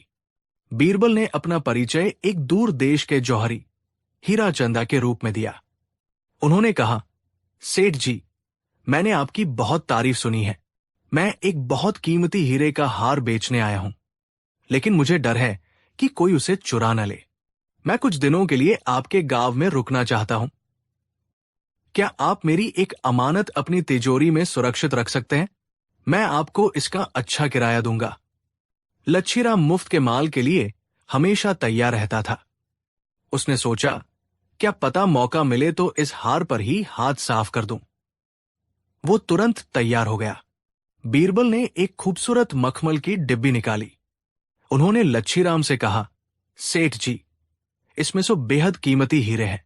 बीरबल ने अपना परिचय एक दूर देश के जौहरी हीरा चंदा के रूप में दिया। उन्होंने कहा, सेठ जी, मैंने आपकी बहुत तारीफ सुनी है। मैं एक बहुत कीमती हीरे का हार बेचने आया हूं, लेकिन मुझे डर है कि कोई उसे चुरा न ले। मैं कुछ दिनों के लिए आपके गांव में रुकना चाहता हूं। क्या आप मेरी एक अमानत अपनी तिजोरी में सुरक्षित रख सकते हैं? मैं आपको इसका अच्छा किराया दूंगा। लच्छीराम मुफ्त के माल के लिए हमेशा तैयार रहता था। उसने सोचा, क्या पता मौका मिले तो इस हार पर ही हाथ साफ कर दूं। वो तुरंत तैयार हो गया। बीरबल ने एक खूबसूरत मखमल की डिब्बी निकाली। उन्होंने लच्छीराम से कहा, सेठ जी, इसमें सो बेहद कीमती हीरे हैं।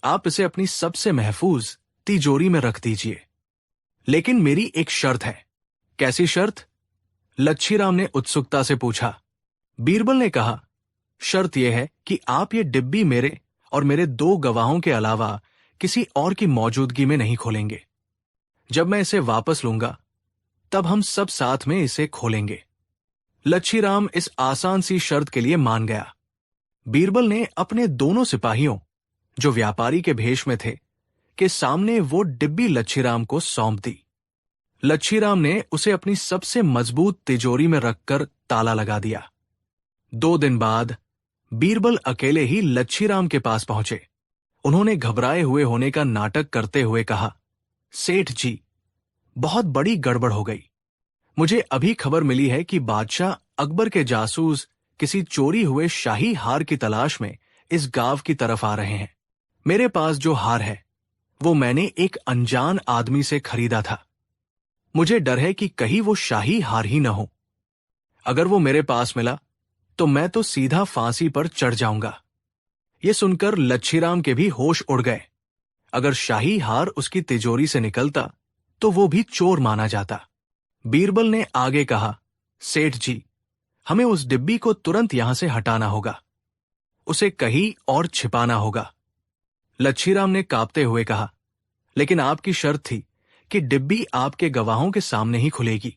आप इसे अपनी सबसे महफूज तिजोरी में रख दीजिए। लेकिन मेरी एक शर्त है। कैसी शर्त? लच्छीराम ने उत्सुकता से पूछा। बीरबल ने कहा, शर्त यह है कि आप ये डिब्बी मेरे और मेरे 2 गवाहों के अलावा किसी और की मौजूदगी में नहीं खोलेंगे। जब मैं इसे वापस लूंगा तब हम सब साथ में इसे खोलेंगे। लच्छीराम इस आसान सी शर्त के लिए मान गया। बीरबल ने अपने दोनों सिपाहियों, जो व्यापारी के भेष में थे, के सामने वो डिब्बी लच्छीराम को सौंप दी। लच्छीराम ने उसे अपनी सबसे मजबूत तिजोरी में रखकर ताला लगा दिया। 2 दिन बाद बीरबल अकेले ही लच्छीराम के पास पहुंचे। उन्होंने घबराए हुए होने का नाटक करते हुए कहा, सेठ जी, बहुत बड़ी गड़बड़ हो गई। मुझे अभी खबर मिली है कि बादशाह अकबर के जासूस किसी चोरी हुए शाही हार की तलाश में इस गांव की तरफ आ रहे हैं। मेरे पास जो हार है वो मैंने एक अनजान आदमी से खरीदा था। मुझे डर है कि कहीं वो शाही हार ही न हो। अगर वो मेरे पास मिला तो मैं तो सीधा फांसी पर चढ़ जाऊंगा। ये सुनकर लच्छीराम के भी होश उड़ गए। अगर शाही हार उसकी तिजोरी से निकलता तो वो भी चोर माना जाता। बीरबल ने आगे कहा, सेठ जी, हमें उस डिब्बी को तुरंत यहां से हटाना होगा। उसे कहीं और छिपाना होगा। लच्छीराम ने कांपते हुए कहा, लेकिन आपकी शर्त थी कि डिब्बी आपके गवाहों के सामने ही खुलेगी।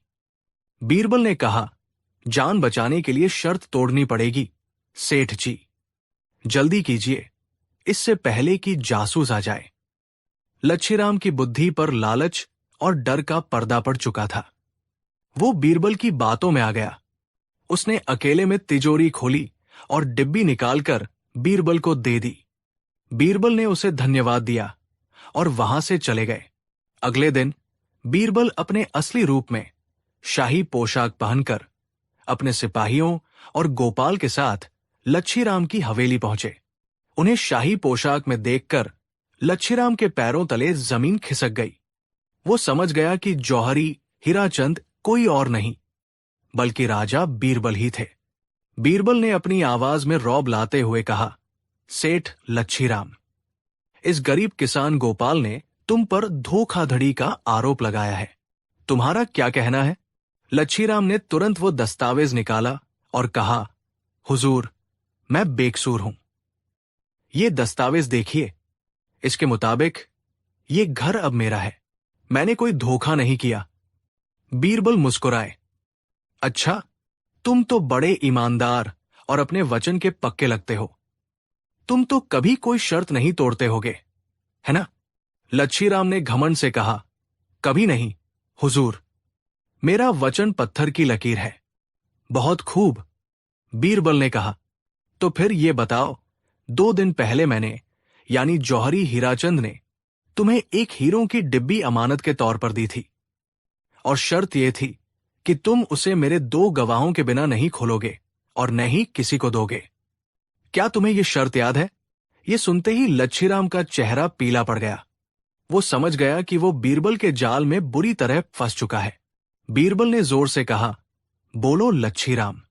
बीरबल ने कहा, जान बचाने के लिए शर्त तोड़नी पड़ेगी सेठ जी। जल्दी कीजिए, इससे पहले कि जासूस आ जाए। लच्छीराम की बुद्धि पर लालच और डर का पर्दा पड़ चुका था। वो बीरबल की बातों में आ गया। उसने अकेले में तिजोरी खोली और डिब्बी निकालकर बीरबल को दे दी। बीरबल ने उसे धन्यवाद दिया और वहां से चले गए। अगले दिन बीरबल अपने असली रूप में शाही पोशाक पहनकर अपने सिपाहियों और गोपाल के साथ लच्छीराम की हवेली पहुंचे। उन्हें शाही पोशाक में देखकर लच्छीराम के पैरों तले जमीन खिसक गई। वो समझ गया कि जौहरी हीराचंद कोई और नहीं बल्कि राजा बीरबल ही थे। बीरबल ने अपनी आवाज में रौब लाते हुए कहा, सेठ लच्छीराम, इस गरीब किसान गोपाल ने तुम पर धोखाधड़ी का आरोप लगाया है। तुम्हारा क्या कहना है? लच्छीराम ने तुरंत वो दस्तावेज निकाला और कहा, हुजूर, मैं बेकसूर हूं। ये दस्तावेज देखिए। इसके मुताबिक ये घर अब मेरा है। मैंने कोई धोखा नहीं किया। बीरबल मुस्कुराए। अच्छा, तुम तो बड़े ईमानदार और अपने वचन के पक्के लगते हो। तुम तो कभी कोई शर्त नहीं तोड़ते होगे, है ना? लच्छीराम ने घमंड से कहा, कभी नहीं हुजूर, मेरा वचन पत्थर की लकीर है। बहुत खूब, बीरबल ने कहा। तो फिर ये बताओ, 2 दिन पहले मैंने, यानी जौहरी हीराचंद ने तुम्हें एक हीरों की डिब्बी अमानत के तौर पर दी थी और शर्त यह थी कि तुम उसे मेरे 2 गवाहों के बिना नहीं खोलोगे और न ही किसी को दोगे। क्या तुम्हें यह शर्त याद है? ये सुनते ही लच्छीराम का चेहरा पीला पड़ गया। वो समझ गया कि वो बीरबल के जाल में बुरी तरह फंस चुका है। बीरबल ने जोर से कहा, बोलो लच्छीराम,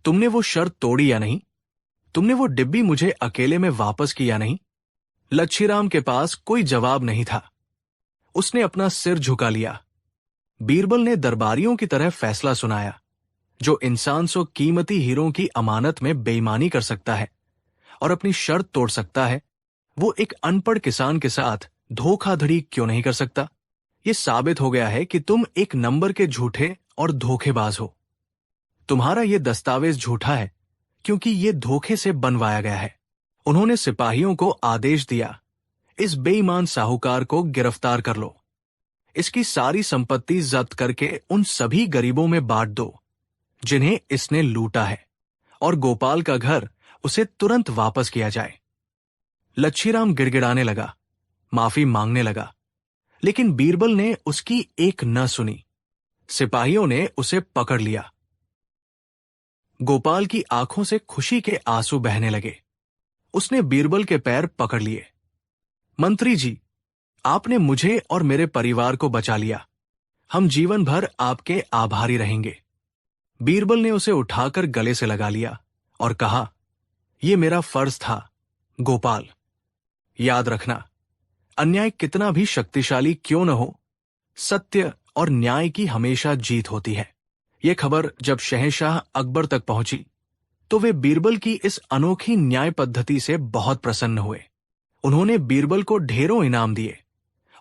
तुमने वो शर्त तोड़ी या नहीं? तुमने वो डिब्बी मुझे अकेले में वापस की या नहीं? लच्छीराम के पास कोई जवाब नहीं था। उसने अपना सिर झुका लिया। बीरबल ने दरबारियों की तरह फैसला सुनाया। जो इंसान सो कीमती हीरों की अमानत में बेईमानी कर सकता है और अपनी शर्त तोड़ सकता है, वो एक अनपढ़ किसान के साथ धोखाधड़ी क्यों नहीं कर सकता? ये साबित हो गया है कि तुम एक नंबर के झूठे और धोखेबाज हो। तुम्हारा ये दस्तावेज झूठा है क्योंकि ये धोखे से बनवाया गया है। उन्होंने सिपाहियों को आदेश दिया, इस बेईमान साहूकार को गिरफ्तार कर लो। इसकी सारी संपत्ति जब्त करके उन सभी गरीबों में बांट दो जिन्हें इसने लूटा है, और गोपाल का घर उसे तुरंत वापस किया जाए। लच्छीराम गिड़गिड़ाने लगा, माफी मांगने लगा, लेकिन बीरबल ने उसकी एक न सुनी। सिपाहियों ने उसे पकड़ लिया। गोपाल की आंखों से खुशी के आंसू बहने लगे। उसने बीरबल के पैर पकड़ लिए। मंत्री जी, आपने मुझे और मेरे परिवार को बचा लिया। हम जीवन भर आपके आभारी रहेंगे। बीरबल ने उसे उठाकर गले से लगा लिया और कहा, यह मेरा फर्ज था गोपाल। याद रखना, अन्याय कितना भी शक्तिशाली क्यों न हो, सत्य और न्याय की हमेशा जीत होती है। यह खबर जब शहंशाह अकबर तक पहुंची तो वे बीरबल की इस अनोखी न्याय पद्धति से बहुत प्रसन्न हुए। उन्होंने बीरबल को ढेरों इनाम दिए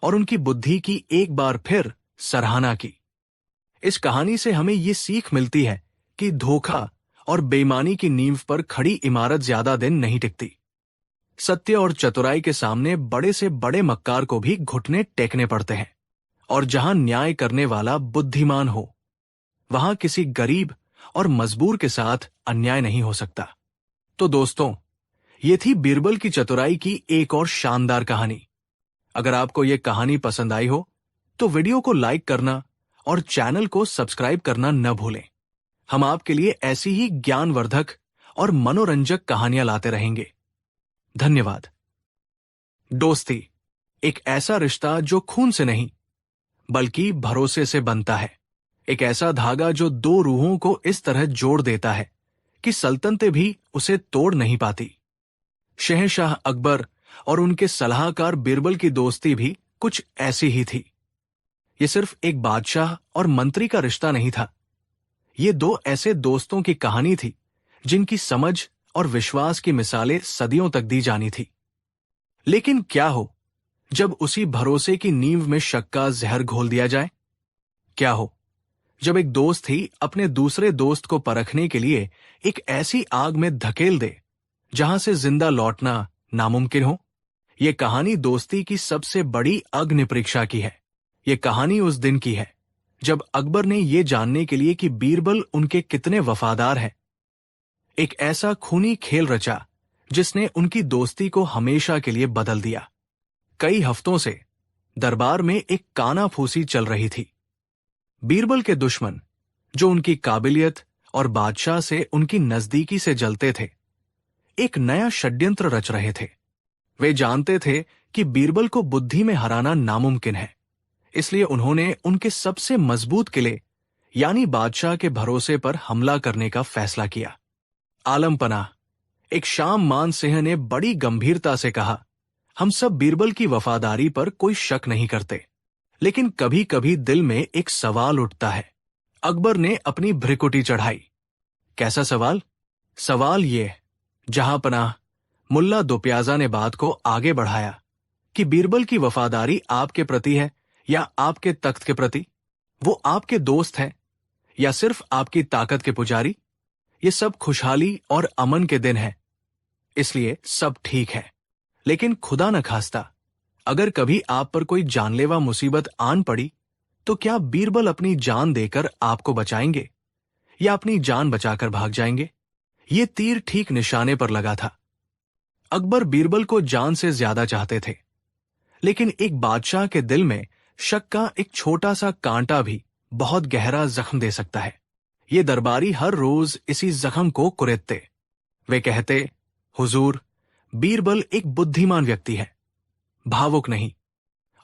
और उनकी बुद्धि की एक बार फिर सराहना की। इस कहानी से हमें ये सीख मिलती है कि धोखा और बेईमानी की नींव पर खड़ी इमारत ज्यादा दिन नहीं टिकती। सत्य और चतुराई के सामने बड़े से बड़े मक्कार को भी घुटने टेकने पड़ते हैं, और जहां न्याय करने वाला बुद्धिमान हो, वहां किसी गरीब और मजबूर के साथ अन्याय नहीं हो सकता। तो दोस्तों, ये थी बीरबल की चतुराई की एक और शानदार कहानी। अगर आपको ये कहानी पसंद आई हो तो वीडियो को लाइक करना और चैनल को सब्सक्राइब करना न भूलें। हम आपके लिए ऐसी ही ज्ञानवर्धक और मनोरंजक कहानियां लाते रहेंगे। धन्यवाद। दोस्ती एक ऐसा रिश्ता जो खून से नहीं बल्कि भरोसे से बनता है। एक ऐसा धागा जो दो रूहों को इस तरह जोड़ देता है कि सल्तनतें भी उसे तोड़ नहीं पाती। शहंशाह अकबर और उनके सलाहकार बीरबल की दोस्ती भी कुछ ऐसी ही थी। ये सिर्फ एक बादशाह और मंत्री का रिश्ता नहीं था। ये दो ऐसे दोस्तों की कहानी थी जिनकी समझ और विश्वास की मिसालें सदियों तक दी जानी थी। लेकिन क्या हो जब उसी भरोसे की नींव में शक का जहर घोल दिया जाए? क्या हो जब एक दोस्त ही अपने दूसरे दोस्त को परखने के लिए एक ऐसी आग में धकेल दे जहां से जिंदा लौटना नामुमकिन हो? यह कहानी दोस्ती की सबसे बड़ी अग्नि परीक्षा की है। यह कहानी उस दिन की है जब अकबर ने यह जानने के लिए कि बीरबल उनके कितने वफादार हैं, एक ऐसा खूनी खेल रचा जिसने उनकी दोस्ती को हमेशा के लिए बदल दिया। कई हफ्तों से दरबार में एक कानाफूसी चल रही थी। बीरबल के दुश्मन, जो उनकी काबिलियत और बादशाह से उनकी नजदीकी से जलते थे, एक नया षड्यंत्र रच रहे थे। वे जानते थे कि बीरबल को बुद्धि में हराना नामुमकिन है, इसलिए उन्होंने उनके सबसे मजबूत किले यानी बादशाह के भरोसे पर हमला करने का फैसला किया। आलमपना एक शाम मान सिंह ने बड़ी गंभीरता से कहा, हम सब बीरबल की वफादारी पर कोई शक नहीं करते, लेकिन कभी कभी दिल में एक सवाल उठता है। अकबर ने अपनी भ्रिकुटी चढ़ाई। कैसा सवाल? सवाल ये, जहांपनाह, मुल्ला दुप्याजा ने बात को आगे बढ़ाया कि बीरबल की वफादारी आपके प्रति है या आपके तख्त के प्रति? वो आपके दोस्त हैं या सिर्फ आपकी ताकत के पुजारी? ये सब खुशहाली और अमन के दिन हैं, इसलिए सब ठीक है। लेकिन खुदा न खास्ता, अगर कभी आप पर कोई जानलेवा मुसीबत आन पड़ी तो क्या बीरबल अपनी जान देकर आपको बचाएंगे या अपनी जान बचाकर भाग जाएंगे? ये तीर ठीक निशाने पर लगा था। अकबर बीरबल को जान से ज्यादा चाहते थे, लेकिन एक बादशाह के दिल में शक का एक छोटा सा कांटा भी बहुत गहरा जख्म दे सकता है। ये दरबारी हर रोज इसी जख्म को कुरेदते। वे कहते, हुजूर, बीरबल एक बुद्धिमान व्यक्ति है, भावुक नहीं,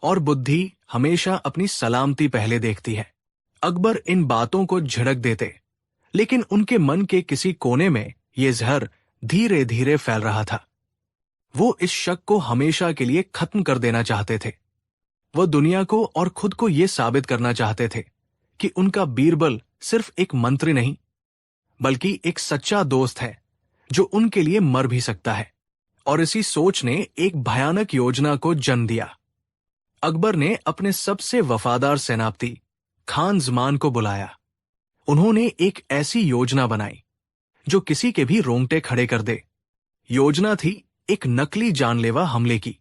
और बुद्धि हमेशा अपनी सलामती पहले देखती है। अकबर इन बातों को झिड़क देते, लेकिन उनके मन के किसी कोने में यह जहर धीरे धीरे फैल रहा था। वो इस शक को हमेशा के लिए खत्म कर देना चाहते थे। वो दुनिया को और खुद को यह साबित करना चाहते थे कि उनका बीरबल सिर्फ एक मंत्री नहीं, बल्कि एक सच्चा दोस्त है जो उनके लिए मर भी सकता है। और इसी सोच ने एक भयानक योजना को जन्म दिया। अकबर ने अपने सबसे वफादार सेनापति खान जमान को बुलाया। उन्होंने एक ऐसी योजना बनाई जो किसी के भी रोंगटे खड़े कर दे। योजना थी एक नकली जानलेवा हमले की।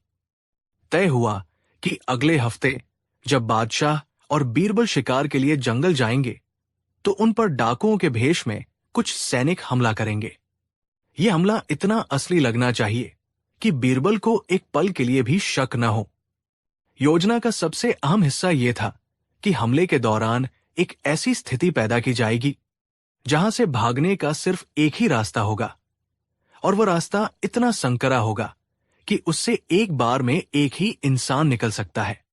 तय हुआ कि अगले हफ्ते जब बादशाह और बीरबल शिकार के लिए जंगल जाएंगे तो उन पर डाकुओं के भेष में कुछ सैनिक हमला करेंगे। यह हमला इतना असली लगना चाहिए कि बीरबल को एक पल के लिए भी शक न हो। योजना का सबसे अहम हिस्सा यह था कि हमले के दौरान एक ऐसी स्थिति पैदा की जाएगी जहां से भागने का सिर्फ एक ही रास्ता होगा। और वह रास्ता इतना संकरा होगा कि उससे एक बार में एक ही इंसान निकल सकता है।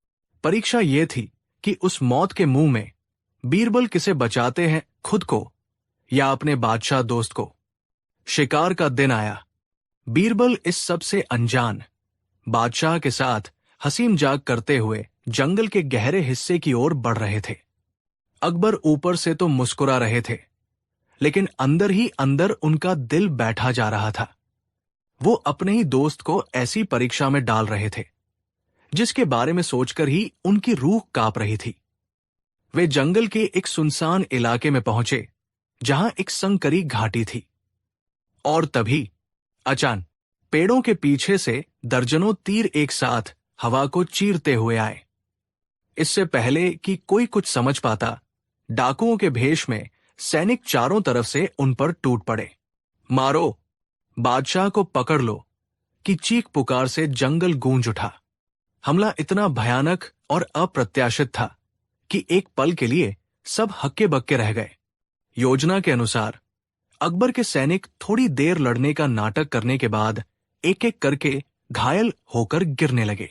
परीक्षा यह थी कि उस मौत के मुंह में बीरबल किसे बचाते हैं, खुद को या अपने बादशाह दोस्त को। शिकार का दिन आया। बीरबल इस सब से अनजान बादशाह के साथ हंसी मजाक करते हुए जंगल के गहरे हिस्से की ओर बढ़ रहे थे। अकबर ऊपर से तो मुस्कुरा रहे थे, लेकिन अंदर ही अंदर उनका दिल बैठा जा रहा था। वो अपने ही दोस्त को ऐसी परीक्षा में डाल रहे थे जिसके बारे में सोचकर ही उनकी रूह कांप रही थी। वे जंगल के एक सुनसान इलाके में पहुंचे जहां एक संकरी घाटी थी। और तभी अचानक पेड़ों के पीछे से दर्जनों तीर एक साथ हवा को चीरते हुए आए। इससे पहले कि कोई कुछ समझ पाता, डाकुओं के भेष में सैनिक चारों तरफ से उन पर टूट पड़े। मारो, बादशाह को पकड़ लो कि चीख पुकार से जंगल गूंज उठा। हमला इतना भयानक और अप्रत्याशित था कि एक पल के लिए सब हक्के बक्के रह गए। योजना के अनुसार अकबर के सैनिक थोड़ी देर लड़ने का नाटक करने के बाद एक एक करके घायल होकर गिरने लगे।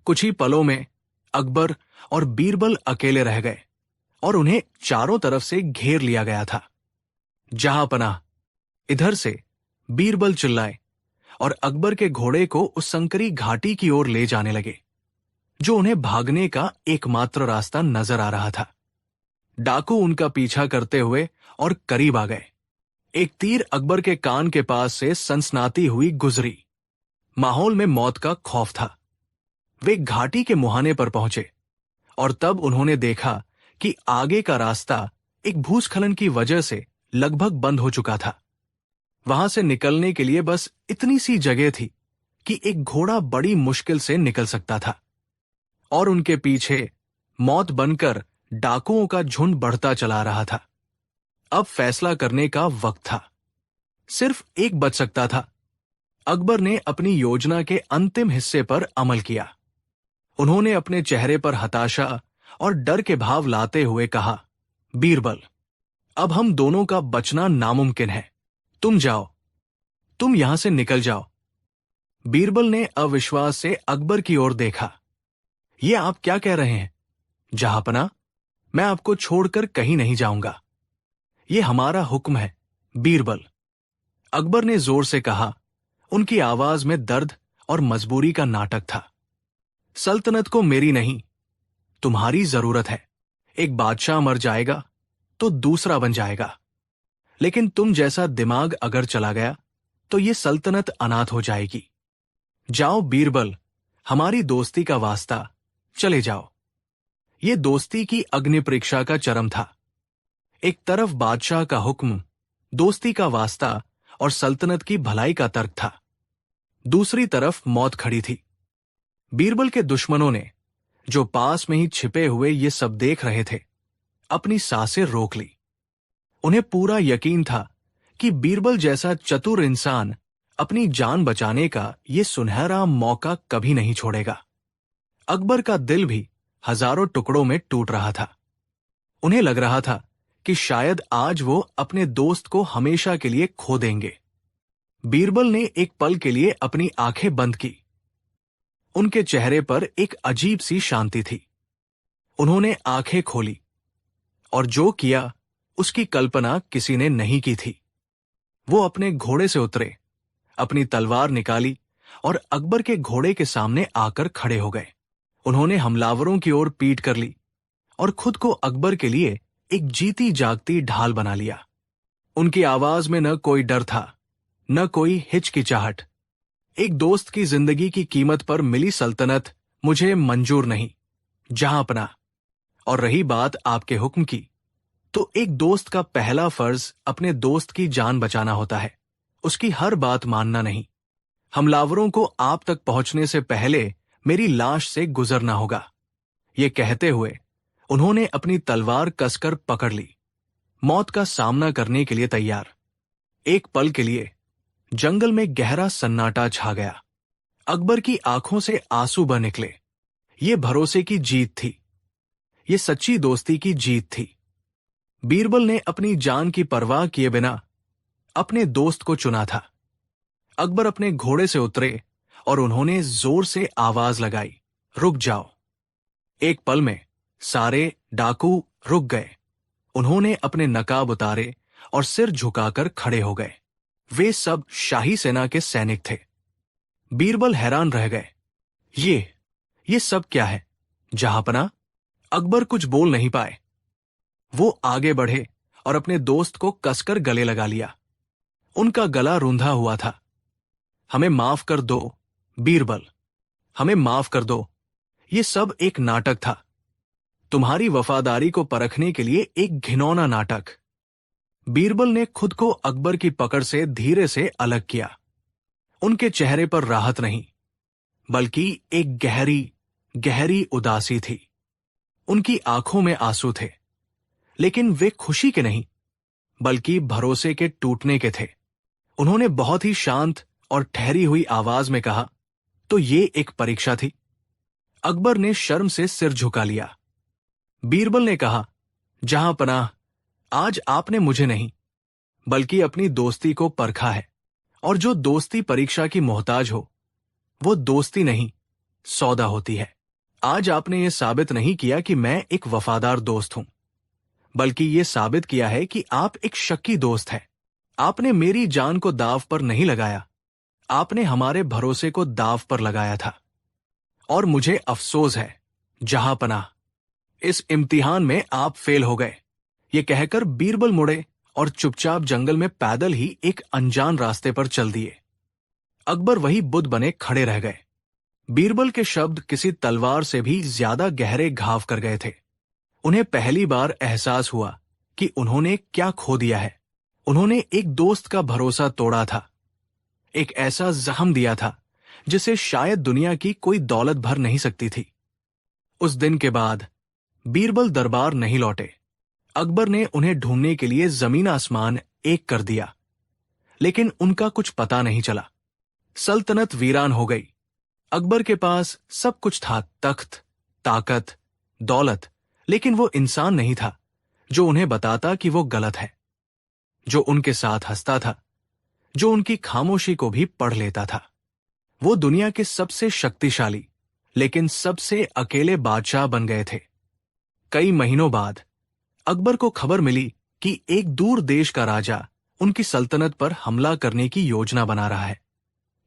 कुछ ही पलों में अकबर और बीरबल अकेले रह गए और उन्हें चारों तरफ से घेर लिया गया था। जहां पनाह, इधर से बीरबल चिल्लाए और अकबर के घोड़े को उस संकरी घाटी की ओर ले जाने लगे, जो उन्हें भागने का एकमात्र रास्ता नजर आ रहा था। डाकू उनका पीछा करते हुए और करीब आ गए। एक तीर अकबर के कान के पास से सनसनाती हुई गुजरी। माहौल में मौत का खौफ था। वे घाटी के मुहाने पर पहुंचे और तब उन्होंने देखा कि आगे का रास्ता एक भूस्खलन की वजह से लगभग बंद हो चुका था। वहां से निकलने के लिए बस इतनी सी जगह थी कि एक घोड़ा बड़ी मुश्किल से निकल सकता था। और उनके पीछे मौत बनकर डाकुओं का झुंड बढ़ता चला रहा था। अब फैसला करने का वक्त था। सिर्फ एक बच सकता था। अकबर ने अपनी योजना के अंतिम हिस्से पर अमल किया। उन्होंने अपने चेहरे पर हताशा और डर के भाव लाते हुए कहा, बीरबल, अब हम दोनों का बचना नामुमकिन है। तुम जाओ, तुम यहां से निकल जाओ। बीरबल ने अविश्वास से अकबर की ओर देखा। ये आप क्या कह रहे हैं जहांपना? मैं आपको छोड़कर कहीं नहीं जाऊंगा। ये हमारा हुक्म है, बीरबल, अकबर ने जोर से कहा। उनकी आवाज में दर्द और मजबूरी का नाटक था। सल्तनत को मेरी नहीं, तुम्हारी जरूरत है। एक बादशाह मर जाएगा तो दूसरा बन जाएगा, लेकिन तुम जैसा दिमाग अगर चला गया तो ये सल्तनत अनाथ हो जाएगी। जाओ बीरबल, हमारी दोस्ती का वास्ता, चले जाओ। ये दोस्ती की अग्नि परीक्षा का चरम था। एक तरफ बादशाह का हुक्म, दोस्ती का वास्ता और सल्तनत की भलाई का तर्क था। दूसरी तरफ मौत खड़ी थी। बीरबल के दुश्मनों ने, जो पास में ही छिपे हुए ये सब देख रहे थे, अपनी सांसें रोक ली। उन्हें पूरा यकीन था कि बीरबल जैसा चतुर इंसान अपनी जान बचाने का ये सुनहरा मौका कभी नहीं छोड़ेगा। अकबर का दिल भी हजारों टुकड़ों में टूट रहा था। उन्हें लग रहा था कि शायद आज वो अपने दोस्त को हमेशा के लिए खो देंगे। बीरबल ने एक पल के लिए अपनी आंखें बंद की। उनके चेहरे पर एक अजीब सी शांति थी। उन्होंने आंखें खोली और जो किया उसकी कल्पना किसी ने नहीं की थी। वो अपने घोड़े से उतरे, अपनी तलवार निकाली और अकबर के घोड़े के सामने आकर खड़े हो गए। उन्होंने हमलावरों की ओर पीठ कर ली और खुद को अकबर के लिए एक जीती जागती ढाल बना लिया। उनकी आवाज में न कोई डर था, न कोई हिचकिचाहट। एक दोस्त की जिंदगी की कीमत पर मिली सल्तनत मुझे मंजूर नहीं, जहांपना। और रही बात आपके हुक्म की, तो एक दोस्त का पहला फर्ज अपने दोस्त की जान बचाना होता है, उसकी हर बात मानना नहीं। हमलावरों को आप तक पहुंचने से पहले मेरी लाश से गुजरना होगा। ये कहते हुए उन्होंने अपनी तलवार कसकर पकड़ ली, मौत का सामना करने के लिए तैयार। एक पल के लिए जंगल में गहरा सन्नाटा छा गया। अकबर की आंखों से आंसू बह निकले। ये भरोसे की जीत थी, ये सच्ची दोस्ती की जीत थी। बीरबल ने अपनी जान की परवाह किए बिना अपने दोस्त को चुना था। अकबर अपने घोड़े से उतरे और उन्होंने जोर से आवाज लगाई, रुक जाओ। एक पल में सारे डाकू रुक गए। उन्होंने अपने नकाब उतारे और सिर झुकाकर खड़े हो गए। वे सब शाही सेना के सैनिक थे। बीरबल हैरान रह गए। ये सब क्या है जहांपना? अकबर कुछ बोल नहीं पाए। वो आगे बढ़े और अपने दोस्त को कसकर गले लगा लिया। उनका गला रूंधा हुआ था। हमें माफ कर दो बीरबल, हमें माफ कर दो। ये सब एक नाटक था, तुम्हारी वफादारी को परखने के लिए एक घिनौना नाटक। बीरबल ने खुद को अकबर की पकड़ से धीरे से अलग किया। उनके चेहरे पर राहत नहीं, बल्कि एक गहरी गहरी उदासी थी। उनकी आंखों में आंसू थे, लेकिन वे खुशी के नहीं, बल्कि भरोसे के टूटने के थे। उन्होंने बहुत ही शांत और ठहरी हुई आवाज में कहा, तो ये एक परीक्षा थी? अकबर ने शर्म से सिर झुका लिया। बीरबल ने कहा, जहांपनाह, आज आपने मुझे नहीं, बल्कि अपनी दोस्ती को परखा है। और जो दोस्ती परीक्षा की मोहताज हो, वो दोस्ती नहीं, सौदा होती है। आज आपने ये साबित नहीं किया कि मैं एक वफादार दोस्त हूं, बल्कि ये साबित किया है कि आप एक शक्की दोस्त हैं। आपने मेरी जान को दांव पर नहीं लगाया, आपने हमारे भरोसे को दांव पर लगाया था। और मुझे अफसोस है जहांपनाह, इस इम्तिहान में आप फेल हो गए। ये कहकर बीरबल मुड़े और चुपचाप जंगल में पैदल ही एक अनजान रास्ते पर चल दिए। अकबर वही बुद्ध बने खड़े रह गए। बीरबल के शब्द किसी तलवार से भी ज्यादा गहरे घाव कर गए थे। उन्हें पहली बार एहसास हुआ कि उन्होंने क्या खो दिया है। उन्होंने एक दोस्त का भरोसा तोड़ा था, एक ऐसा जख्म दिया था जिसे शायद दुनिया की कोई दौलत भर नहीं सकती थी। उस दिन के बाद बीरबल दरबार नहीं लौटे। अकबर ने उन्हें ढूंढने के लिए जमीन आसमान एक कर दिया, लेकिन उनका कुछ पता नहीं चला। सल्तनत वीरान हो गई। अकबर के पास सब कुछ था, तख्त, ताकत, दौलत, लेकिन वो इंसान नहीं था जो उन्हें बताता कि वो गलत है, जो उनके साथ हंसता था, जो उनकी खामोशी को भी पढ़ लेता था। वो दुनिया के सबसे शक्तिशाली लेकिन सबसे अकेले बादशाह बन गए थे। कई महीनों बाद अकबर को खबर मिली कि एक दूर देश का राजा उनकी सल्तनत पर हमला करने की योजना बना रहा है,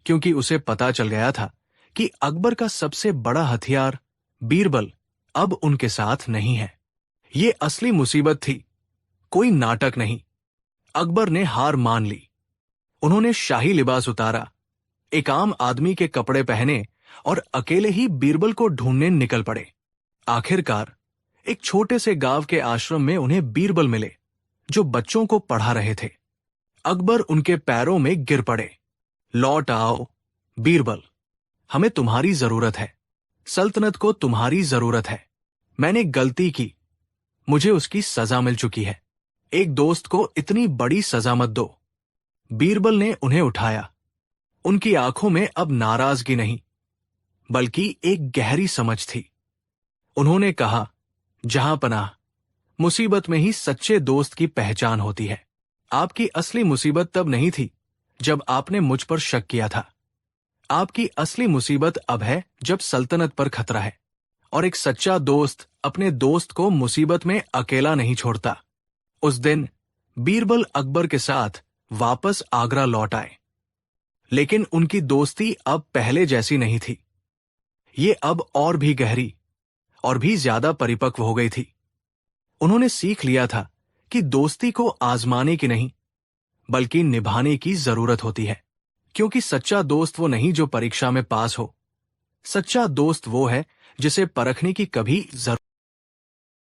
क्योंकि उसे पता चल गया था कि अकबर का सबसे बड़ा हथियार बीरबल अब उनके साथ नहीं है। ये असली मुसीबत थी, कोई नाटक नहीं। अकबर ने हार मान ली। उन्होंने शाही लिबास उतारा, एक आम आदमी के कपड़े पहने और अकेले ही बीरबल को ढूंढने निकल पड़े। आखिरकार एक छोटे से गांव के आश्रम में उन्हें बीरबल मिले, जो बच्चों को पढ़ा रहे थे। अकबर उनके पैरों में गिर पड़े। लौट आओ बीरबल, हमें तुम्हारी जरूरत है, सल्तनत को तुम्हारी जरूरत है। मैंने गलती की, मुझे उसकी सजा मिल चुकी है। एक दोस्त को इतनी बड़ी सजा मत दो। बीरबल ने उन्हें उठाया। उनकी आंखों में अब नाराजगी नहीं, बल्कि एक गहरी समझ थी। उन्होंने कहा, जहांपनाह, मुसीबत में ही सच्चे दोस्त की पहचान होती है। आपकी असली मुसीबत तब नहीं थी जब आपने मुझ पर शक किया था। आपकी असली मुसीबत अब है जब सल्तनत पर खतरा है, और एक सच्चा दोस्त अपने दोस्त को मुसीबत में अकेला नहीं छोड़ता। उस दिन बीरबल अकबर के साथ वापस आगरा लौट आए, लेकिन उनकी दोस्ती अब पहले जैसी नहीं थी। ये अब और भी गहरी और भी ज्यादा परिपक्व हो गई थी। उन्होंने सीख लिया था कि दोस्ती को आजमाने की नहीं, बल्कि निभाने की जरूरत होती है, क्योंकि सच्चा दोस्त वो नहीं जो परीक्षा में पास हो। सच्चा दोस्त वो है जिसे परखने की कभी जरूरत